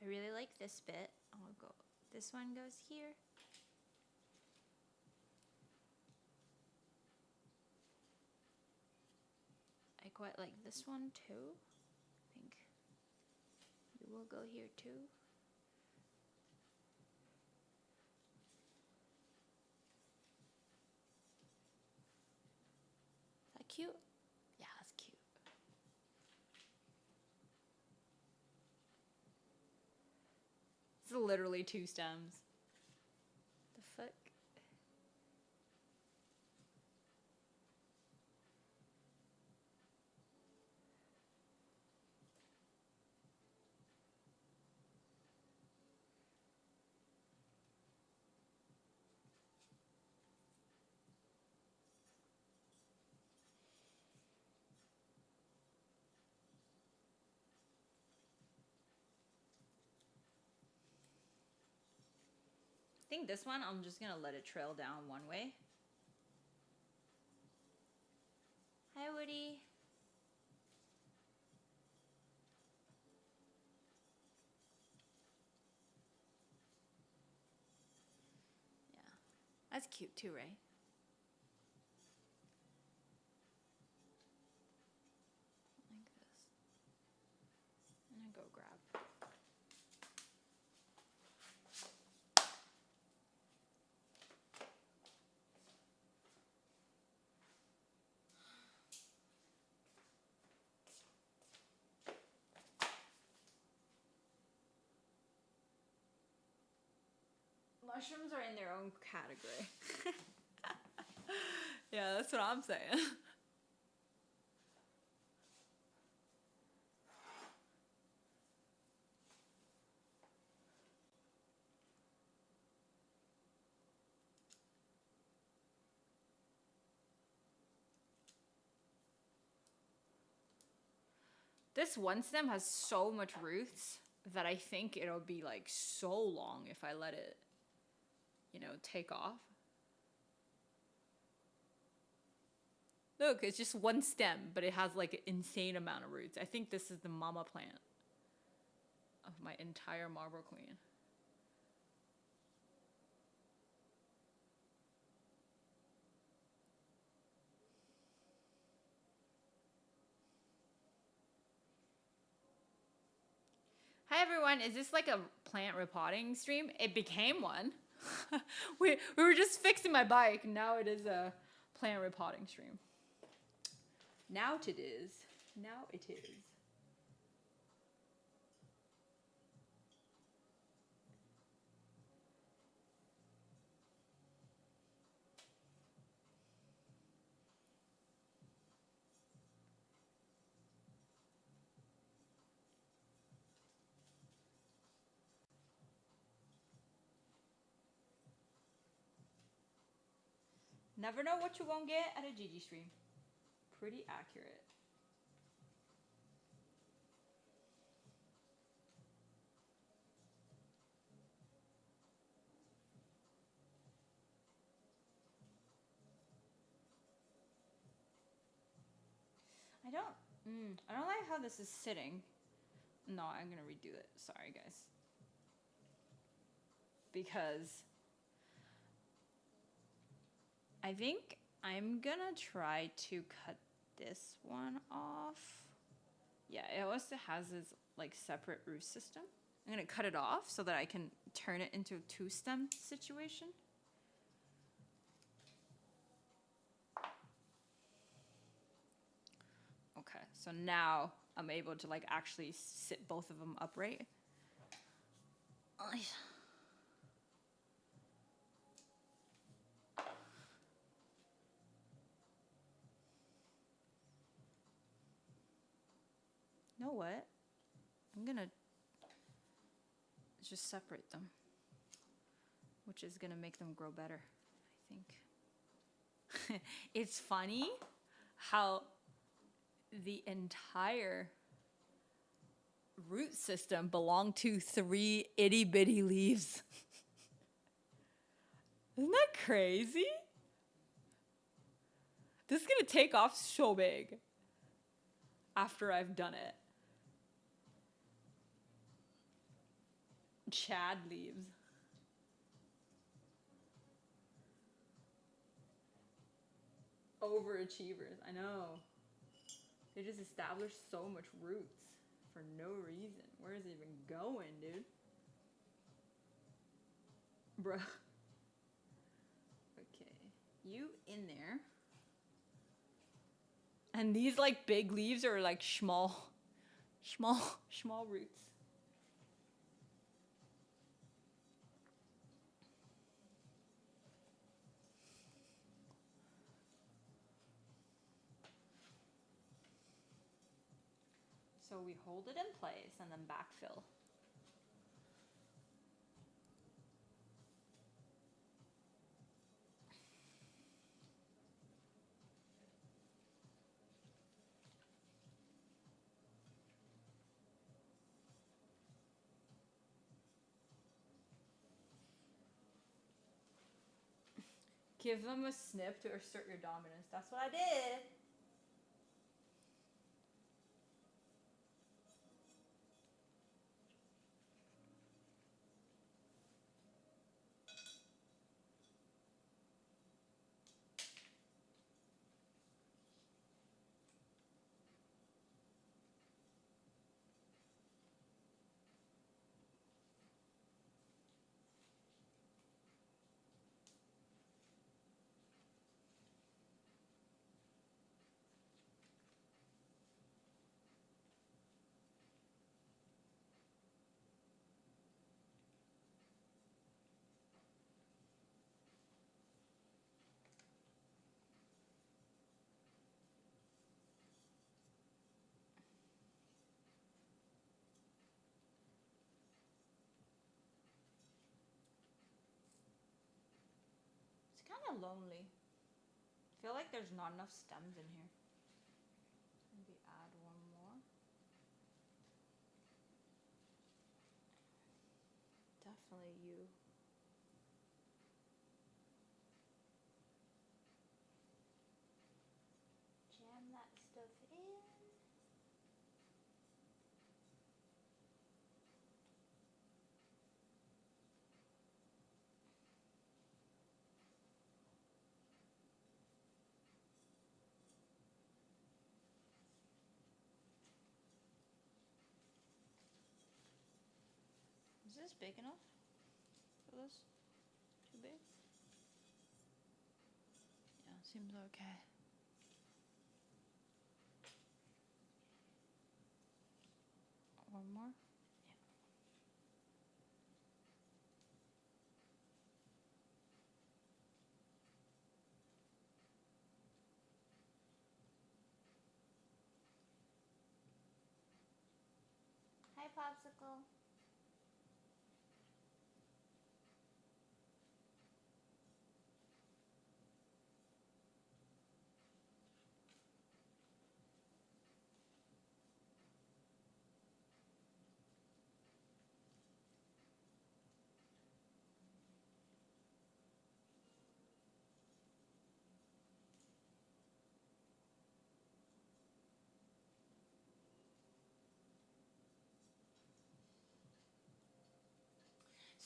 I really like this bit. I'll go. This one goes here. I quite like this one too. I think you will go here too. Is that cute? Yeah, that's cute. It's literally 2 stems. The fuck? I think this one, I'm just gonna let it trail down one way. Hi, Woody. Yeah, that's cute too, right? Like this. And then go grab. Mushrooms are in their own category. Yeah, that's what I'm saying. This one stem has so much roots that I think it'll be like so long if I let it, you know, take off. Look, it's just one stem, but it has like an insane amount of roots. I think this is the mama plant of my entire marble queen. Hi everyone, is this like a plant repotting stream? It became one. we were just fixing my bike, now it is a plant repotting stream. Now it is. Now it is. Never know what you won't get at a Gigi stream. Pretty accurate. I don't like how this is sitting. No, I'm gonna redo it. Sorry, guys. Because I think I'm gonna try to cut this one off. Yeah, it also has this like separate root system. I'm gonna cut it off so that I can turn it into a two-stem situation. Okay, so now I'm able to like actually sit both of them upright. You know what? I'm gonna just separate them, which is gonna make them grow better, I think. It's funny how the entire root system belonged to 3 itty bitty leaves. Isn't that crazy? This is gonna take off so big after I've done it. Chad leaves. Overachievers, I know. They just established so much roots for no reason. Where is it even going, dude? Bruh. Okay, you in there. And these like big leaves are like small roots. So we hold it in place and then backfill. Give them a snip to assert your dominance. That's what I did. kind of lonely. I feel like there's not enough stems in here. Maybe add one more. Definitely you. Jam that stuff in. Is this big enough for this? Too big? Yeah, seems okay. One more? Hi, Popsicle.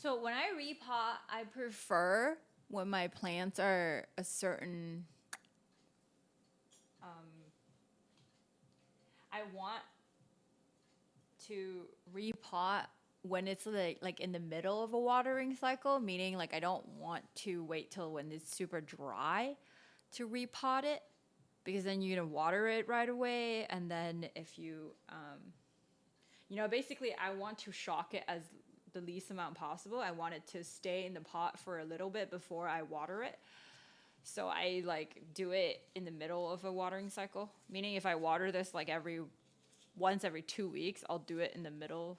So when I repot, I prefer when my plants are a certain. I want to repot when it's like in the middle of a watering cycle, meaning like I don't want to wait till when it's super dry to repot it, because then you're gonna water it right away, and then if you basically I want to shock it as the least amount possible. I want it to stay in the pot for a little bit before I water it. So I like do it in the middle of a watering cycle, meaning if I water this like once every 2 weeks, I'll do it in the middle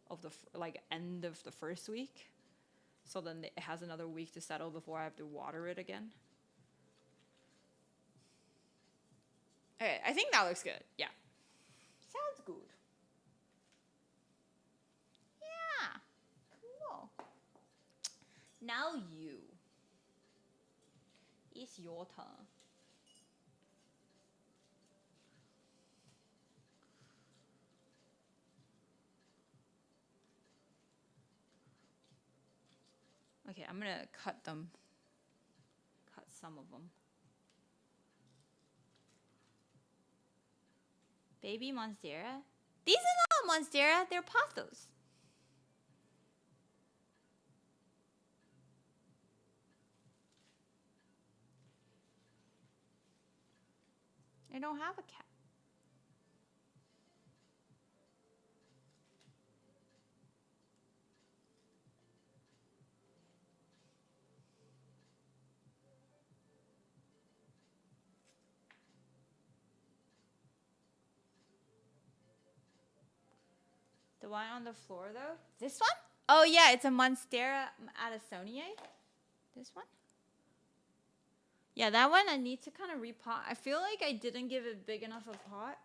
of the end of the first week. So then it has another week to settle before I have to water it again. Okay, I think that looks good. Yeah. Sounds good. Yeah. Cool. Now you. It's your turn. Okay, I'm gonna cut them. Cut some of them. Baby Monstera? These are not Monstera, they're pothos. I don't have a cat. The one on the floor, though? This one? Oh, yeah, it's a Monstera Addisoniae. This one? Yeah, that one I need to kind of repot. I feel like I didn't give it big enough a pot.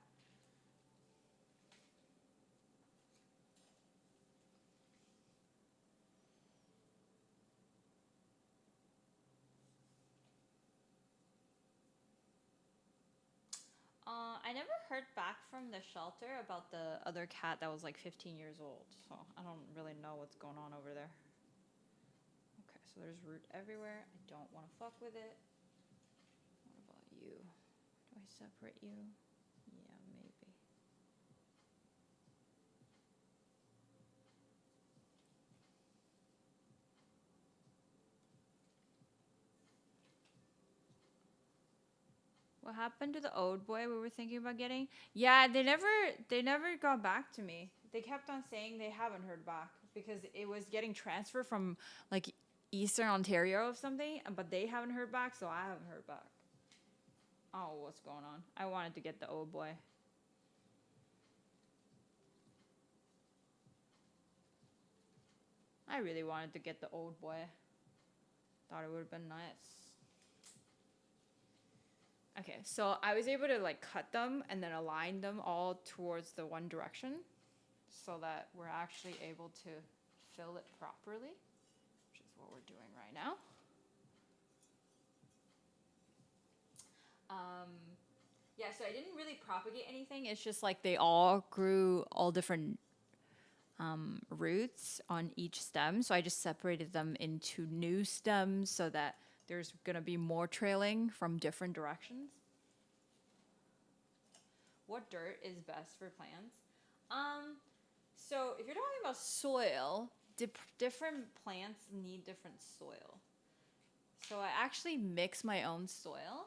I never heard back from the shelter about the other cat that was like 15 years old, so I don't really know what's going on over there. Okay, so there's root everywhere. I don't want to fuck with it. What about you? Do I separate you? Yeah, maybe. What happened to the old boy we were thinking about getting? Yeah, they never got back to me. They kept on saying they haven't heard back because it was getting transferred from like Eastern Ontario or something, but they haven't heard back, so I haven't heard back. Oh, what's going on? I wanted to get the old boy. I really wanted to get the old boy. Thought it would have been nice. Okay, so I was able to like cut them and then align them all towards the one direction so that we're actually able to fill it properly, which is what we're doing right now. Yeah, so I didn't really propagate anything. It's just like they all grew all different roots on each stem. So I just separated them into new stems so that there's going to be more trailing from different directions. What dirt is best for plants? So if you're talking about soil, different plants need different soil. So I actually mix my own soil.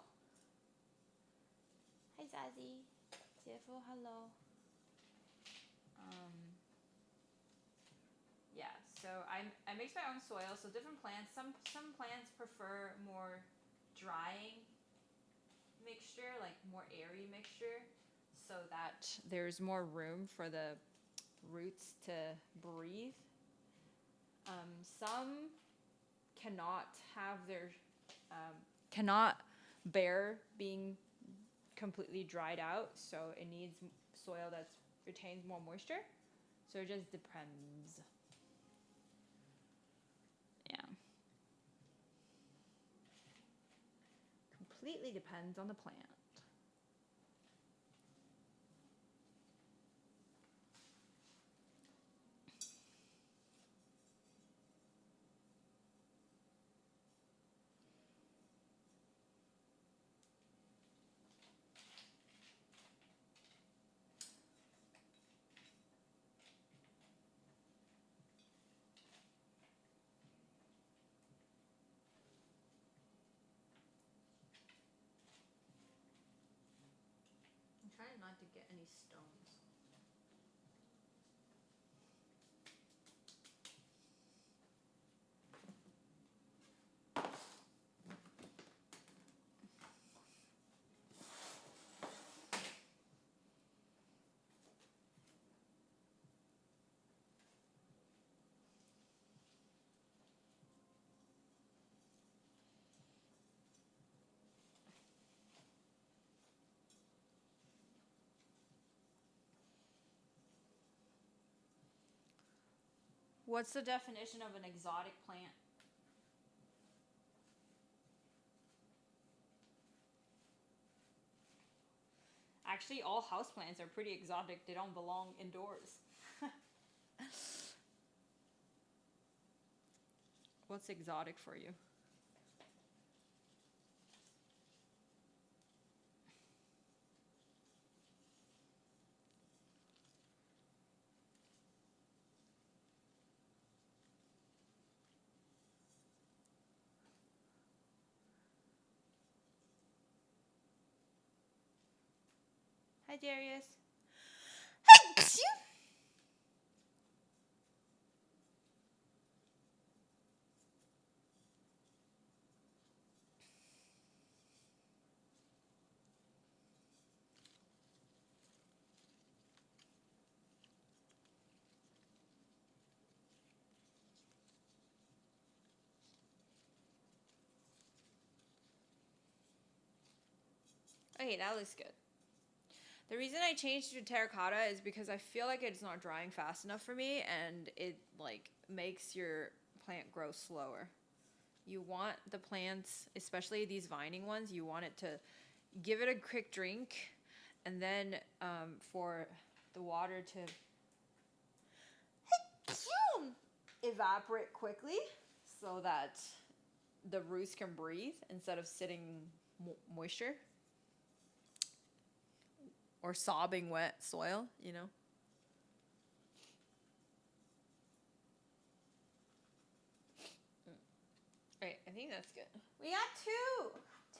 Hi Zazie. Jeffo, hello. Yeah, so I mix my own soil. So different plants. Some plants prefer more drying mixture, like more airy mixture, so that there's more room for the roots to breathe. Some cannot have their cannot bear being completely dried out, so it needs soil that retains more moisture. So it just depends. Yeah. Completely depends on the plant. I'm trying not to get any stones. What's the definition of an exotic plant? Actually, all houseplants are pretty exotic. They don't belong indoors. What's exotic for you? Hi, Darius. Okay, that looks good. The reason I changed to terracotta is because I feel like it's not drying fast enough for me, and it like makes your plant grow slower. You want the plants, especially these vining ones, you want it to give it a quick drink, and then for the water to evaporate quickly so that the roots can breathe instead of sitting moisture or sobbing wet soil, you know. Alright, I think that's good. We got two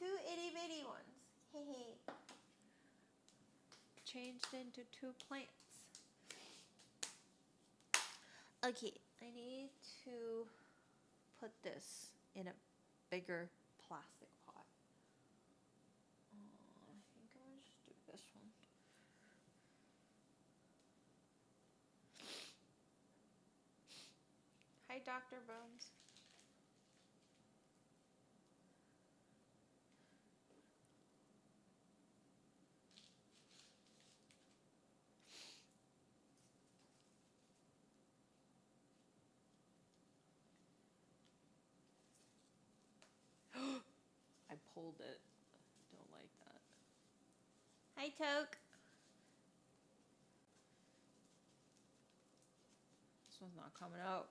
itty bitty ones. Hey. Changed into two plants. Okay, I need to put this in a bigger plastic pot. I think I'll just do this one. Hi, Dr. Bones. hold it. Don't like that. Hi, Toke. This one's not coming out.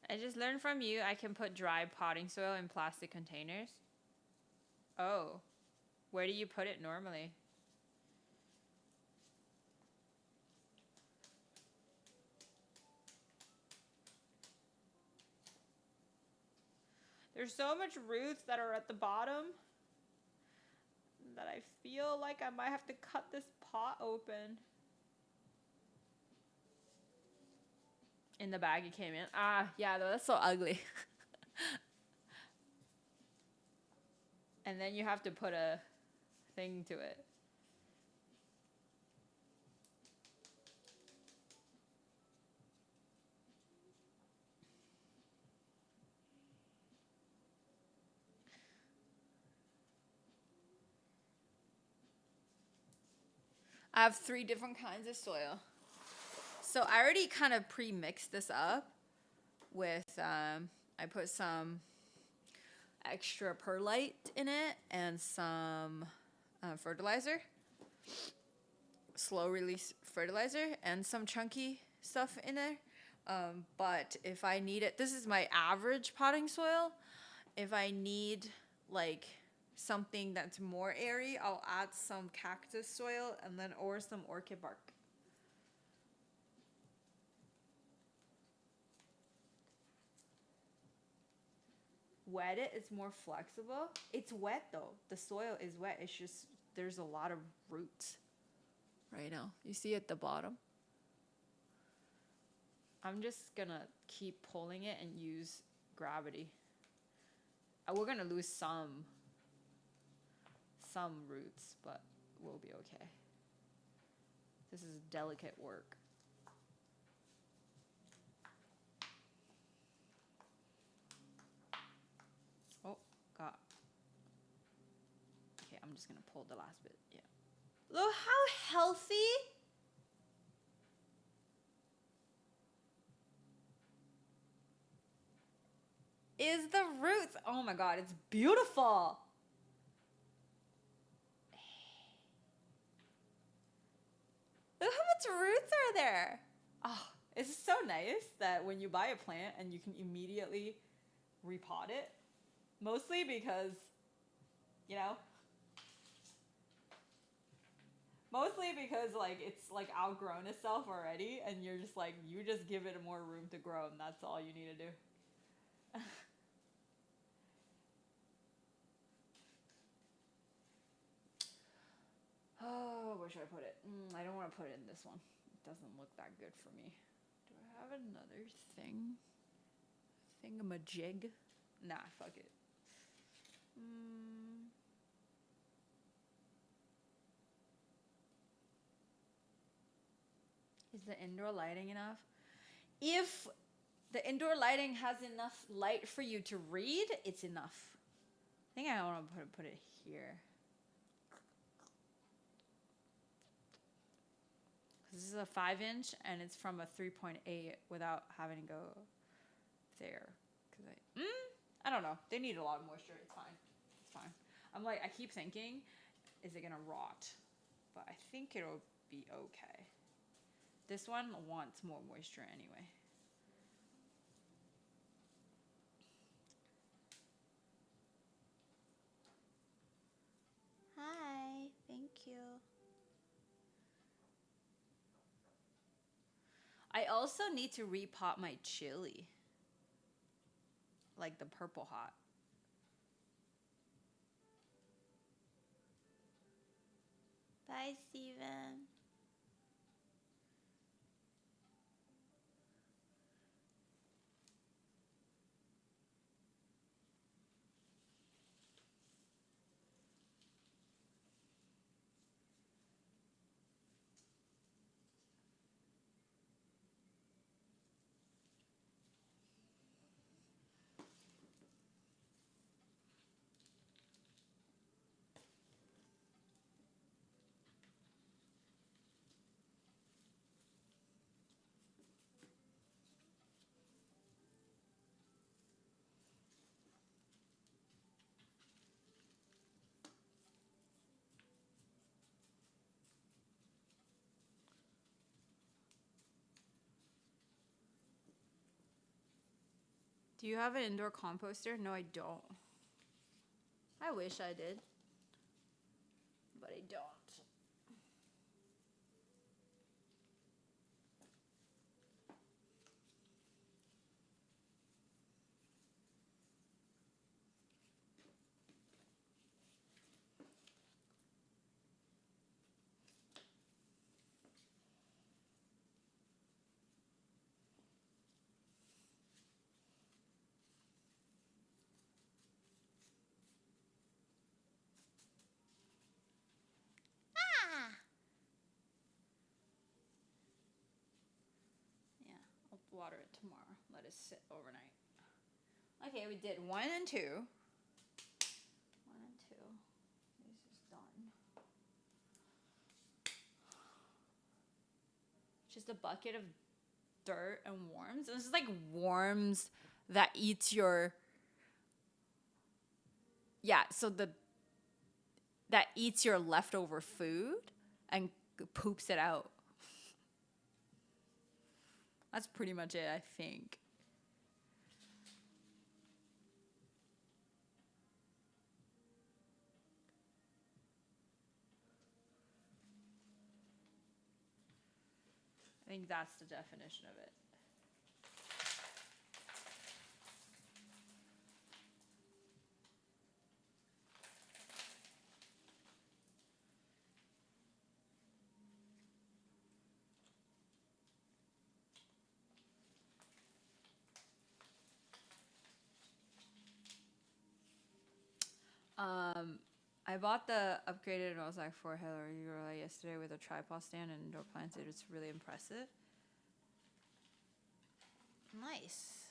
I just learned from you I can put dry potting soil in plastic containers. Oh. Where do you put it normally? There's so much roots that are at the bottom that I feel like I might have to cut this pot open. In the bag it came in. Ah, yeah, though, that's so ugly. And then you have to put a thing to it. I have 3 different kinds of soil. So I already kind of pre-mixed this up with, I put some extra perlite in it and some fertilizer, slow release fertilizer, and some chunky stuff in there. But if I need it, this is my average potting soil. If I need like something that's more airy, I'll add some cactus soil and then or some orchid bark. Wet it, it's more flexible. It's wet though. The soil is wet. It's just there's a lot of roots right now. You see at the bottom? I'm just gonna keep pulling it and use gravity. We're gonna lose some roots, but we'll be okay. This is delicate work. Oh, God. Okay, I'm just gonna pull the last bit. Yeah. Look how healthy. Is the roots. Oh my God, it's beautiful. Look how much roots are there. Oh, it's so nice that when you buy a plant and you can immediately repot it. Mostly because, you know, like it's like outgrown itself already and you're just like, you just give it more room to grow and that's all you need to do. Oh, where should I put it? I don't want to put it in this one. It doesn't look that good for me. Do I have another thing? Thingamajig? Nah, fuck it. Is the indoor lighting enough? If the indoor lighting has enough light for you to read, it's enough. I think I want to put it here. This is a 5-inch and it's from a 3.8 without having to go there. Cause I don't know. They need a lot of moisture. It's fine. It's fine. I'm like, I keep thinking, is it gonna rot? But I think it'll be okay. This one wants more moisture anyway. Hi, thank you. I also need to repot my chili. Like the purple hot. Bye, Steven. Do you have an indoor composter? No, I don't. I wish I did, but I don't. Yeah, I'll water it tomorrow. Let it sit overnight. Okay, we did 1 and 2. 1 and 2. This is done. Just a bucket of dirt and worms. This is like worms that eats your. Yeah, so that eats your leftover food and poops it out. That's pretty much it, I think. I think that's the definition of it. I bought the upgraded Mosaic 4 Hillary yesterday with a tripod stand and indoor plants. It was really impressive. Nice.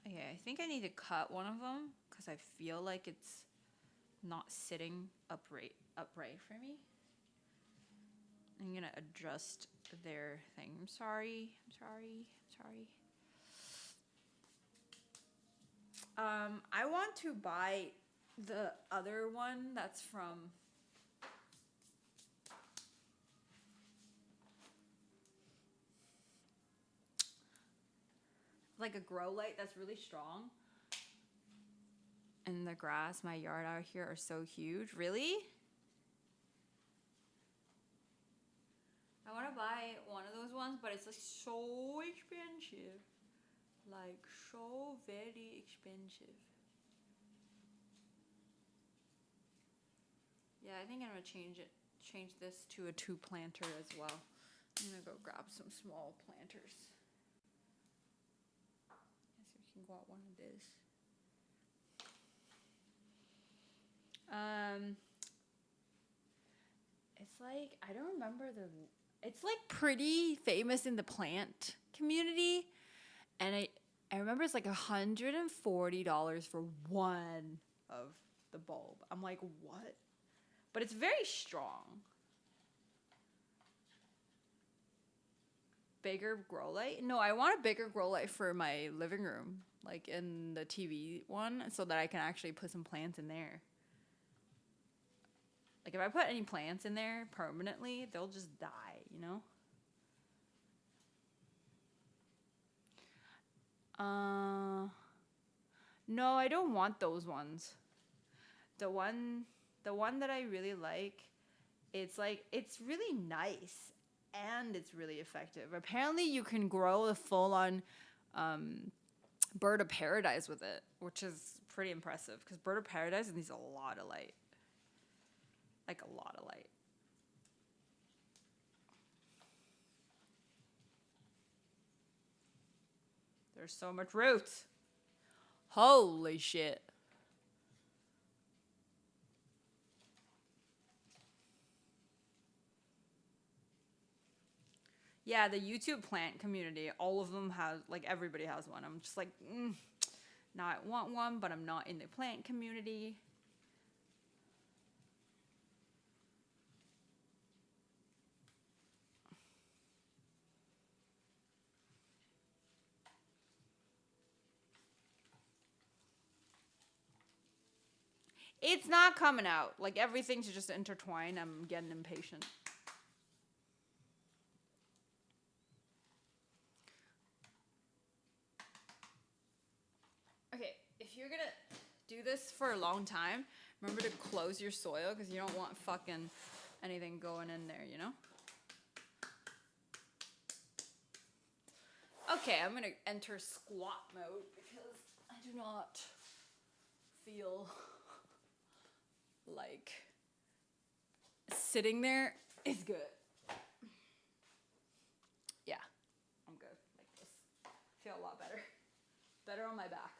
Okay, I think I need to cut one of them because I feel like it's not sitting upright for me. I'm gonna adjust their thing. I'm sorry. I want to buy the other one that's from like a grow light that's really strong. And the grass, my yard out here are so huge. Really? I want to buy one of those ones, but it's like so expensive. Like so very expensive. Yeah, I think I'm gonna change this to a 2 planter as well. I'm gonna go grab some small planters. I guess we can go out one of this. It's like, I don't remember it's like pretty famous in the plant community. And I remember it's like $140 for one of the bulb. I'm like, what? But it's very strong. Bigger grow light? No, I want a bigger grow light for my living room, like in the TV one, so that I can actually put some plants in there. Like if I put any plants in there permanently, they'll just die, you know? No, I don't want those ones. The one that I really like, it's really nice and it's really effective. Apparently you can grow a full-on bird of paradise with it, which is pretty impressive because bird of paradise needs a lot of light. Like a lot of light. There's so much roots. Holy shit. Yeah, the YouTube plant community, all of them have, like everybody has one. I'm just like, now I want one, but I'm not in the plant community. It's not coming out. Like everything's just intertwined. I'm getting impatient. Okay, if you're gonna do this for a long time, remember to close your soil because you don't want fucking anything going in there, you know? Okay, I'm gonna enter squat mode because I do not feel like sitting there is good. Yeah, I'm good like this. Feel a lot better. Better on my back.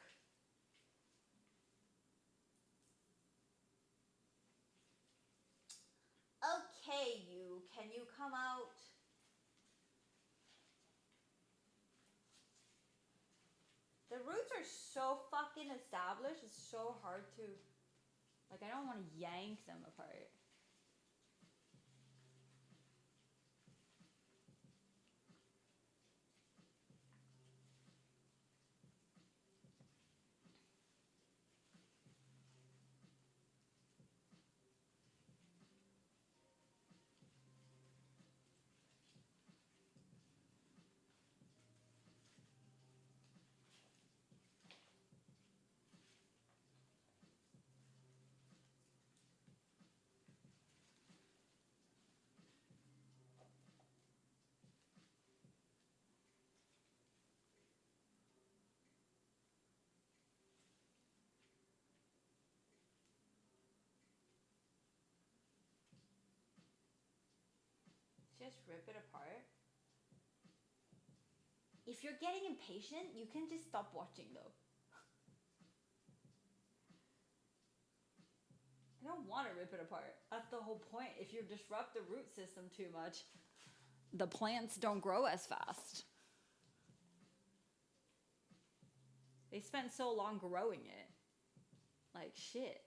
Okay, you. Can you come out? The roots are so fucking established. It's so hard to... Like, I don't want to yank them apart. Just rip it apart. If you're getting impatient, you can just stop watching though. I don't want to rip it apart. That's the whole point. If you disrupt the root system too much, the plants don't grow as fast. They spent so long growing it. Like shit.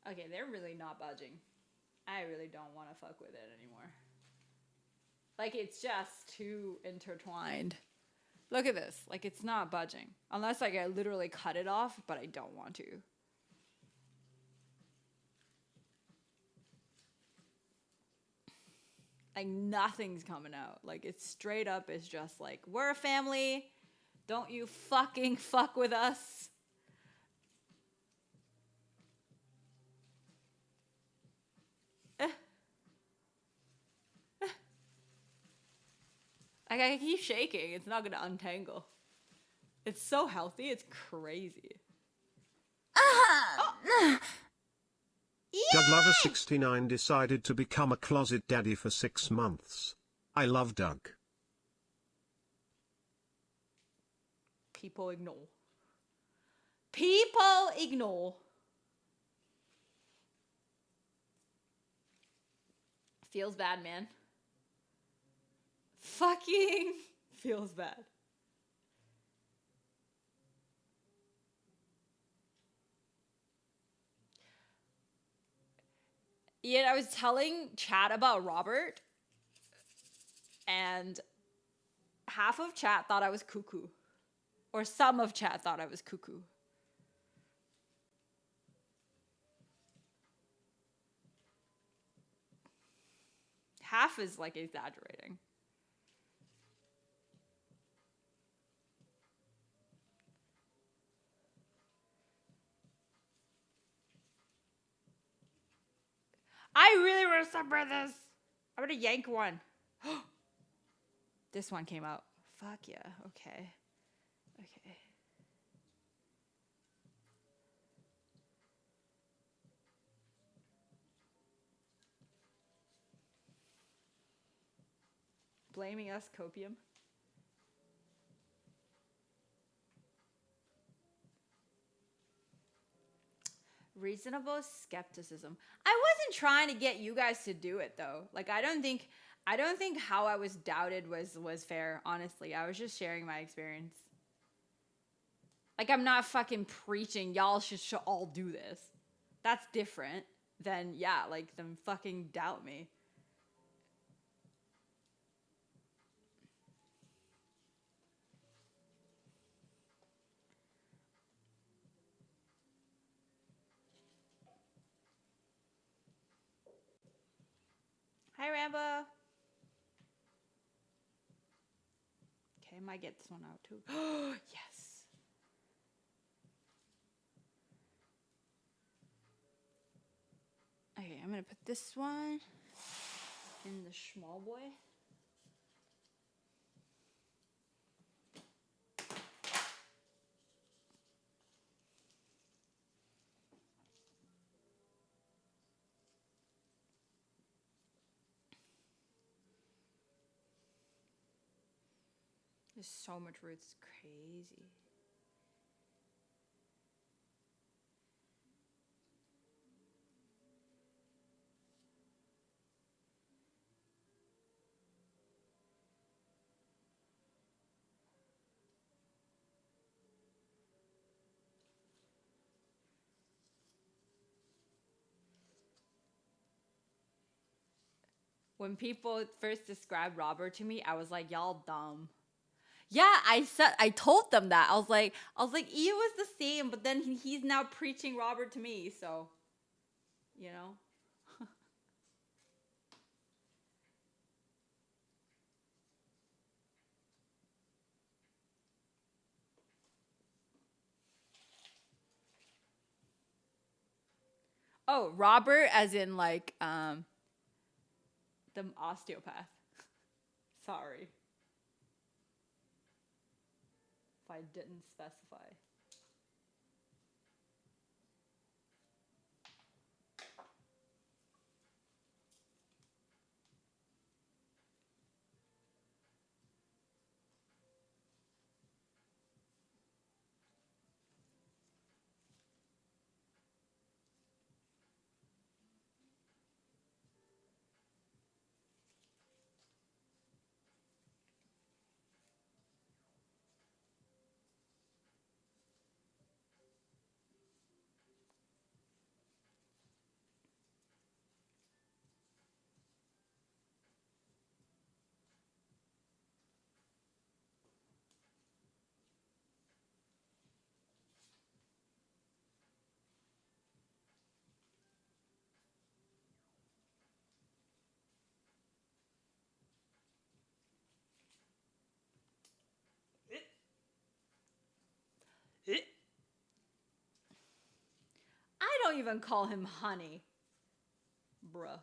Okay, they're really not budging. I really don't want to fuck with it anymore. Like, it's just too intertwined. Look at this. Like, it's not budging. Unless, like, I literally cut it off, but I don't want to. Like, nothing's coming out. Like, it's straight up is just like, we're a family. Don't you fucking fuck with us. Like, I keep shaking. It's not gonna untangle. It's so healthy. It's crazy. Doug Lover 69 decided to become a closet daddy for 6 months. I love Doug. People ignore. People ignore. Feels bad, man. Fucking feels bad. Yet I was telling chat about Robert, and half of chat thought I was cuckoo. Or some of chat thought I was cuckoo. Half is like exaggerating. I really want to separate this. I'm gonna yank one. This one came out. Fuck yeah. Okay. Okay. Blaming us, copium. Reasonable skepticism. I wasn't trying to get you guys to do it though. Like I don't think how I was doubted was fair, honestly. I was just sharing my experience. Like I'm not fucking preaching y'all should all do this. That's different. then yeah, like then fucking doubt me. Hi, Rambo. Okay, I might get this one out too. Yes. Okay, I'm gonna put this one in the small boy. There's so much root, it's crazy. When people first described Robert to me, I was like, y'all dumb. Yeah, I told them that. I was like, he was the same, but then he's now preaching Robert to me, so you know. Oh, Robert as in like the osteopath. Sorry. If I didn't specify. I don't even call him honey. Bruh.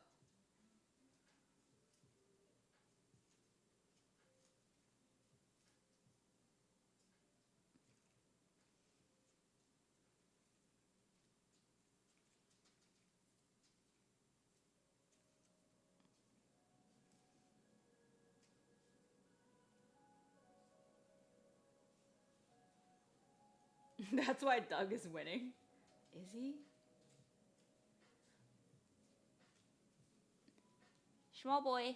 That's why Doug is winning. Is he? Small boy.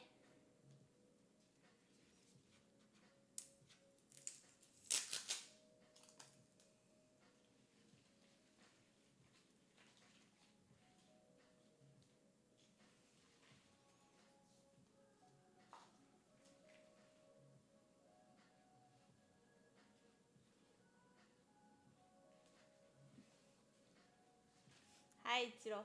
Hi, Tsuro.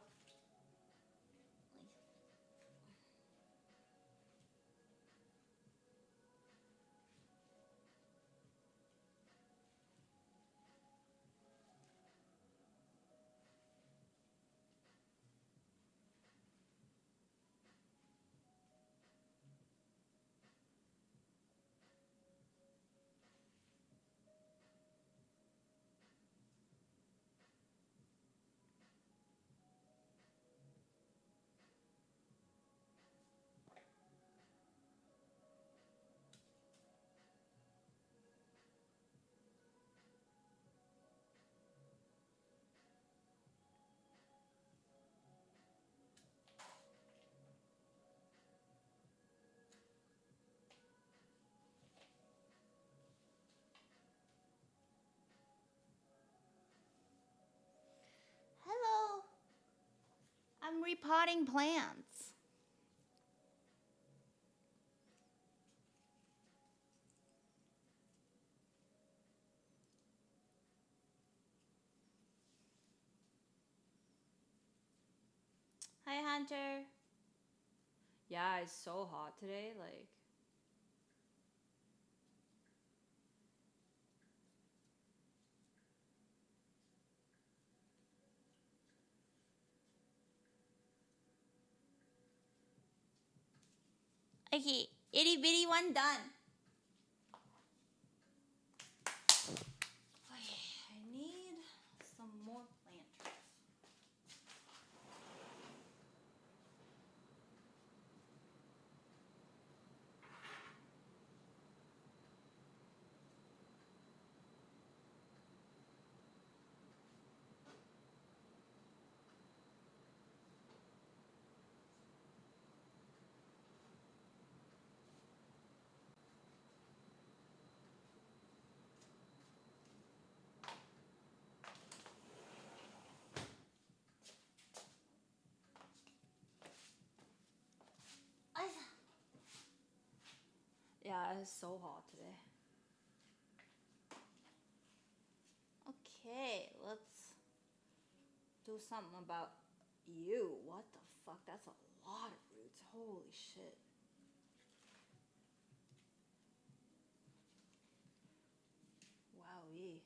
I'm repotting plants. Hi, Hunter. Yeah, it's so hot today. Like, Okay, itty bitty one done. Okay, I need some more planters. yeah, it's so hot today. Okay, let's do something about you. What the fuck? That's a lot of roots. Holy shit. Wowee.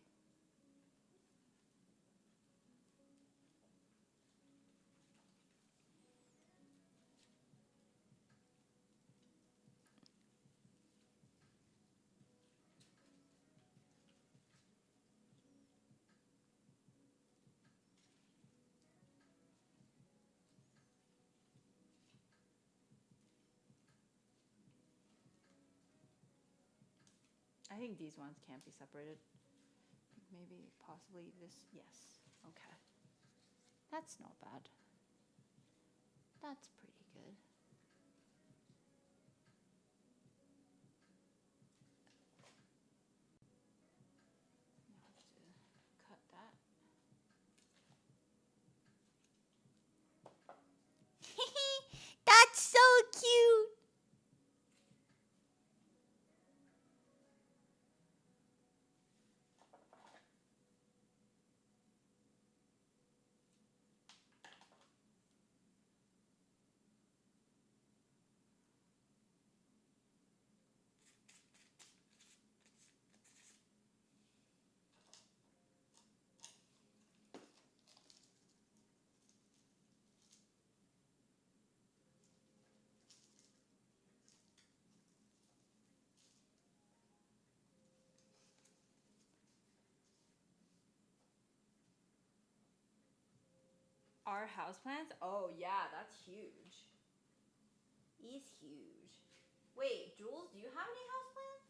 I think these ones can't be separated. Maybe, possibly this. Yes. Okay. That's not bad. That's pretty good. Now I have to cut that. That's so cute. Our houseplants? Oh yeah, that's huge. He's huge. Wait, Jules, do you have any houseplants?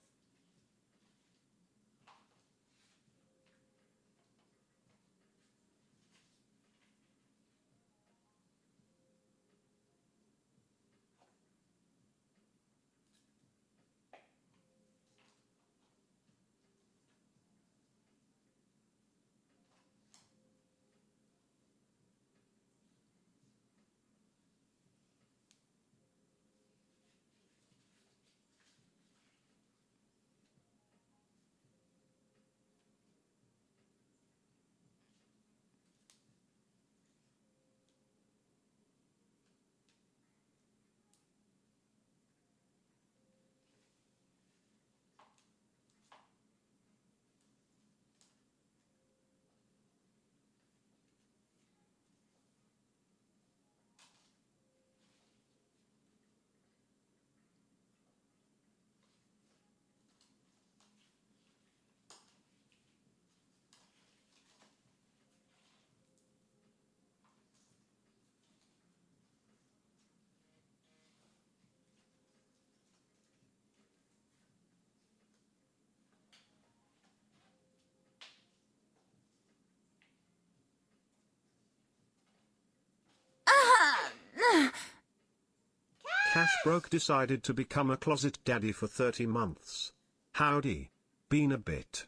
Cash Broke decided to become a closet daddy for 30 months. Howdy. Been a bit.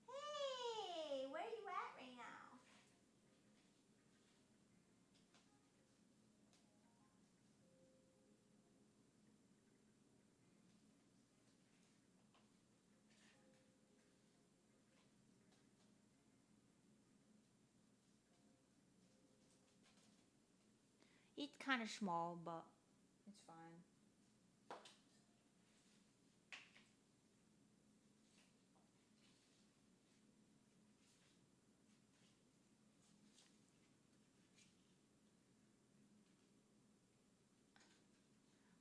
Hey, where are you at right now? It's kind of small, but it's fine.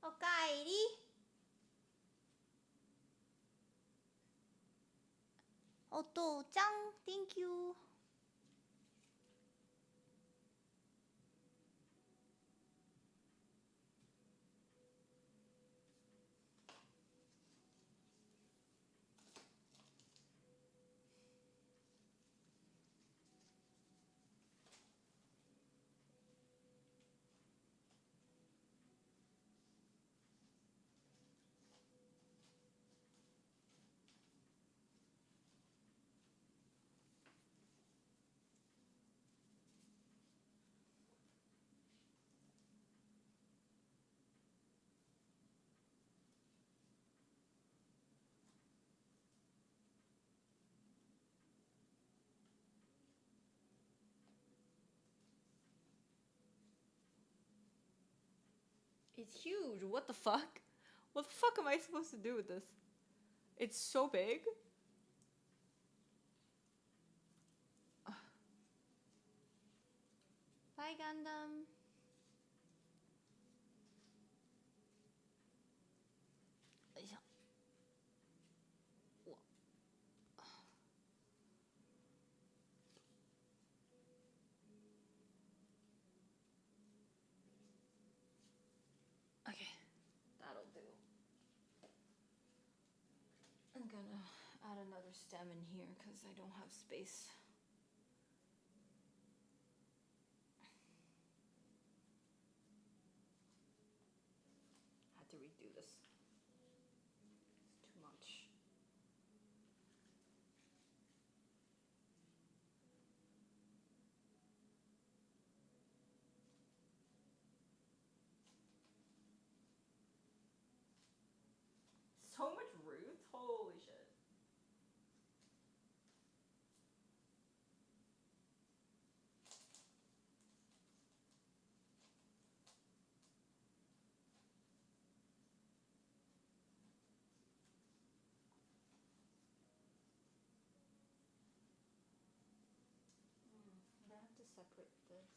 Okaeri. Oto-chan, thank you. It's huge. What the fuck? What the fuck am I supposed to do with this? It's so big. Bye, Gundam. Okay, that'll do. I'm gonna add another stem in here because I don't have space. Had to redo this. It's too much. So much roots? Holy shit. I have to separate this.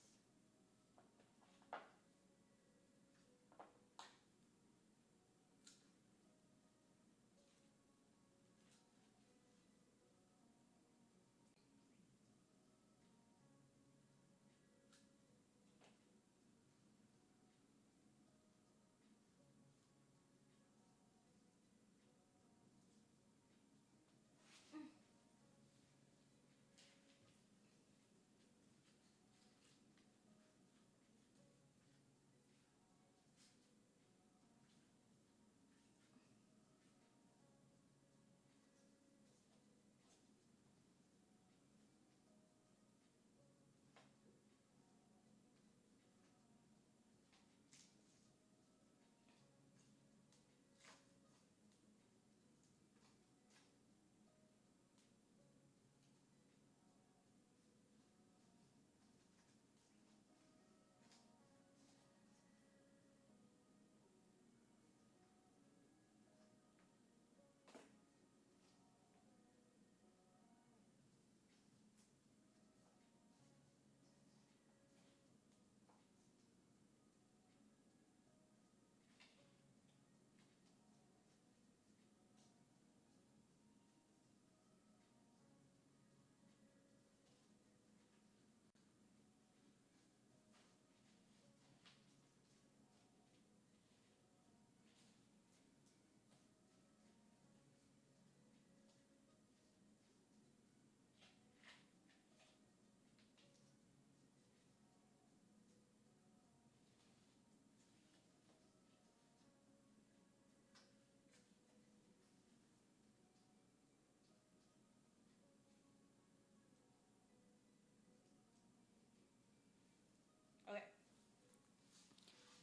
Okay.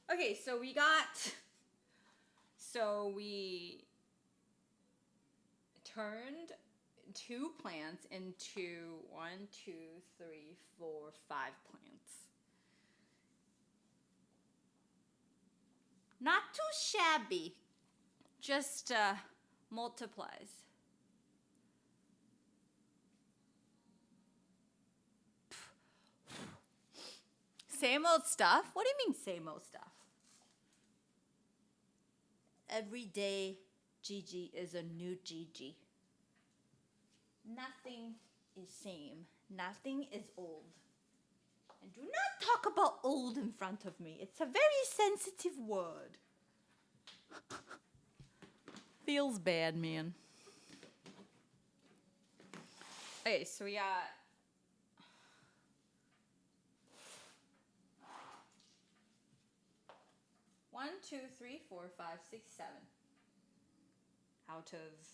Okay, so we turned 2 plants into 1, 2, 3, 4, 5 plants. Not too shabby. Just multiplies. Same old stuff? What do you mean same old stuff? Every day, Gigi is a new Gigi. Nothing is same. Nothing is old. And do not talk about old in front of me. It's a very sensitive word. Feels bad, man. Okay, so we got 1, 2, 3, 4, 5, 6, 7 out of,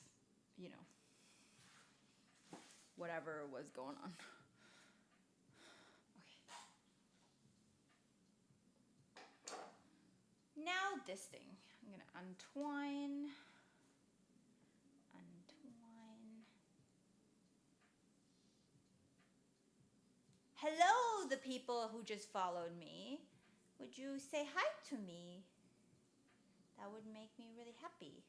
you know, whatever was going on. Okay. Now this thing. I'm going to untwine. Hello, the people who just followed me. Would you say hi to me? That would make me really happy.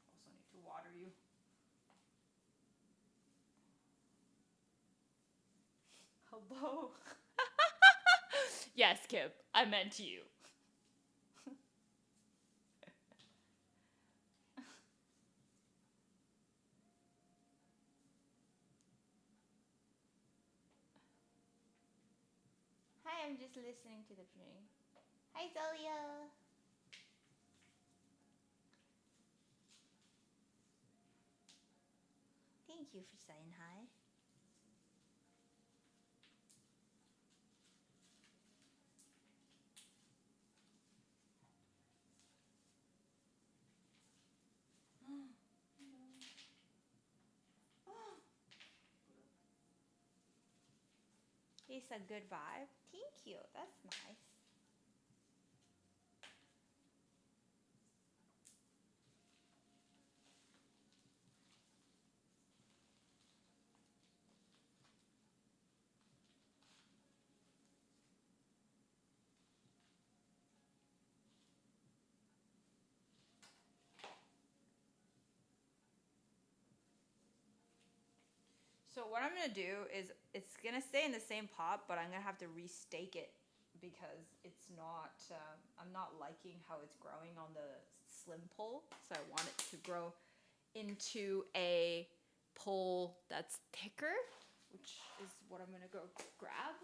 Also need to water you. Hello. Yes, Kip, I meant you. Hi, I'm just listening to the thing. Hi, Zelia. Thank you for saying hi. It's a good vibe. Thank you. That's nice. So what I'm gonna do is it's gonna stay in the same pot, but I'm gonna have to restake it because it's not. I'm not liking how it's growing on the slim pole, so I want it to grow into a pole that's thicker, which is what I'm gonna go grab.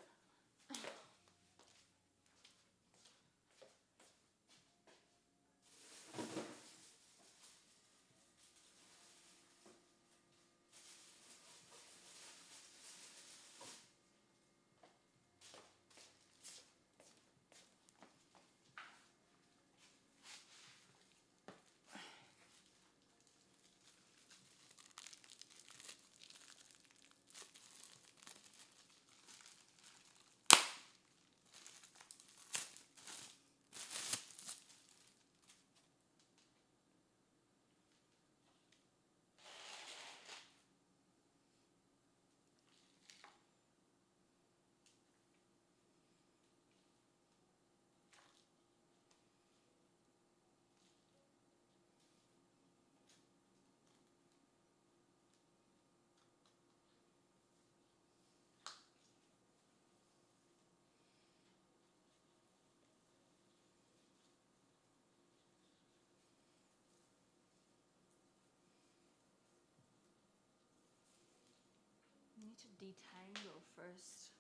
I need to detangle first.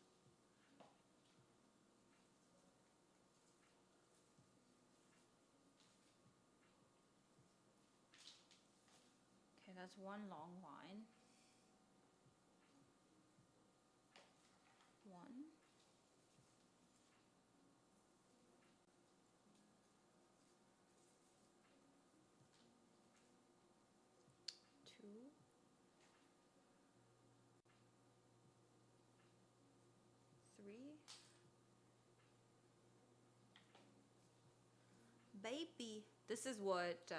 Okay, that's one long line. One. Two. baby. This is what.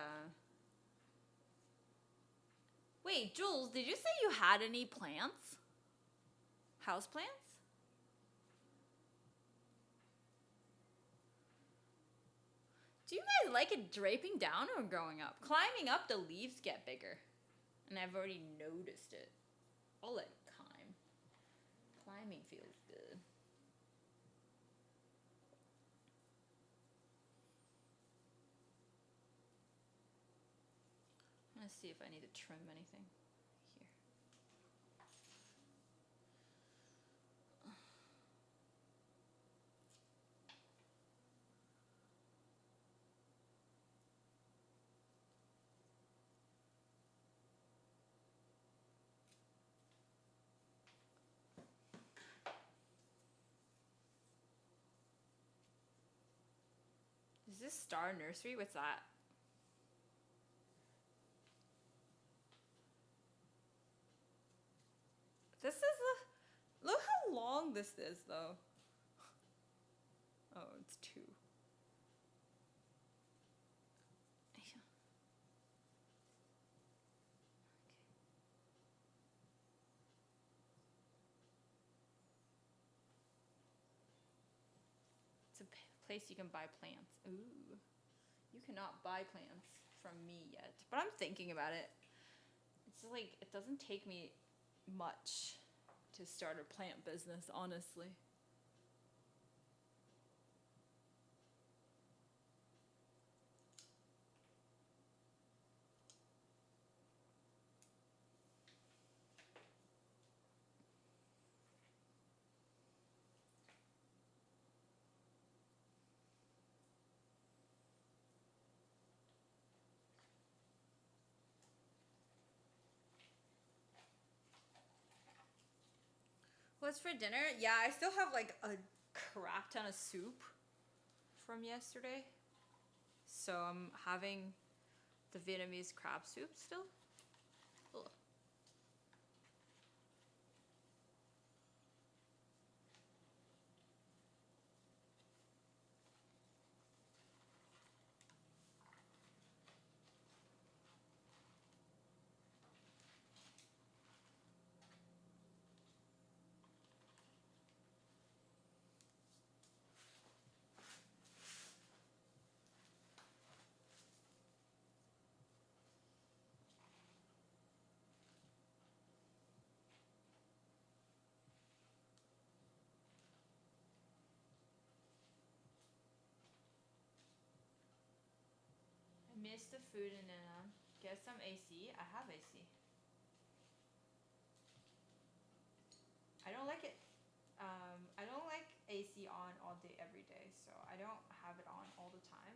Wait, Jules, did you say you had any plants? House plants? Do you guys like it draping down or growing up? Climbing up, the leaves get bigger. And I've already noticed it. I'll let it climb. Climbing feels good. I'm gonna see if I need to trim anything here. Is this Star Nursery? What's that? This is a, look how long this is though. Oh, it's 2. It's a place you can buy plants. Ooh. You cannot buy plants from me yet, but I'm thinking about it. It's like, it doesn't take me much to start a plant business, honestly. What's for dinner? Yeah, I still have like a crap ton of soup from yesterday. So I'm having the Vietnamese crab soup still. Ugh. I missed the food and then get some AC. I have AC. I don't like it. I don't like AC on all day every day, so I don't have it on all the time.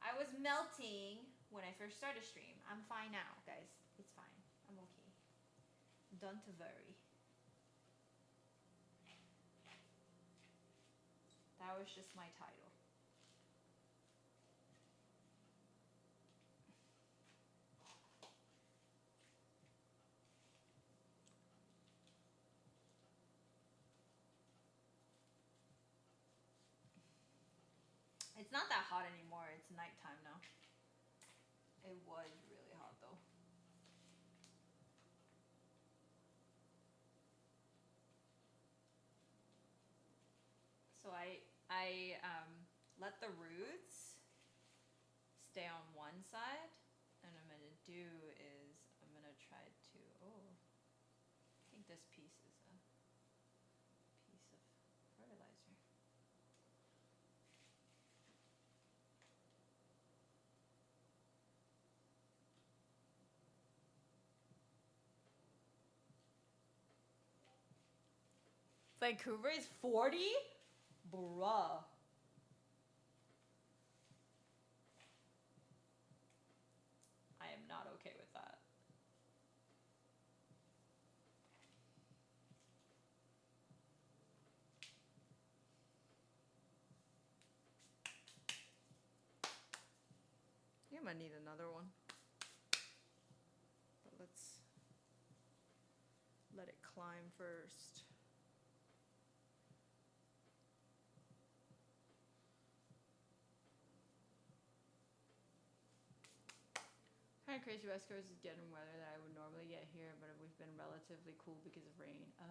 I was melting when I first started stream. I'm fine now, guys. It's fine. I'm okay. Don't worry. That was just my title. It's not that hot anymore. It's nighttime now. It was really hot though. So I let the roots stay on one side, and what I'm gonna do is I'm gonna try to, I think this piece is a piece of fertilizer. Vancouver is 40? Bruh. I am not okay with that. I think I might need another one. But let's let it climb first. kind of crazy. West Coast is getting weather that I would normally get here, but we've been relatively cool because of rain. Oh.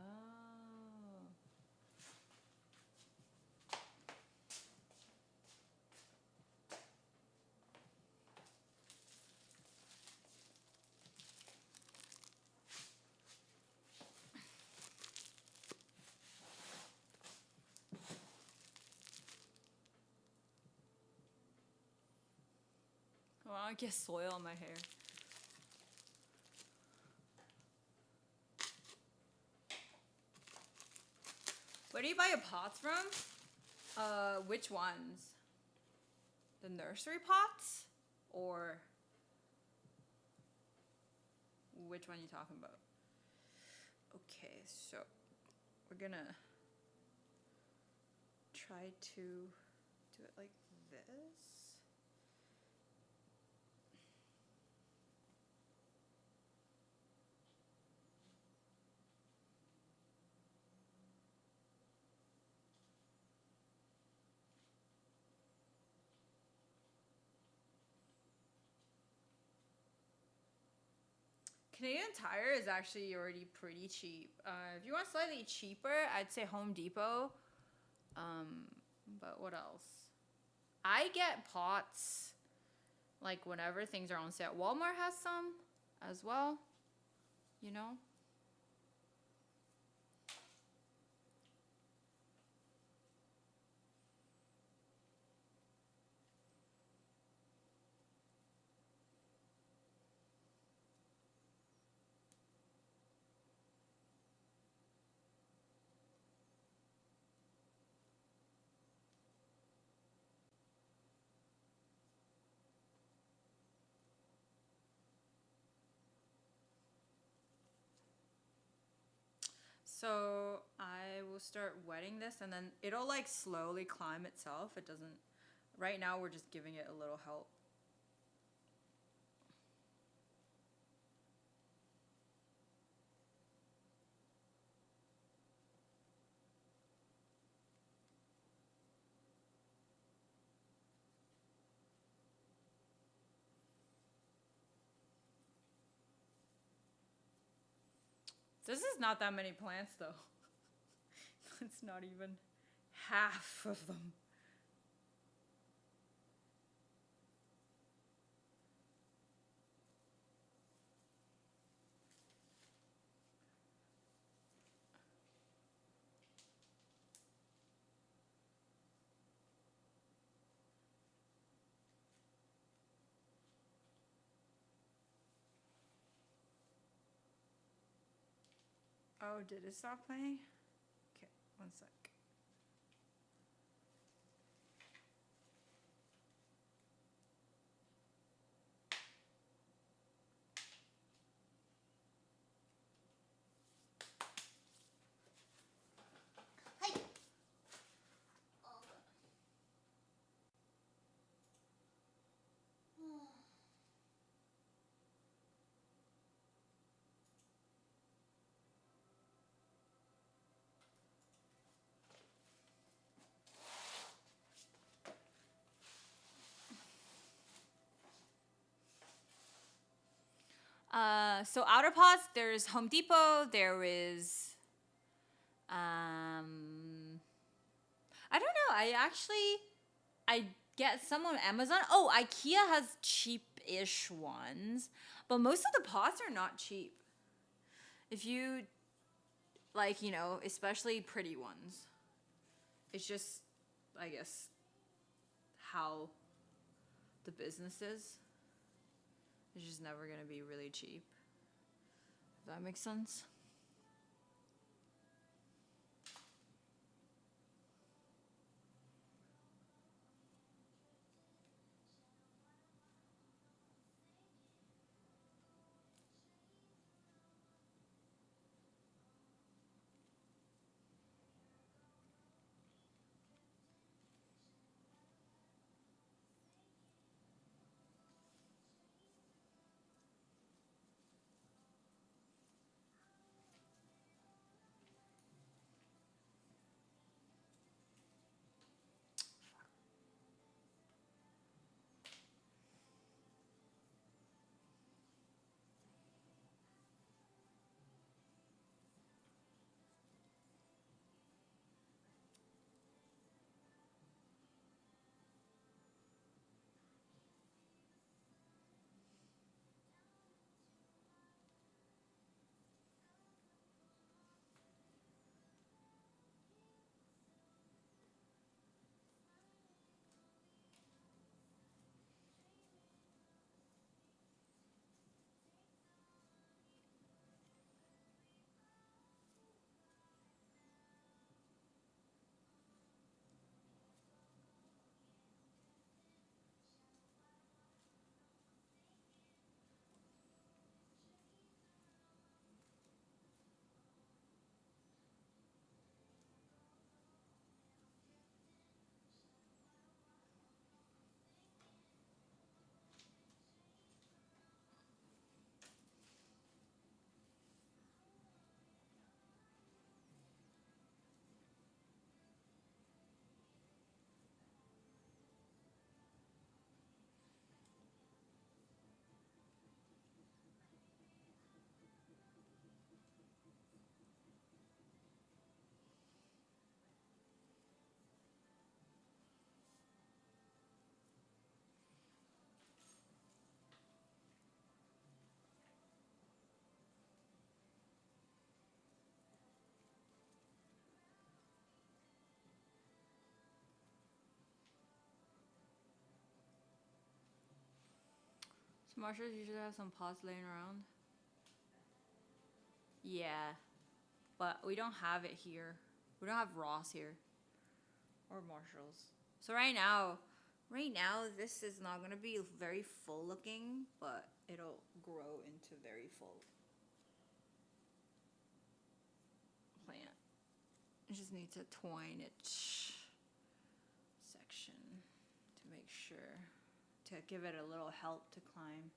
Oh, I get soil on my hair. Where do you buy your pots from? Which ones? The nursery pots? Or which one are you talking about? Okay, so we're gonna try to do it like this. Canadian Tire is actually already pretty cheap. If you want slightly cheaper, I'd say Home Depot. But what else? I get pots like whenever things are on sale. Walmart has some as well, you know? So I will start wetting this and then it'll like slowly climb itself. It doesn't, right now we're just giving it a little help. This is not that many plants though. It's not even half of them. Oh, did it stop playing? Okay, one sec. So outer pots, there's Home Depot, there is, I don't know, I get some on Amazon. Oh, IKEA has cheap-ish ones, but most of the pots are not cheap. If you, like, you know, especially pretty ones. It's just, I guess, how the business is. It's just never gonna be really cheap. Does that make sense? Marshalls usually have some pots laying around. Yeah, but we don't have it here. We don't have Ross here or Marshalls. So right now this is not gonna be very full looking, but it'll grow into very full plant. I just need to twine it section to make sure, to give it a little help to climb.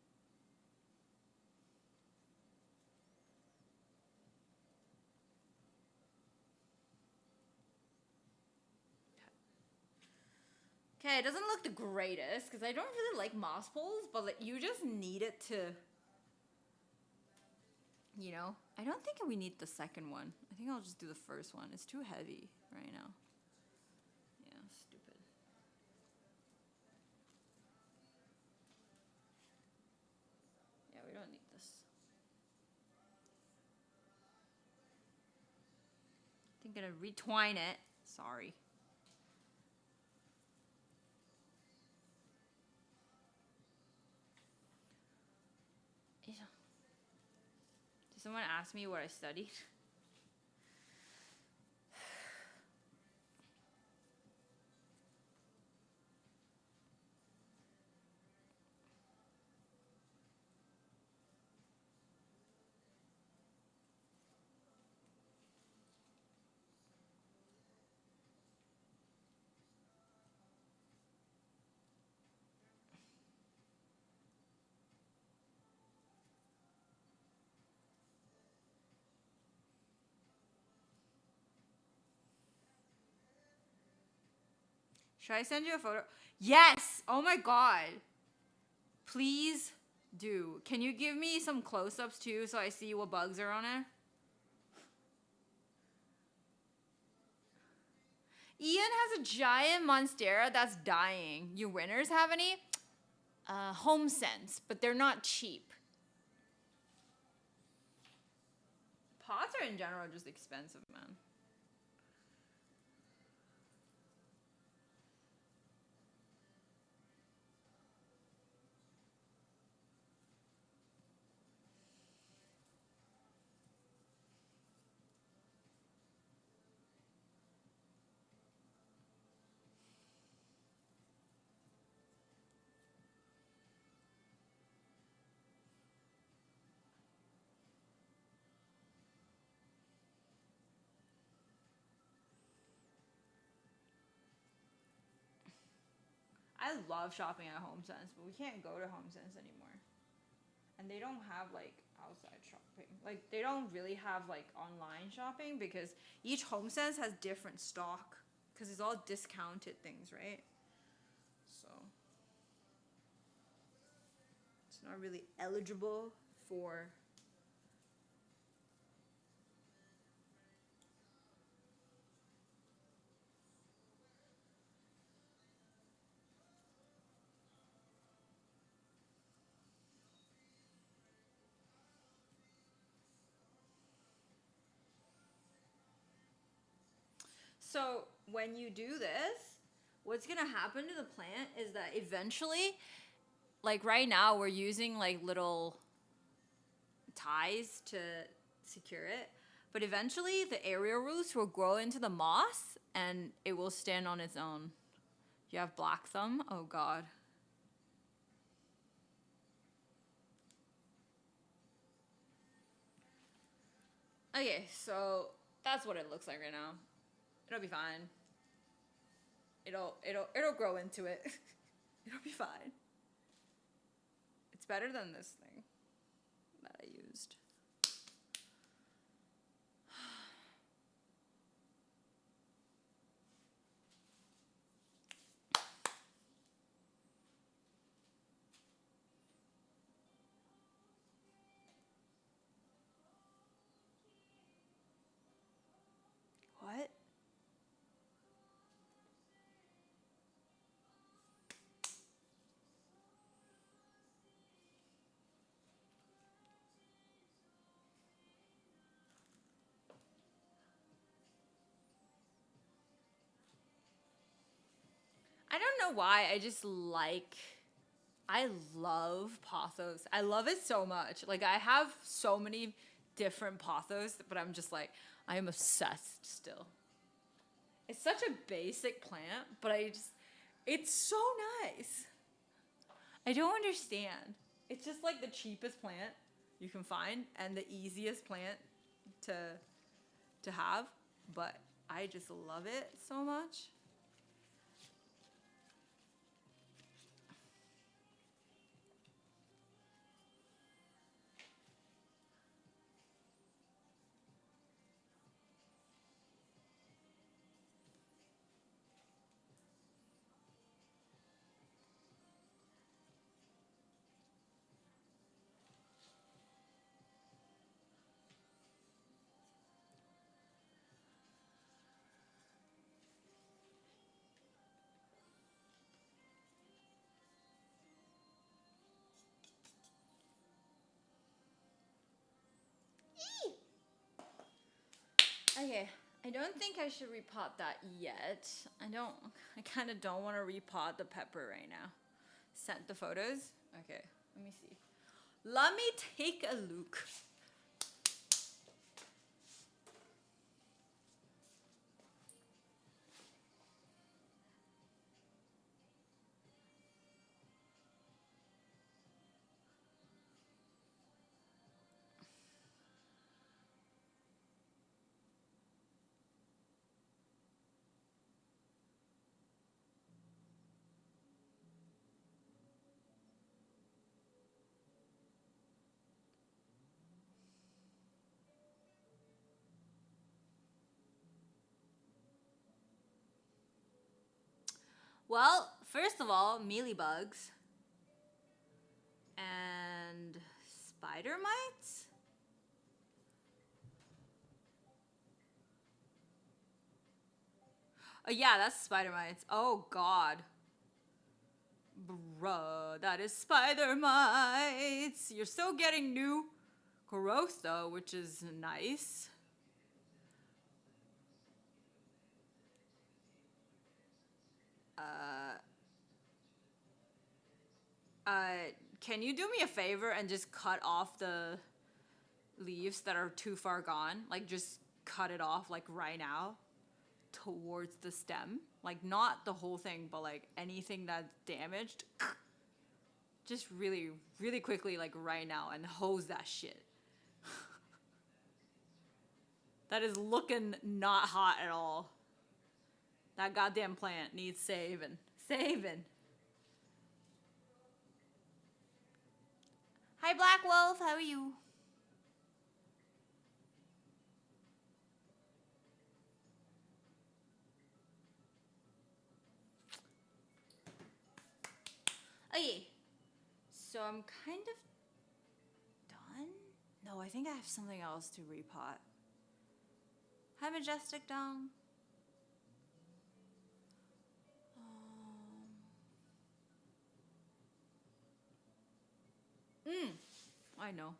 Okay, it doesn't look the greatest because I don't really like moss poles, but like, you just need it to, you know? I don't think we need the second one. I think I'll just do the first one. It's too heavy right now. Yeah, stupid. Yeah, we don't need this. I think I'm gonna retwine it. Sorry. Did someone ask me what I studied? Should I send you a photo? Yes! Oh my god. Please do. Can you give me some close-ups too so I see what bugs are on it? Ian has a giant monstera that's dying. You winners have any? Home Sense, but they're not cheap. Pots are in general just expensive, man. I love shopping at Home Sense, but we can't go to Home Sense anymore. And they don't have like outside shopping. Like they don't really have like online shopping because each Home Sense has different stock because it's all discounted things, right? So it's not really eligible for So when you do this, what's gonna happen to the plant is that eventually, like right now, we're using like little ties to secure it, but eventually the aerial roots will grow into the moss and it will stand on its own. You have black thumb? Oh god. Okay, so that's what it looks like right now. It'll be fine. It'll grow into it. It'll be fine. It's better than this thing that I used. What? I don't know why, I just like I love pothos. I love it so much. Like I have so many different pothos, but I'm just like, I am obsessed still. It's such a basic plant, but it's so nice. I don't understand. It's just like the cheapest plant you can find and the easiest plant to have, but I just love it so much. Okay, I don't think I should repot that yet. I kind of don't want to repot the pepper right now. Sent the photos? Okay, let me see. Let me take a look. Well, first of all, mealybugs and spider mites. Oh yeah, that's spider mites. Oh god. Bruh, that is spider mites. You're still getting new growth though, which is nice. Can you do me a favor and just cut off the leaves that are too far gone? Like just cut it off like right now towards the stem. Like not the whole thing, but like anything that's damaged. Just really, really quickly like right now and hose that shit. That is looking not hot at all. That goddamn plant needs saving. Saving. Hi, Black Wolf. How are you? Okay. So I'm kind of done. No, I think I have something else to repot. Hi, Majestic Dong. I know.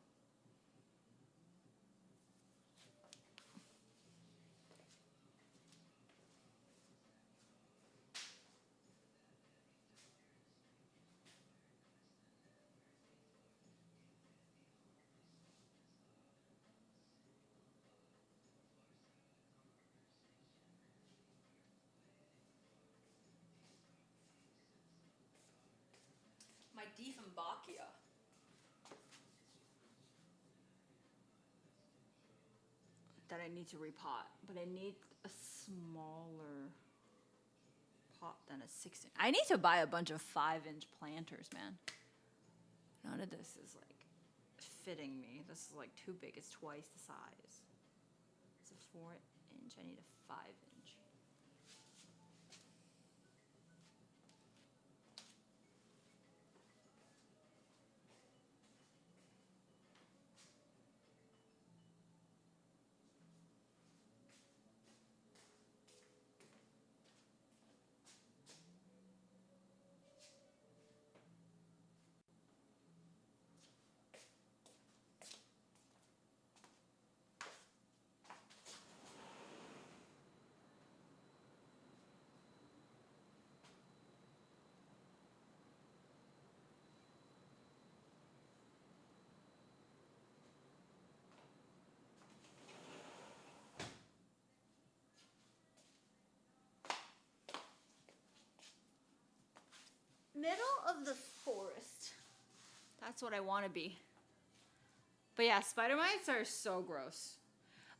My Dieffenbachia. That I need to repot, but I need a smaller pot than a 6-inch. I need to buy a bunch of 5-inch planters, man. None of this is like fitting me. This is like too big. It's twice the size. It's a 4-inch. I need a 5-inch. That's what I want to be. But yeah, spider mites are so gross.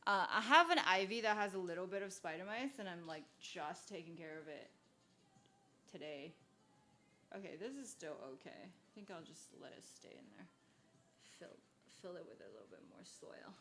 I have an ivy that has a little bit of spider mites, and I'm like just taking care of it today. Okay, this is still okay. I think I'll just let it stay in there. Fill it with a little bit more soil.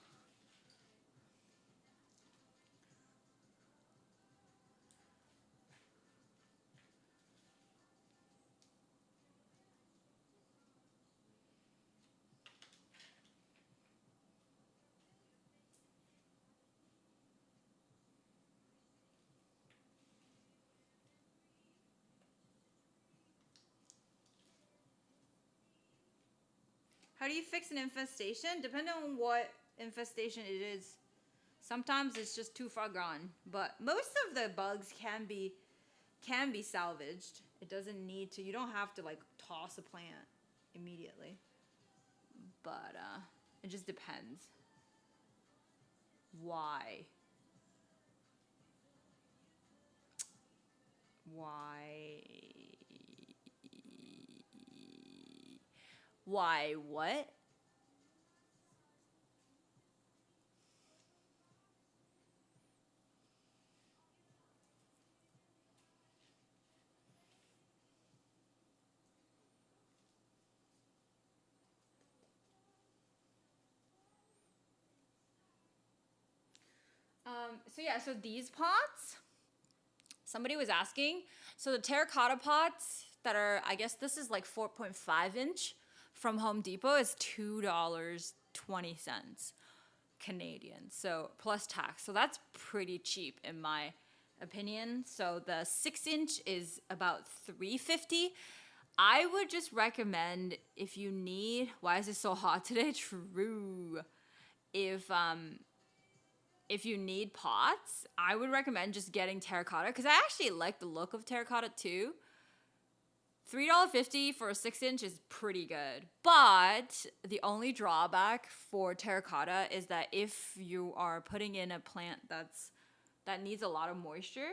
How do you fix an infestation? Depending on what infestation it is. Sometimes it's just too far gone, but most of the bugs can be salvaged. It doesn't need to. You don't have to like toss a plant immediately. But it just depends. Why? Why what? So these pots, somebody was asking. So the terracotta pots that are, I guess this is like 4.5 inch from Home Depot is $2.20 Canadian. So plus tax. So that's pretty cheap in my opinion. So the 6-inch is about $3.50. I would just recommend if you need, why is it so hot today? True. If you need pots, I would recommend just getting terracotta because I actually like the look of terracotta too. $3.50 for a 6-inch is pretty good. But the only drawback for terracotta is that if you are putting in a plant that needs a lot of moisture,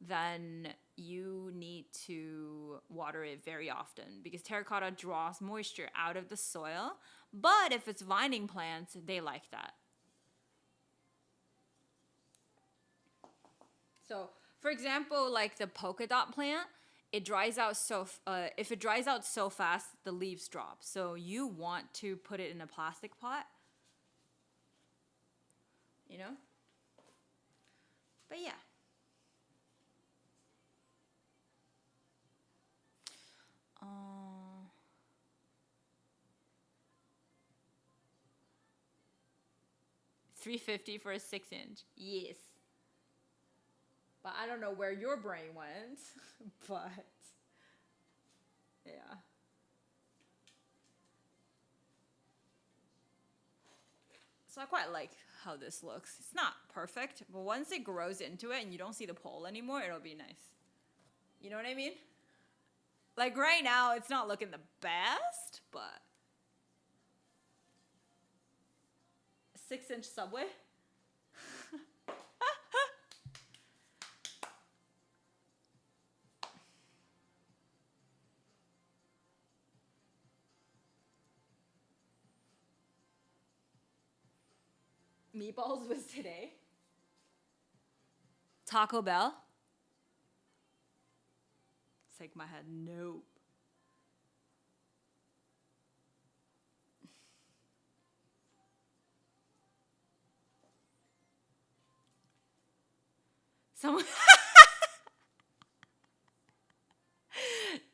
then you need to water it very often because terracotta draws moisture out of the soil. But if it's vining plants, they like that. So, for example, like the polka dot plant, it dries out if it dries out so fast, the leaves drop. So you want to put it in a plastic pot, you know? But yeah. $3.50 for a 6-inch. Yes. But I don't know where your brain went. But yeah. So I quite like how this looks. It's not perfect, but once it grows into it and you don't see the pole anymore, it'll be nice. You know what I mean? Like right now, it's not looking the best, but 6-inch Subway. Meatballs was today. Taco Bell. Shake my head. Nope. Someone.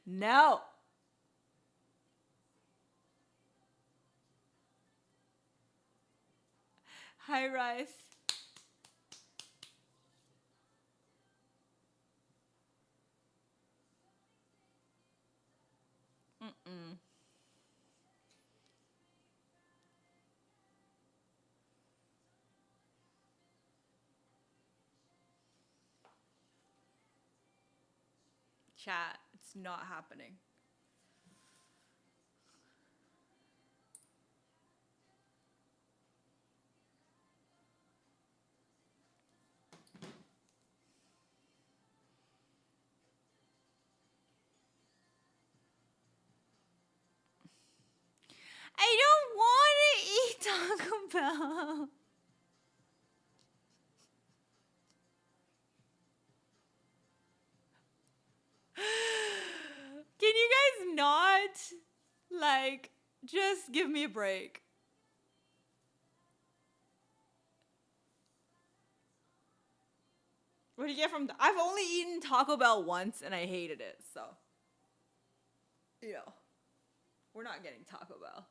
No. Hi, Rice. Mm-mm. Chat, it's not happening. I don't want to eat Taco Bell. Can you guys not, like, just give me a break? What do you get from? I've only eaten Taco Bell once and I hated it, so. You know, we're not getting Taco Bell.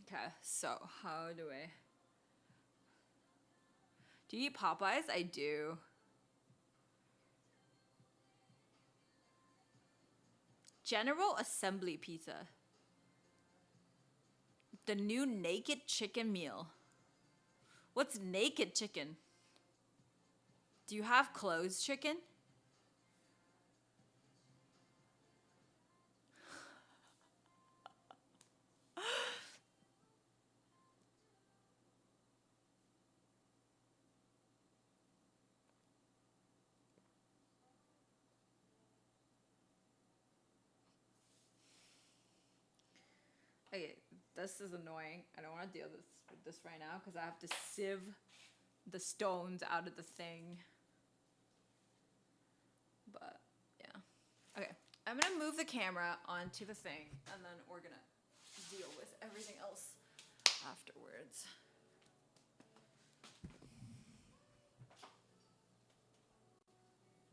Okay, so how do I? Do you eat Popeyes? I do. General Assembly pizza. The new naked chicken meal. What's naked chicken? Do you have closed chicken? Okay, this is annoying. I don't want to deal with this right now because I have to sieve the stones out of the thing. But yeah. Okay, I'm gonna move the camera onto the thing and then we're gonna deal with everything else afterwards.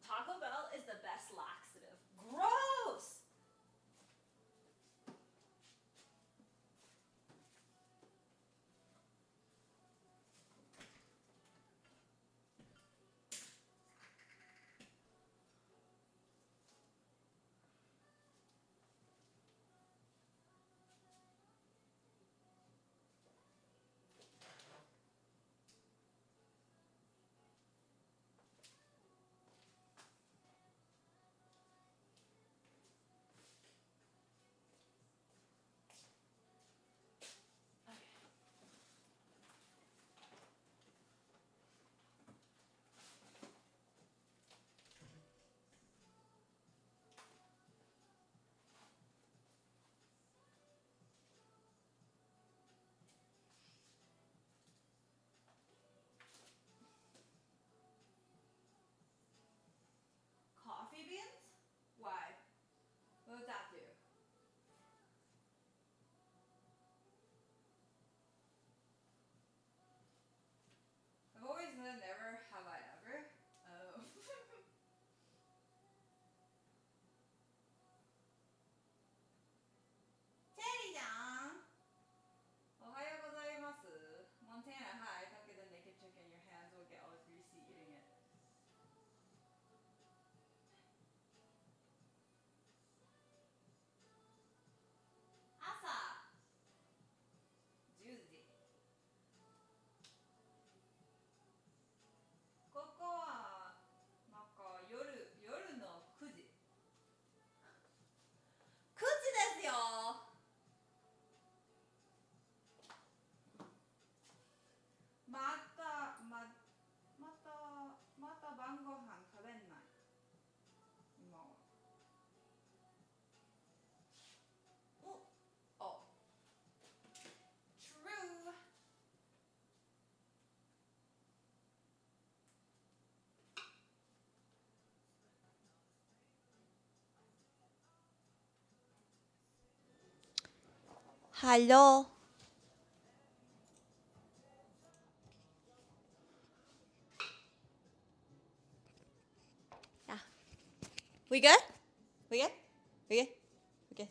Taco Bell is the best laxative. Gross! Coffee beans? Why? What does that do? I've always known never have I ever. Oh. Cherry-chan! Ohayou gozaimasu. Montana, hi. Don't get the naked chicken. Your hands will get all greasy eating it. Asa! 10時。ここはなんか夜の9時。9時ですよ。また晩ご飯食べんない。今は。お、true. Hello. Yeah. We good? We good? We good? We good?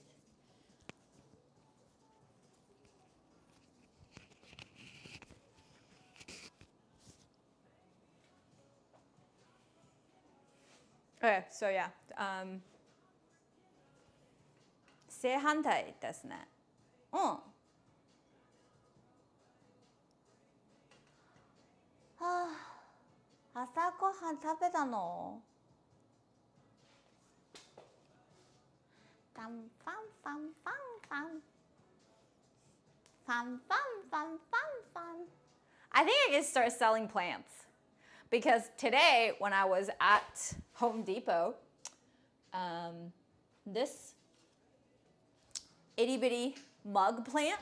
Okay, so yeah. 正反対ですね。うん。はあ、朝ごはん食べたの？ファンファンファンファンファン。ファンファンファンファンファン。I think I can start selling plants. Because today, when I was at Home Depot, this itty bitty mug plant,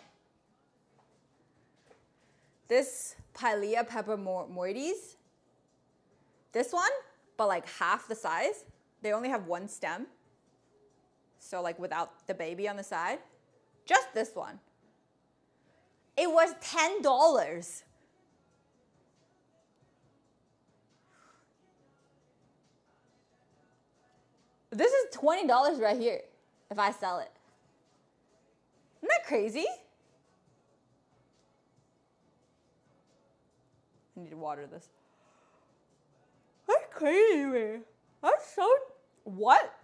this Pilea peperomioides, this one, but like half the size. They only have one stem, so like without the baby on the side. Just this one. It was $10. This is $20 right here if I sell it. Isn't that crazy? I need to water this. That's crazy, man. That's so... What?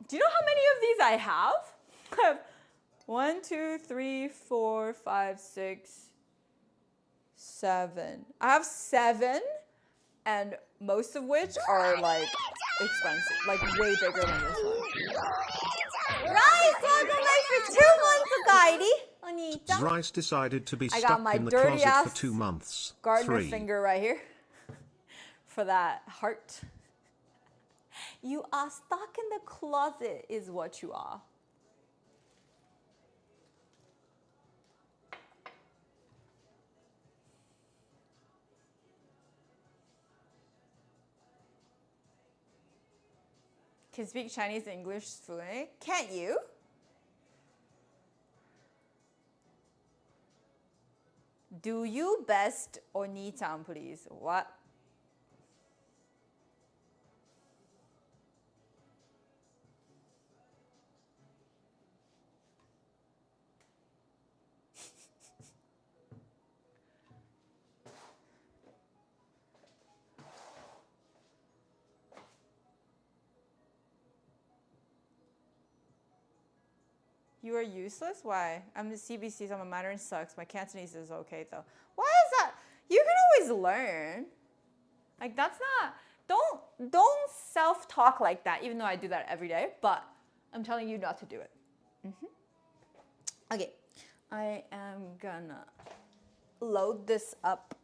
Do you know how many of these I have? I have 1, 2, 3, 4, 5, 6, 7. I have 7, and most of which are like expensive, like way bigger than this one. Rice, welcome back for 2 months, Kairi. Onita. Rice decided to be I got stuck my in the dirty closet ass for 2 months. gardener 3. finger right here for that heart. You are stuck in the closet is what you are. Can speak Chinese and English fluently. Can't you? Do you best Oni-chan, please? What? You are useless? Why? I'm the CBC, so my Mandarin sucks. My Cantonese is okay though. Why is that? You can always learn. Like that's not, don't self-talk like that, even though I do that every day, but I'm telling you not to do it. Okay, I am gonna load this up.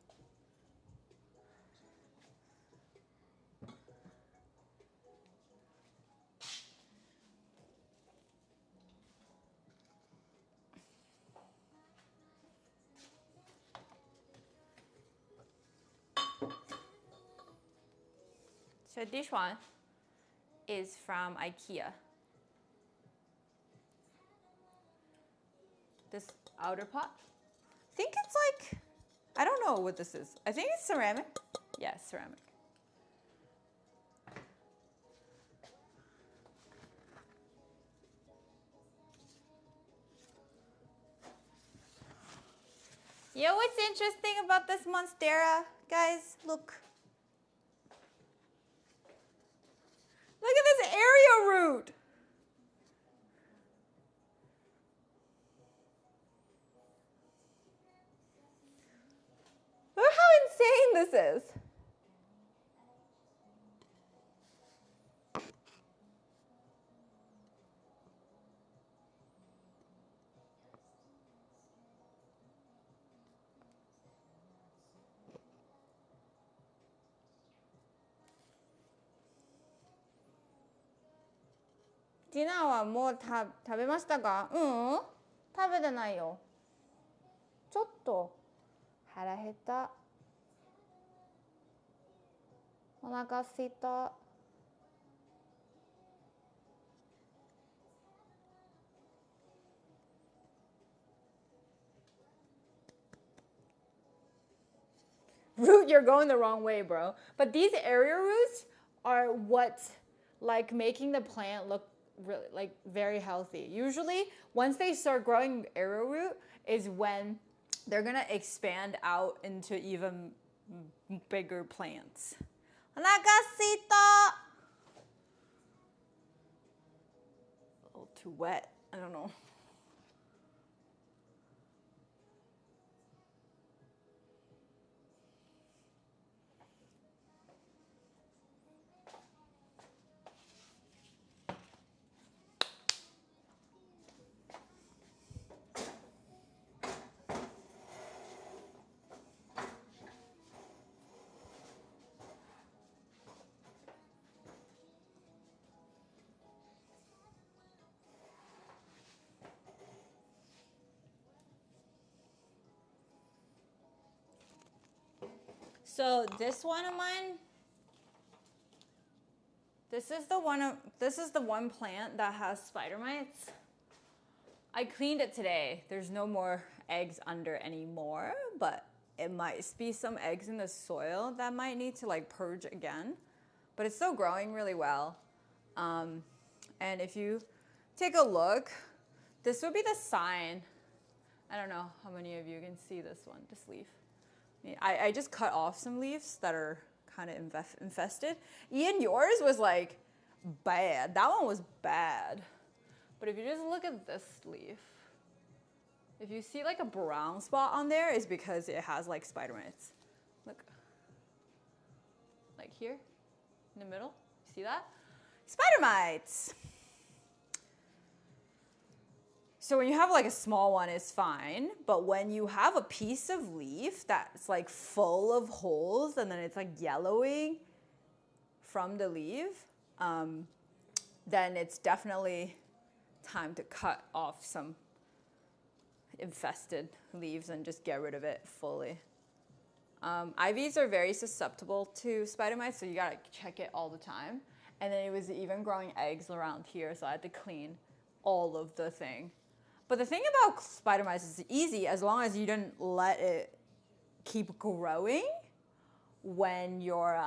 So this one is from IKEA. This outer pot. I think it's like, I don't know what this is. I think it's ceramic. Yeah, ceramic. You know what's interesting about this monstera, guys? Look. Look at this area root. Look how insane this is.ディナーはもう食べましたか？食べてないよ。ちょっと腹減った。お腹すいた。Root, you're going the wrong way, bro. But these area roots are what's like making the plant look really like very healthy. Usually, once they start growing arrowroot is when they're gonna expand out into even bigger plants. A little too wet. I don't know. So this one of mine, this is the one plant that has spider mites. I cleaned it today. There's no more eggs under anymore, but it might be some eggs in the soil that might need to like purge again. But it's still growing really well. And if you take a look, this would be the sign. I don't know how many of you can see this one, this leaf. I just cut off some leaves that are kind of infested. Ian, yours was like bad. That one was bad. But if you just look at this leaf, if you see like a brown spot on there, it's because it has like spider mites. Look. Like here, in the middle. See that? Spider mites. So when you have like a small one, it's fine. But when you have a piece of leaf that's like full of holes and then it's like yellowing from the leaf, then it's definitely time to cut off some infested leaves and just get rid of it fully. Ivies are very susceptible to spider mites, so you gotta check it all the time. And then it was even growing eggs around here, so I had to clean all of the thing. But the thing about spider mites is easy as long as you didn't let it keep growing when you're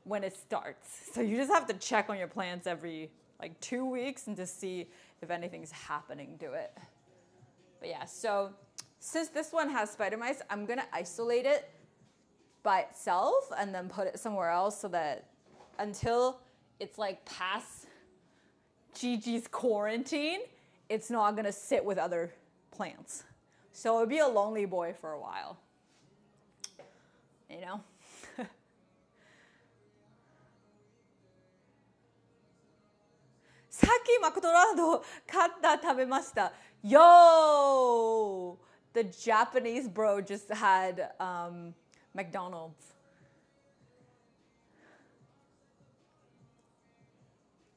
when it starts. So you just have to check on your plants every like 2 weeks and to see if anything's happening to it. But yeah, so since this one has spider mites, I'm gonna isolate it by itself and then put it somewhere else so that until it's like past Gigi's quarantine, it's not gonna sit with other plants. So it'll be a lonely boy for a while, you know? さっきマクドナルド買った食べました。Yo! The Japanese bro just had McDonald's.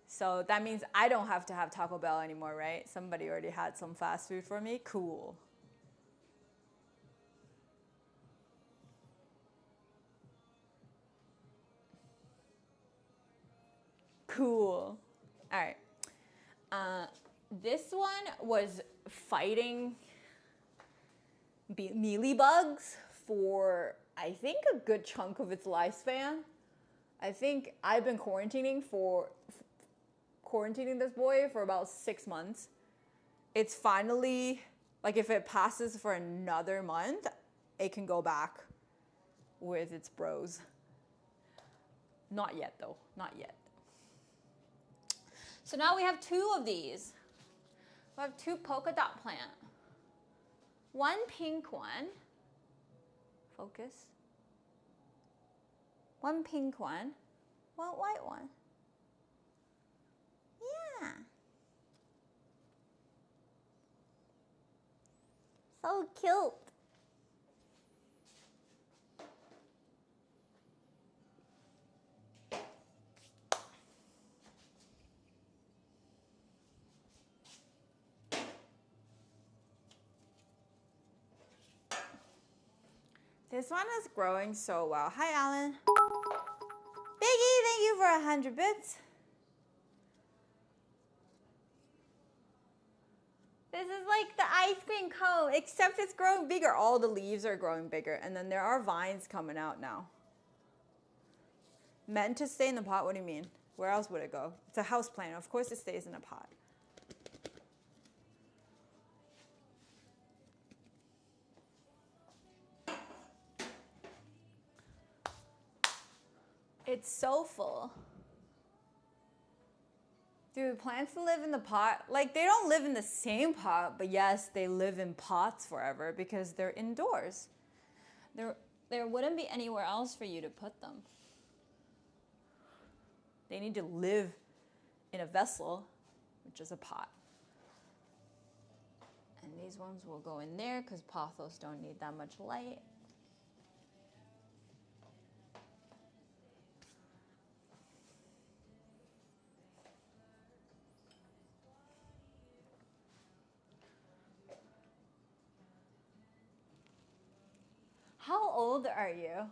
So that means I don't have to have Taco Bell anymore, right? Somebody already had some fast food for me. Cool. Cool. All right. This one was fighting mealybugs for, I think, a good chunk of its lifespan. I think I've been quarantining this boy for about 6 months. It's finally, like if it passes for another month, it can go back with its bros. Not yet though, not yet. So now we have 2 of these. We have 2 polka dot plant. One pink one. Focus. One pink one. One white one. Yeah. So cute. This one is growing so well. Hi, Alan. Biggie, thank you for 100 bits. This is like the ice cream cone, except it's growing bigger. All the leaves are growing bigger, and then there are vines coming out now. Meant to stay in the pot? What do you mean? Where else would it go? It's a house plant. Of course it stays in a pot. It's so full. Do plants live in the pot? Like, they don't live in the same pot, but yes, they live in pots forever because they're indoors. There wouldn't be anywhere else for you to put them. They need to live in a vessel, which is a pot. And these ones will go in there because pothos don't need that much light. How old are you?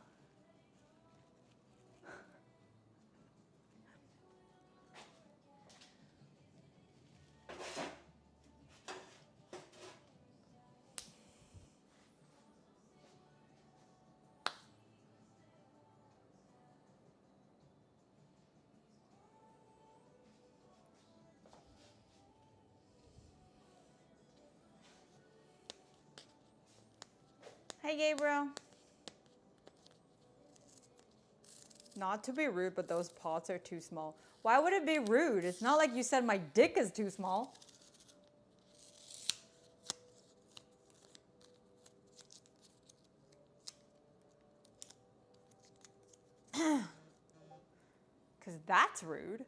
Hi, Gabriel. Not to be rude, but those pots are too small. Why would it be rude? It's not like you said my dick is too small. Because that's rude.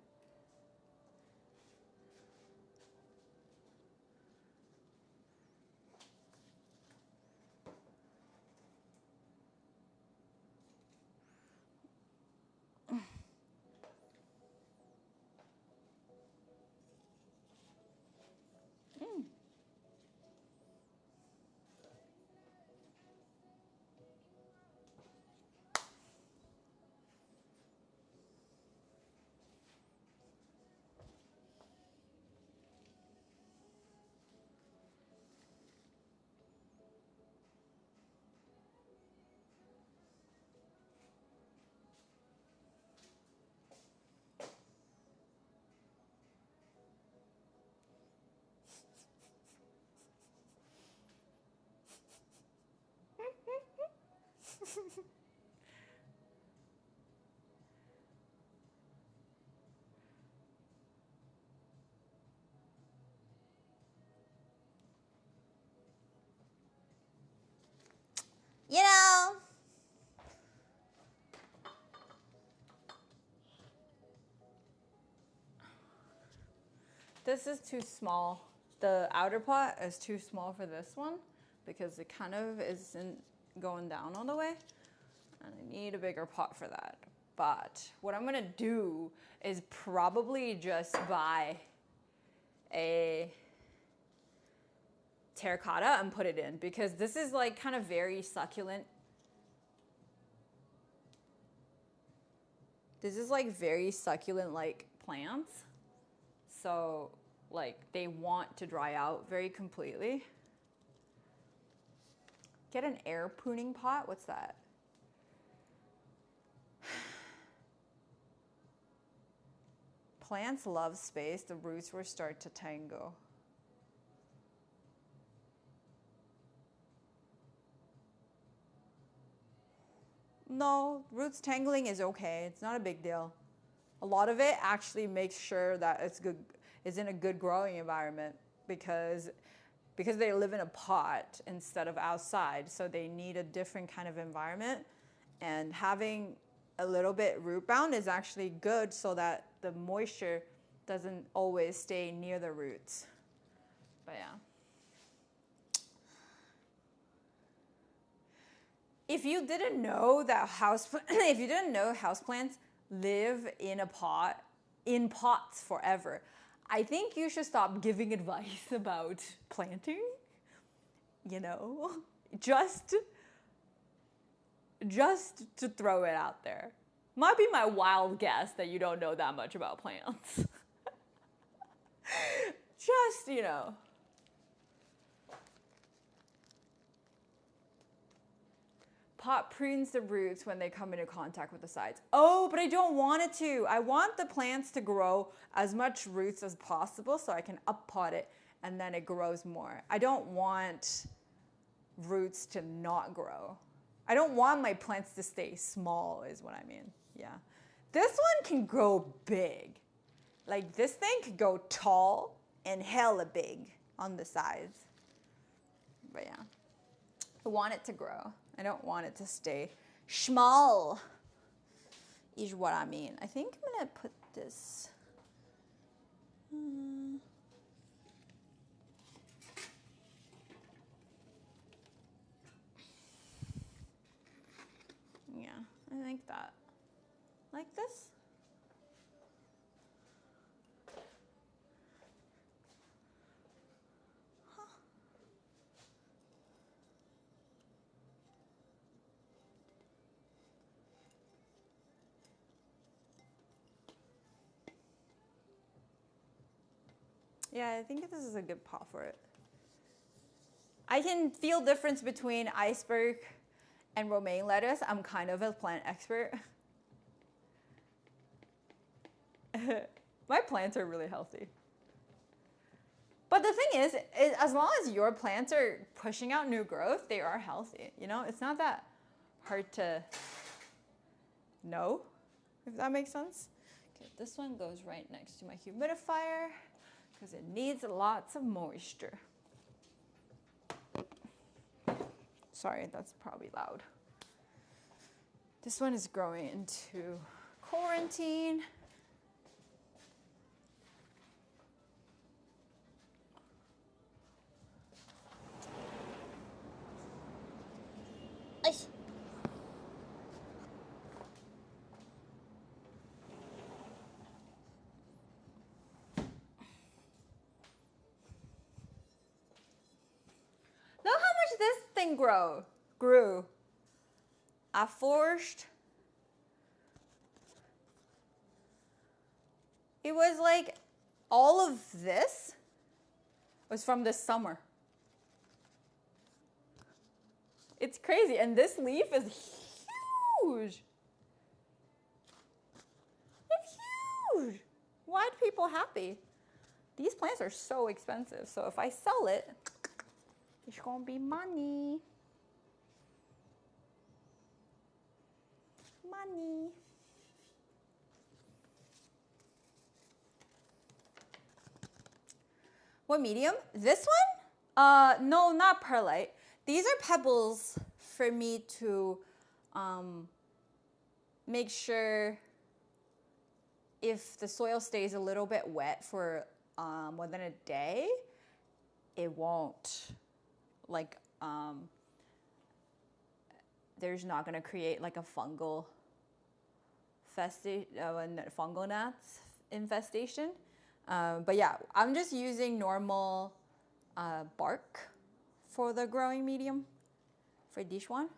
You know. This is too small. The outer pot is too small for this one because it kind of isn't going down all the way. And I need a bigger pot for that. But what I'm gonna do is probably just buy a terracotta and put it in because this is like kind of very succulent. This is like very succulent like plants. So like they want to dry out very completely. Get an air pruning pot. What's that? Plants love space. The roots will start to tangle. No, roots tangling is okay. It's not a big deal. A lot of it actually makes sure that it's good, is in a good growing environment because they live in a pot instead of outside, so they need a different kind of environment. And having a little bit root bound is actually good so that the moisture doesn't always stay near the roots. But yeah. If you didn't know that houseplants live in a pot, in pots forever, I think you should stop giving advice about planting. You know, just to throw it out there. Might be my wild guess that you don't know that much about plants. Just, you know. Pot prunes the roots when they come into contact with the sides. Oh, but I don't want it to. I want the plants to grow as much roots as possible so I can up pot it and then it grows more. I don't want roots to not grow. I don't want my plants to stay small is what I mean. Yeah. This one can grow big. Like this thing could go tall and hella big on the sides. But yeah, I want it to grow. I don't want it to stay small, is what I mean. I think I'm gonna put this. Yeah, I think that. Like this. Yeah, I think this is a good pot for it. I can feel difference between iceberg and romaine lettuce. I'm kind of a plant expert. My plants are really healthy. But the thing is, as long as your plants are pushing out new growth, they are healthy. You know, it's not that hard to know, if that makes sense. Okay, this one goes right next to my humidifier because it needs lots of moisture. Sorry, that's probably loud. This one is growing into quarantine. Look how much this thing grew. I forced. It was like all of this was from this summer. It's crazy. And this leaf is huge. It's huge. Why do people happy? These plants are so expensive. So if I sell it, it's gonna be money. Money. What medium? This one? No, not perlite. These are pebbles for me to make sure if the soil stays a little bit wet for more than a day, it won't there's not gonna create like a fungal fungal gnats infestation. But yeah, I'm just using normal bark for the growing medium for this one.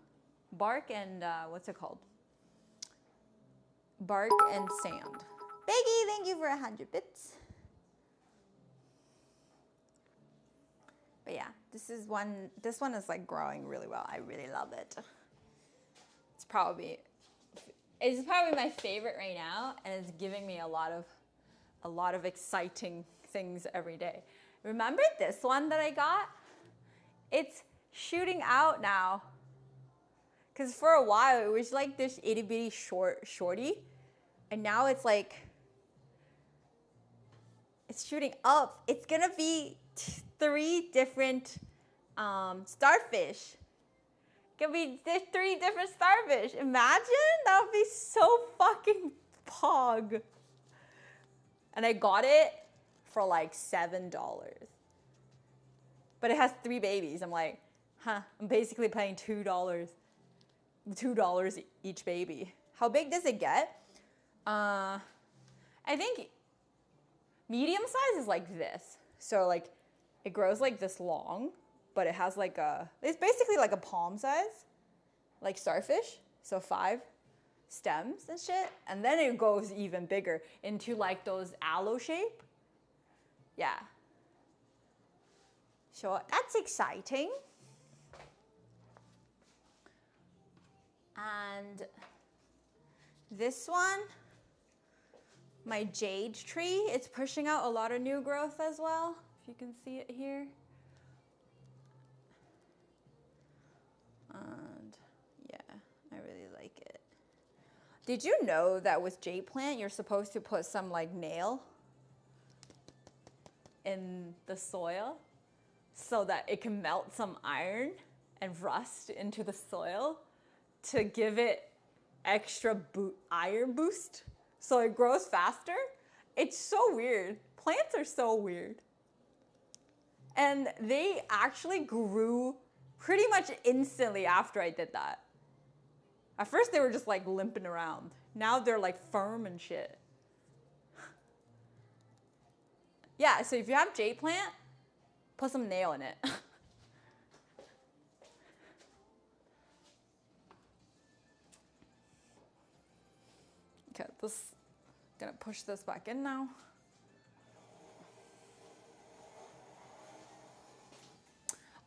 Bark and what's it called? Bark and sand. Peggy, thank you for 100 bits. But yeah, this one is like growing really well. I really love it. It's probably my favorite right now, and it's giving me a lot of exciting things every day. Remember this one that I got? It's shooting out now. Cause for a while it was like this itty bitty shorty, and now it's like it's shooting up. It's gonna be 3 different starfish. Could be 3 different starfish. Imagine, that would be so fucking pog. And I got it for like $7. But it has 3 babies. I'm like, I'm basically paying $2 each baby. How big does it get? I think medium size is like this. So like it grows like this long, but it has like it's basically like a palm size, like starfish. So 5 stems and shit. And then it goes even bigger into like those aloe shape. Yeah. So that's exciting. And this one, my jade tree, it's pushing out a lot of new growth as well. If you can see it here. And yeah, I really like it. Did you know that with jade plant, you're supposed to put some like nail in the soil so that it can melt some iron and rust into the soil to give it extra iron boost so it grows faster? It's so weird. Plants are so weird. And they actually grew pretty much instantly after I did that. At first they were just like limping around. Now they're like firm and shit. Yeah, so if you have jade plant, put some nail in it. Okay, gonna push this back in now.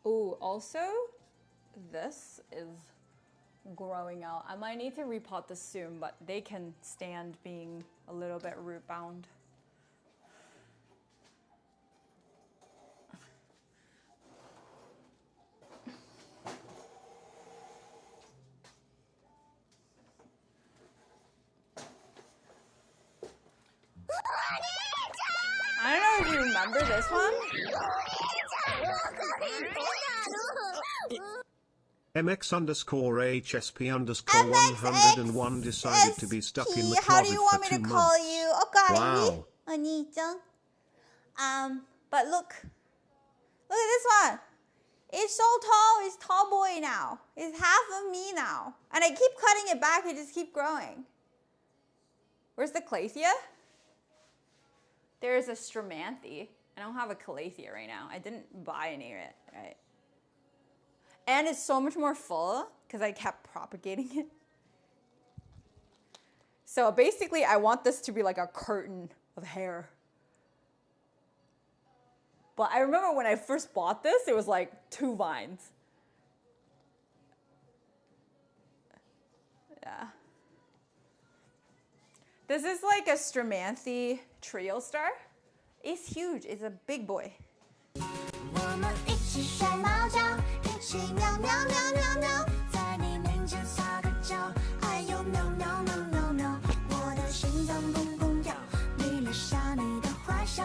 Oh, also, this is growing out. I might need to repot this soon, but they can stand being a little bit root bound. I don't know if you remember this one. MX_HSP_101 decided to be stuck in the How do closet you want for me 2 to call months. you? Okay. Wow. Oni-chan. But look at this one. It's so tall. It's tall boy now. It's half of me now. And I keep cutting it back. It just keep growing. Where's the calathea? There's a stramanthe. I don't have a calathea right now. I didn't buy any yet, right? And it's so much more full because I kept propagating it. So basically, I want this to be like a curtain of hair. But I remember when I first bought this, it was like 2 vines. Yeah. This is like a stramanthe trio star. It's huge. It's a big boy. 我们一起睡猫觉，一起喵喵喵喵喵，在你面前撒个娇，哎呦 no no no no no， 我的心脏砰砰跳，迷恋上你的坏笑，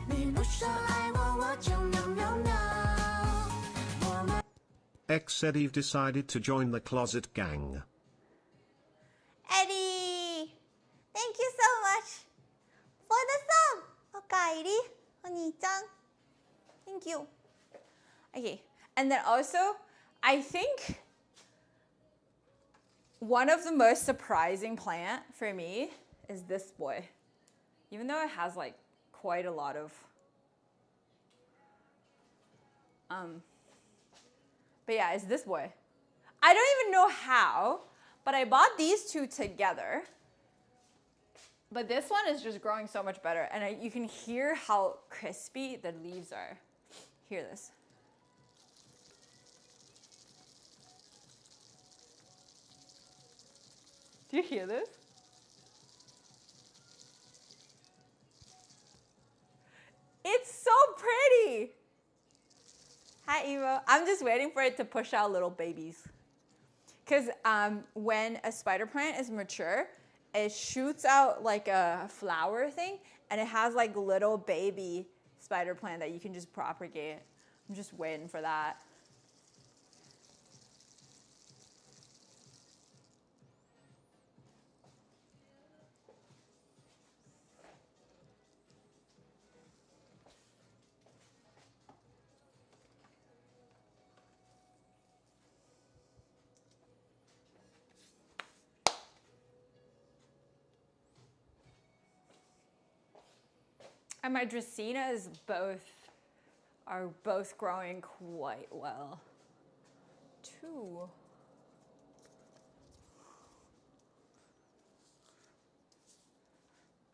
你不说爱我，我就喵喵喵。我们 X said Eve decided to join the closet gang. Eddie, thank you so much for the sub. おかえり、お兄ちゃん。Thank you. Okay. And then also, I think one of the most surprising plant for me is this boy. Even though it has like quite a lot of but yeah, it's this boy. I don't even know how, but I bought these two together. But this one is just growing so much better, and you can hear how crispy the leaves are. Hear this. Do you hear this? It's so pretty. Hi, Evo. I'm just waiting for it to push out little babies. Because when a spider plant is mature, it shoots out like a flower thing, and it has like little baby spider plant that you can just propagate. I'm just waiting for that. And my dracaenas are both growing quite well, too.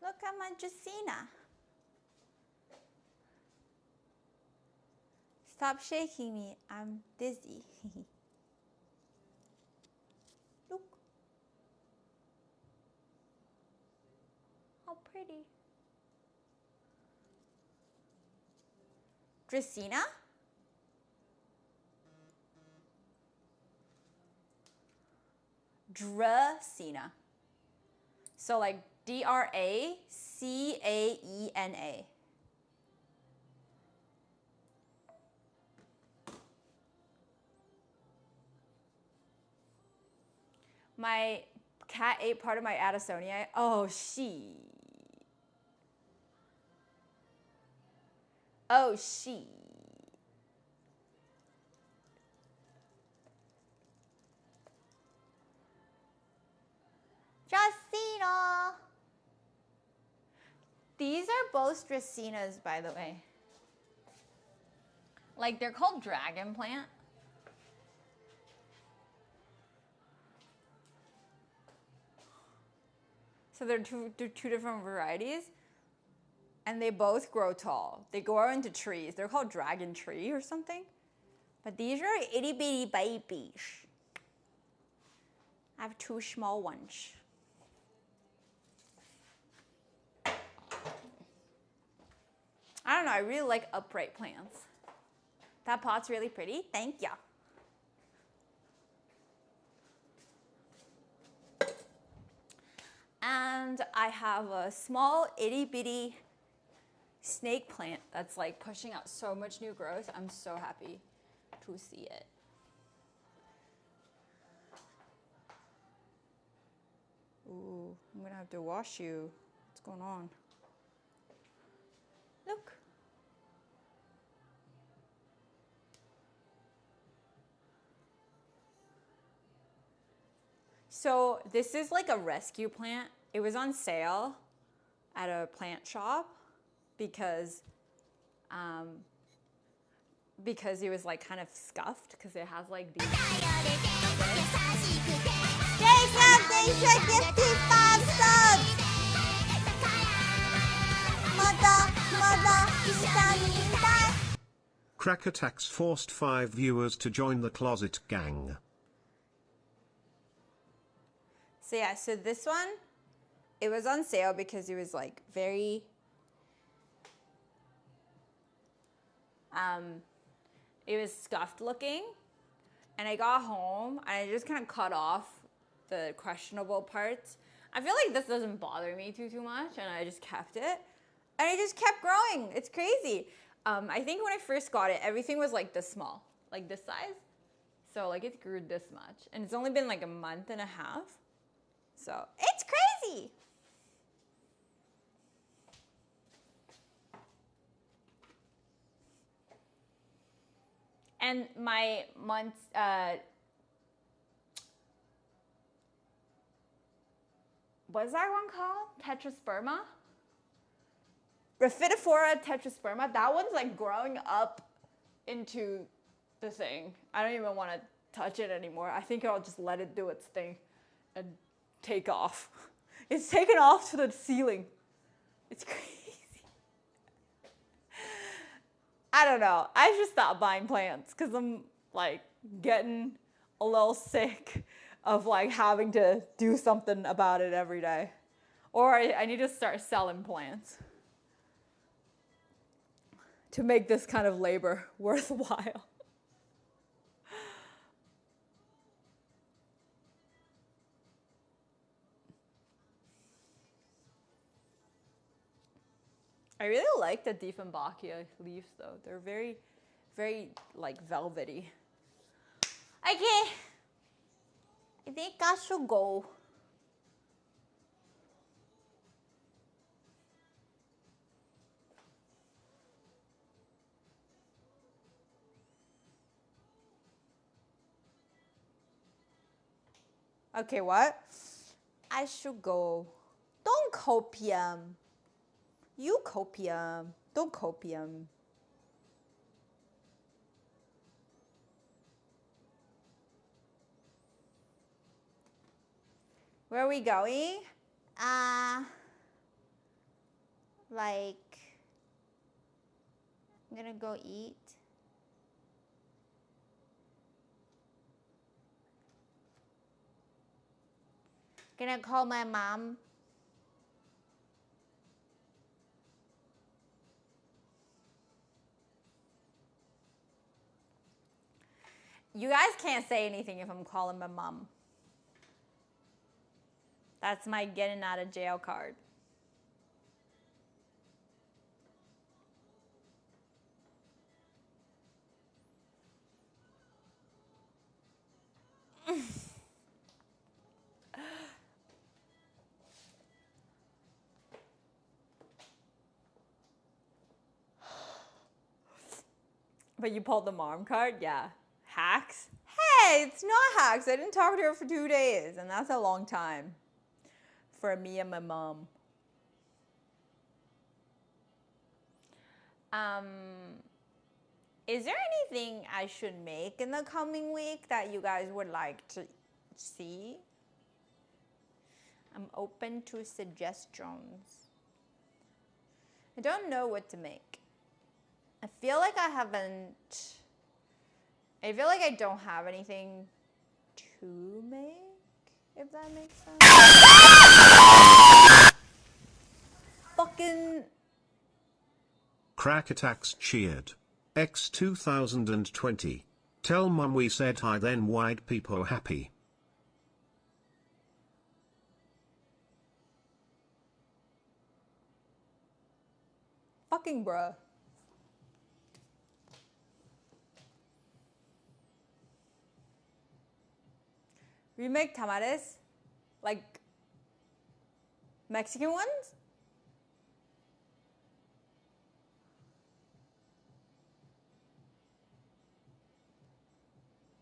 Look at my dracaena. Stop shaking me. I'm dizzy. Look. How pretty. Dracaena? Dracaena. So like Dracaena. My cat ate part of my Addisoniae. Oh, she. Oh, she. Dracaena. These are both dracaenas, by the way. Like, they're called dragon plant. So they're two different varieties. And they both grow tall. They grow into trees. They're called dragon tree or something. But these are itty bitty babies. I have 2 small ones. I don't know, I really like upright plants. That pot's really pretty. Thank you. And I have a small itty bitty snake plant that's like pushing out so much new growth. I'm so happy to see it. Ooh, I'm gonna have to wash you. What's going on? Look. So this is like a rescue plant. It was on sale at a plant shop because it was like kind of scuffed because it has like these. Jason, 55 subs. Crack Attacks forced 5 viewers to join the closet gang. So yeah, so this one, it was on sale because it was like very, it was scuffed looking. And I got home and I just kind of cut off the questionable parts. I feel like this doesn't bother me too much, and I just kept it. And it just kept growing. It's crazy. I think when I first got it, everything was like this small, like this size. So like it grew this much. And it's only been like a month and a half. So it's crazy. And my months, what's that one called? Tetrasperma? Raphidophora tetrasperma. That one's like growing up into the thing. I don't even want to touch it anymore. I think I'll just let it do its thing and take off. It's taken off to the ceiling. It's crazy. I don't know. I should stop buying plants because I'm like getting a little sick of like having to do something about it every day. Or I need to start selling plants to make this kind of labor worthwhile. I really like the Dieffenbachia leaves though. They're very, very like velvety. Okay. I think I should go. Okay, what? I should go. Don't copium. You copium. Don't copium. Where are we going? Like, I'm gonna go eat. Gonna call my mom. You guys can't say anything if I'm calling my mom. That's my getting out of jail card. But you pulled the mom card? Yeah. Hacks? Hey, it's not hacks. I didn't talk to her for 2 days, and that's a long time for me and my mom. Is there anything I should make in the coming week that you guys would like to see? I'm open to suggestions. I don't know what to make. I feel like I don't have anything to make, if that makes sense. Fucking... Crack Attacks cheered. X 2020. Tell mum we said hi then wide people happy. Fucking bruh. We make tamales, like Mexican ones?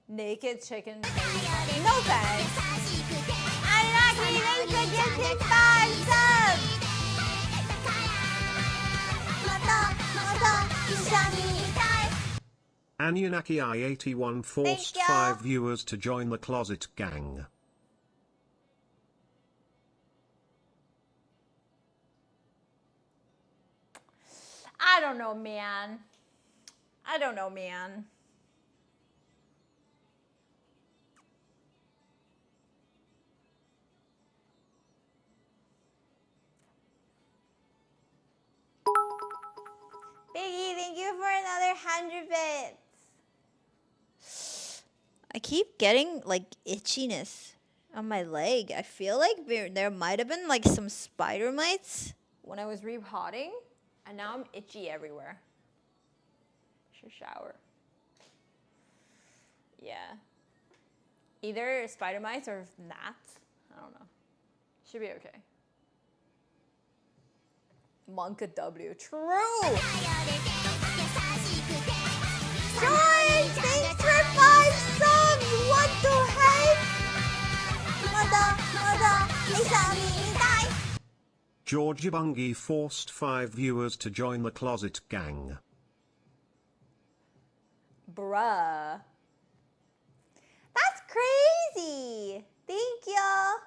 Naked chicken. No thanks. Unlucky, thanks for gifting 5 subs. Anunnaki I-81 forced you. 5 viewers to join the closet gang. I don't know, man. I don't know, man. Biggie, thank you for another 100 bits. I keep getting like itchiness on my leg. I feel like there might have been like some spider mites when I was repotting, and now I'm itchy everywhere. Should shower. Yeah. Either spider mites or gnats. I don't know. Should be okay. Monka W. True! George, thanks for 5 subs! What the heck? Georgia Bungie forced 5 viewers to join the closet gang. Bruh. That's crazy! Thank you!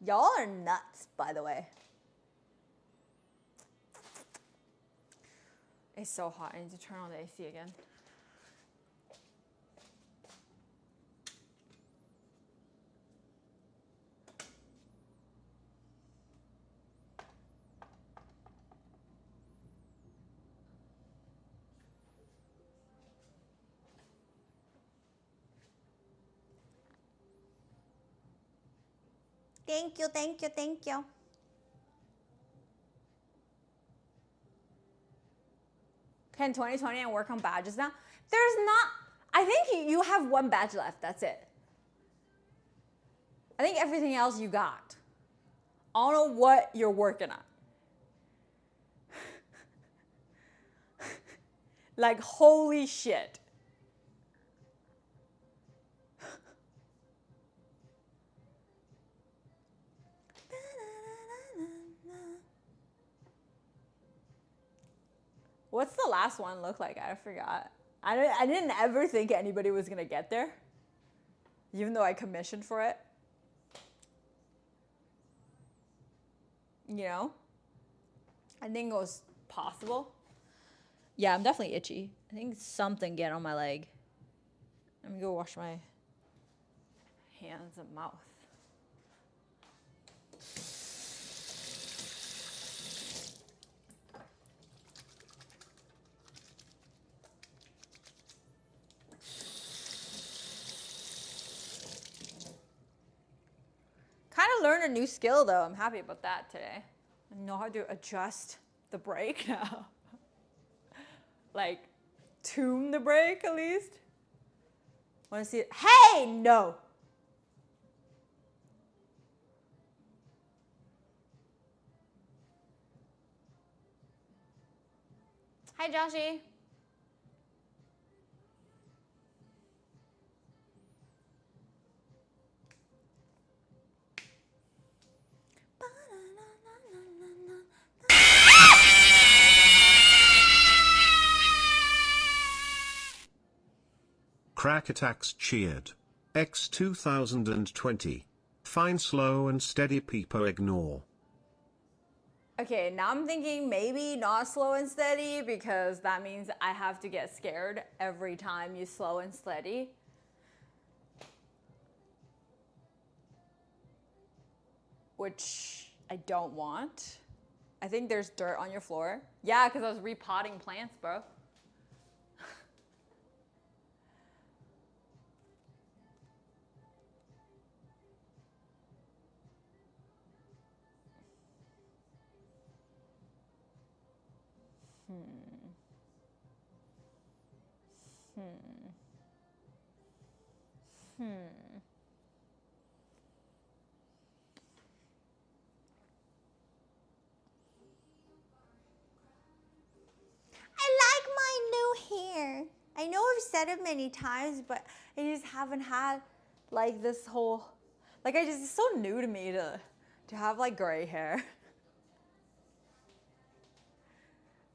Y'all are nuts, by the way. It's so hot. I need to turn on the AC again. Thank you, thank you, thank you. Can 2020 and work on badges now? There's not, I think you have 1 badge left, that's it. I think everything else you got. I don't know what you're working on. Like, holy shit. What's the last one look like? I forgot. I didn't ever think anybody was gonna get there, even though I commissioned for it. You know? I think it was possible. Yeah, I'm definitely itchy. I think something get on my leg. Let me go wash my hands and mouth. Kind of learned a new skill though. I'm happy about that today. I know how to adjust the brake now. Like, tune the brake at least. Want to see it? Hey, no. Hi, Joshy. Crack attacks cheered. X 2020. Fine slow and steady people ignore. Okay, now I'm thinking maybe not slow and steady because that means I have to get scared every time you slow and steady. Which I don't want. I think there's dirt on your floor. Yeah, because I was repotting plants, bro. I like my new hair. I know I've said it many times, but I just haven't had like this whole, like it's so new to me to have like gray hair.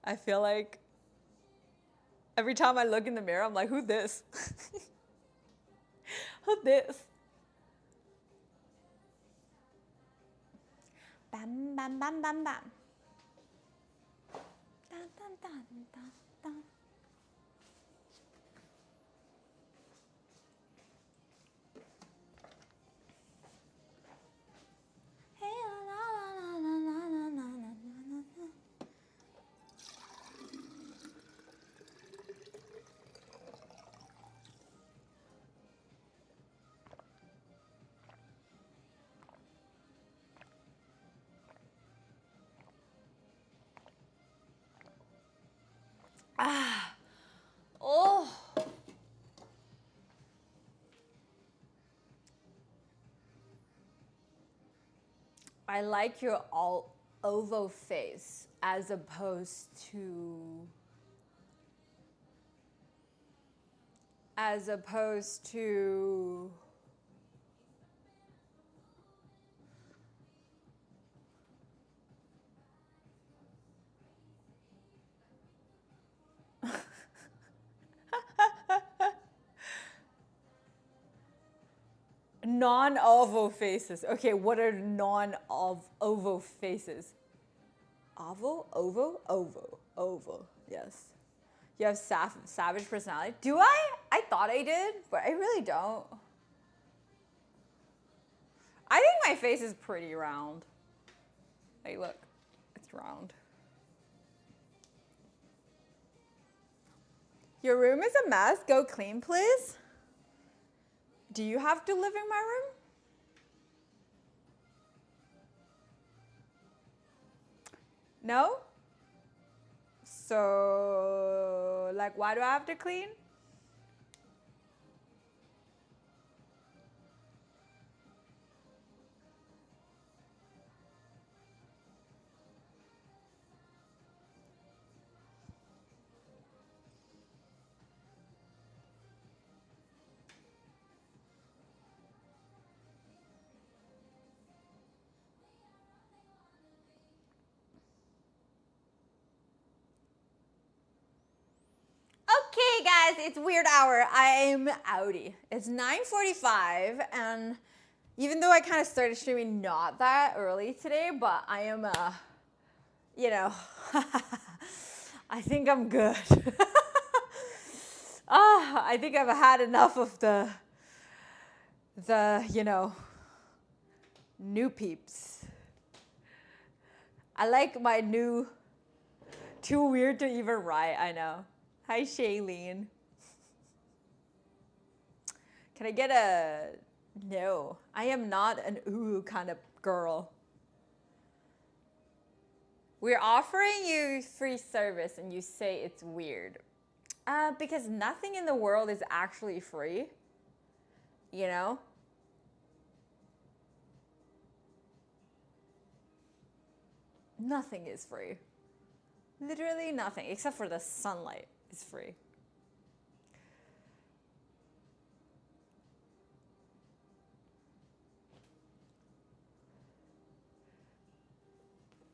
I feel like every time I look in the mirror, I'm like, who this? Who this? Bam, bam, bam, bam, bam. Dun, dun, dun, dun, dun. Hey, la, la, la, la, la, la, la, la, la. Ah, oh. I like your all oval face as opposed to non-oval faces. Okay, what are non-oval faces? Oval, oval, oval, oval. Yes. You have savage personality. Do I? I thought I did, but I really don't. I think my face is pretty round. Hey, look, it's round. Your room is a mess. Go clean, please. Do you have to live in my room? No? So, like, why do I have to clean? Okay, guys, it's weird hour. I'm outie. It's 9:45, and even though I kind of started streaming not that early today, but I am, you know, I think I'm good. I think I've had enough of the, you know, new peeps. I like my new, too weird to even write, I know. Hi, Shailene. Can I get a no? I am not an ooh kind of girl. We're offering you free service and you say it's weird. Because nothing in the world is actually free. You know? Nothing is free. Literally nothing, except for the sunlight is free.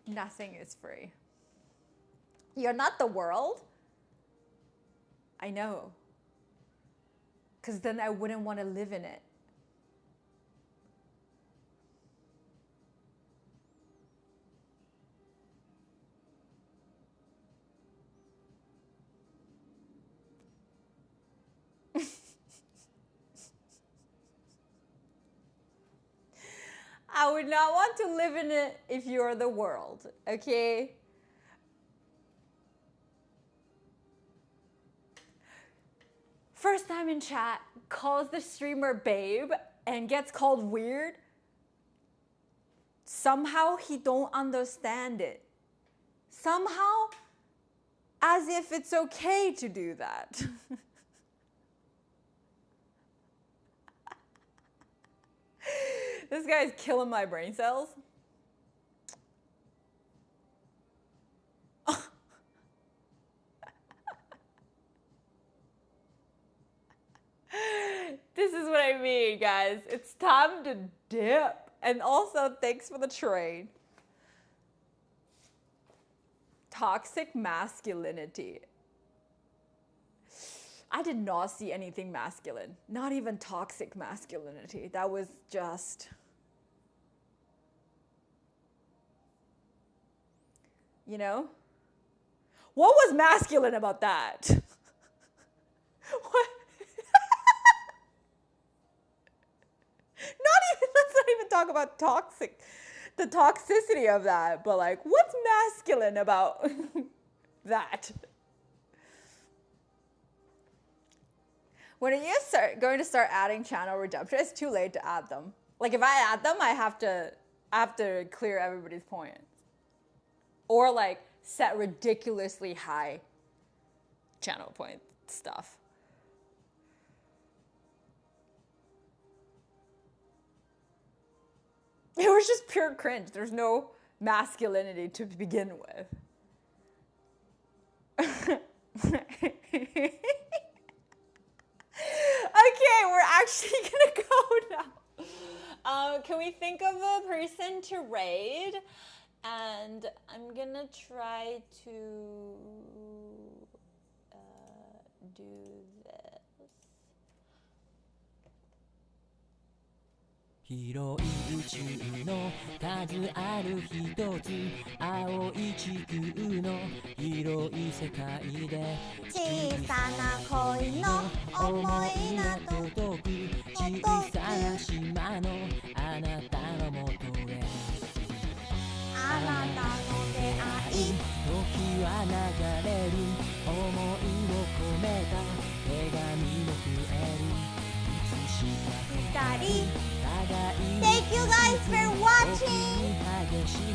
Nothing is free. You're not the world? I know. Because then I wouldn't want to live in it. I would not want to live in it if you're the world, okay? First time in chat, calls the streamer babe and gets called weird. Somehow he don't understand it. Somehow, as if it's okay to do that. This guy's killing my brain cells. This is what I mean, guys. It's time to dip. And also, thanks for the trade. Toxic masculinity. I did not see anything masculine. Not even toxic masculinity. That was just... You know? What was masculine about that? What? Let's not even talk about the toxicity of that, but like, what's masculine about that? When are you going to start adding channel redemption? It's too late to add them. Like if I add them, I have to clear everybody's points. Or like set ridiculously high channel point stuff. It was just pure cringe. There's no masculinity to begin with. Okay, we're actually gonna go now. Can we think of a person to raid? And I'm gonna try to do this. 広い宇宙の数ある一つ青い地球の広い世界で小さな恋の思いなど届く小さな島のあなたのもとへあなたの出会い時は流れる想いを込めた手紙も増えるいつしか二人 Thank you guys for watching.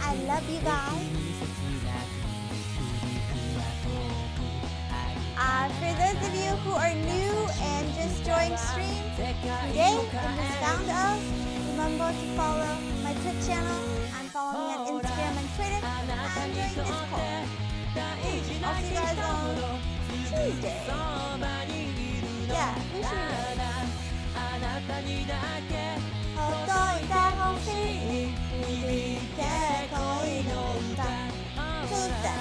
I love you guys. For those of you who are new and just joined stream today and just found us, remember to follow my Twitch channel and follow me on Instagram and Twitter and join Discord. I'll see you guys on Tuesday. Yeah, we should. ほっといてほしい響け恋の歌 Tuesday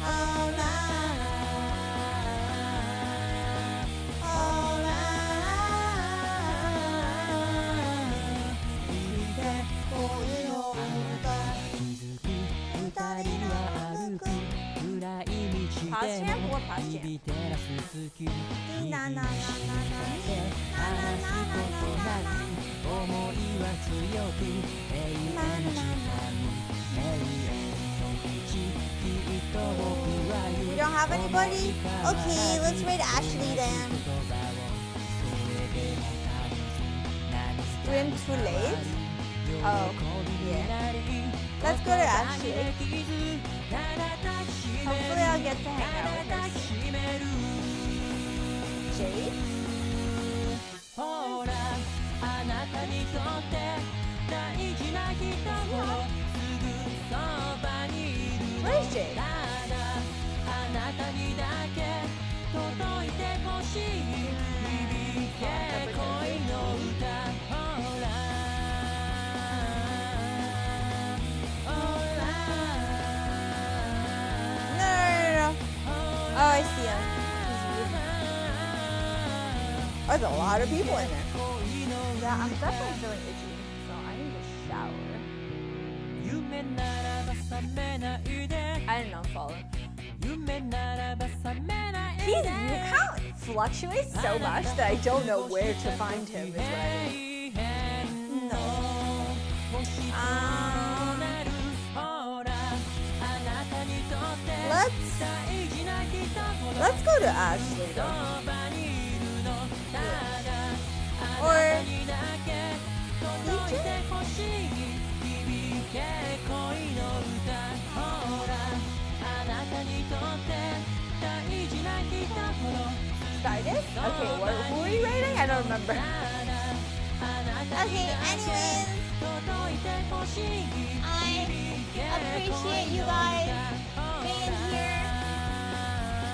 Alright Alright 響け恋の歌二人は歩く暗い道でも響てらす月なななななな思いは強く永遠の時間永遠の道きっと僕は We don't have anybody? Okay, let's raid Ashley then. Doing too late? Oh, yeah. Let's go to Ashley. Hopefully I'll get to hang out with her soon. Jade? ほらあなたにとって大事な人もすぐそばにいるの Where is Jade? ただあなたにだけ届いてほしい響け恋の歌ほらほら No. Oh, I see him. There's a lot of people in there. Yeah, I'm definitely feeling itchy, so I need to shower. 夢ならば覚めないで I didn't unfollow. 夢ならば覚めないで You kind of fluctuates so much that I don't know where to find him. Is what I mean. No. Let's go to Ashley though. Or started. Okay, who are you rating? I don't remember. Okay, anyways, I appreciate you guys being here.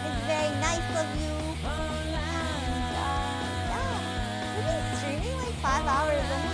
It's very nice of you. And yeah, we've been streaming like 5 hours.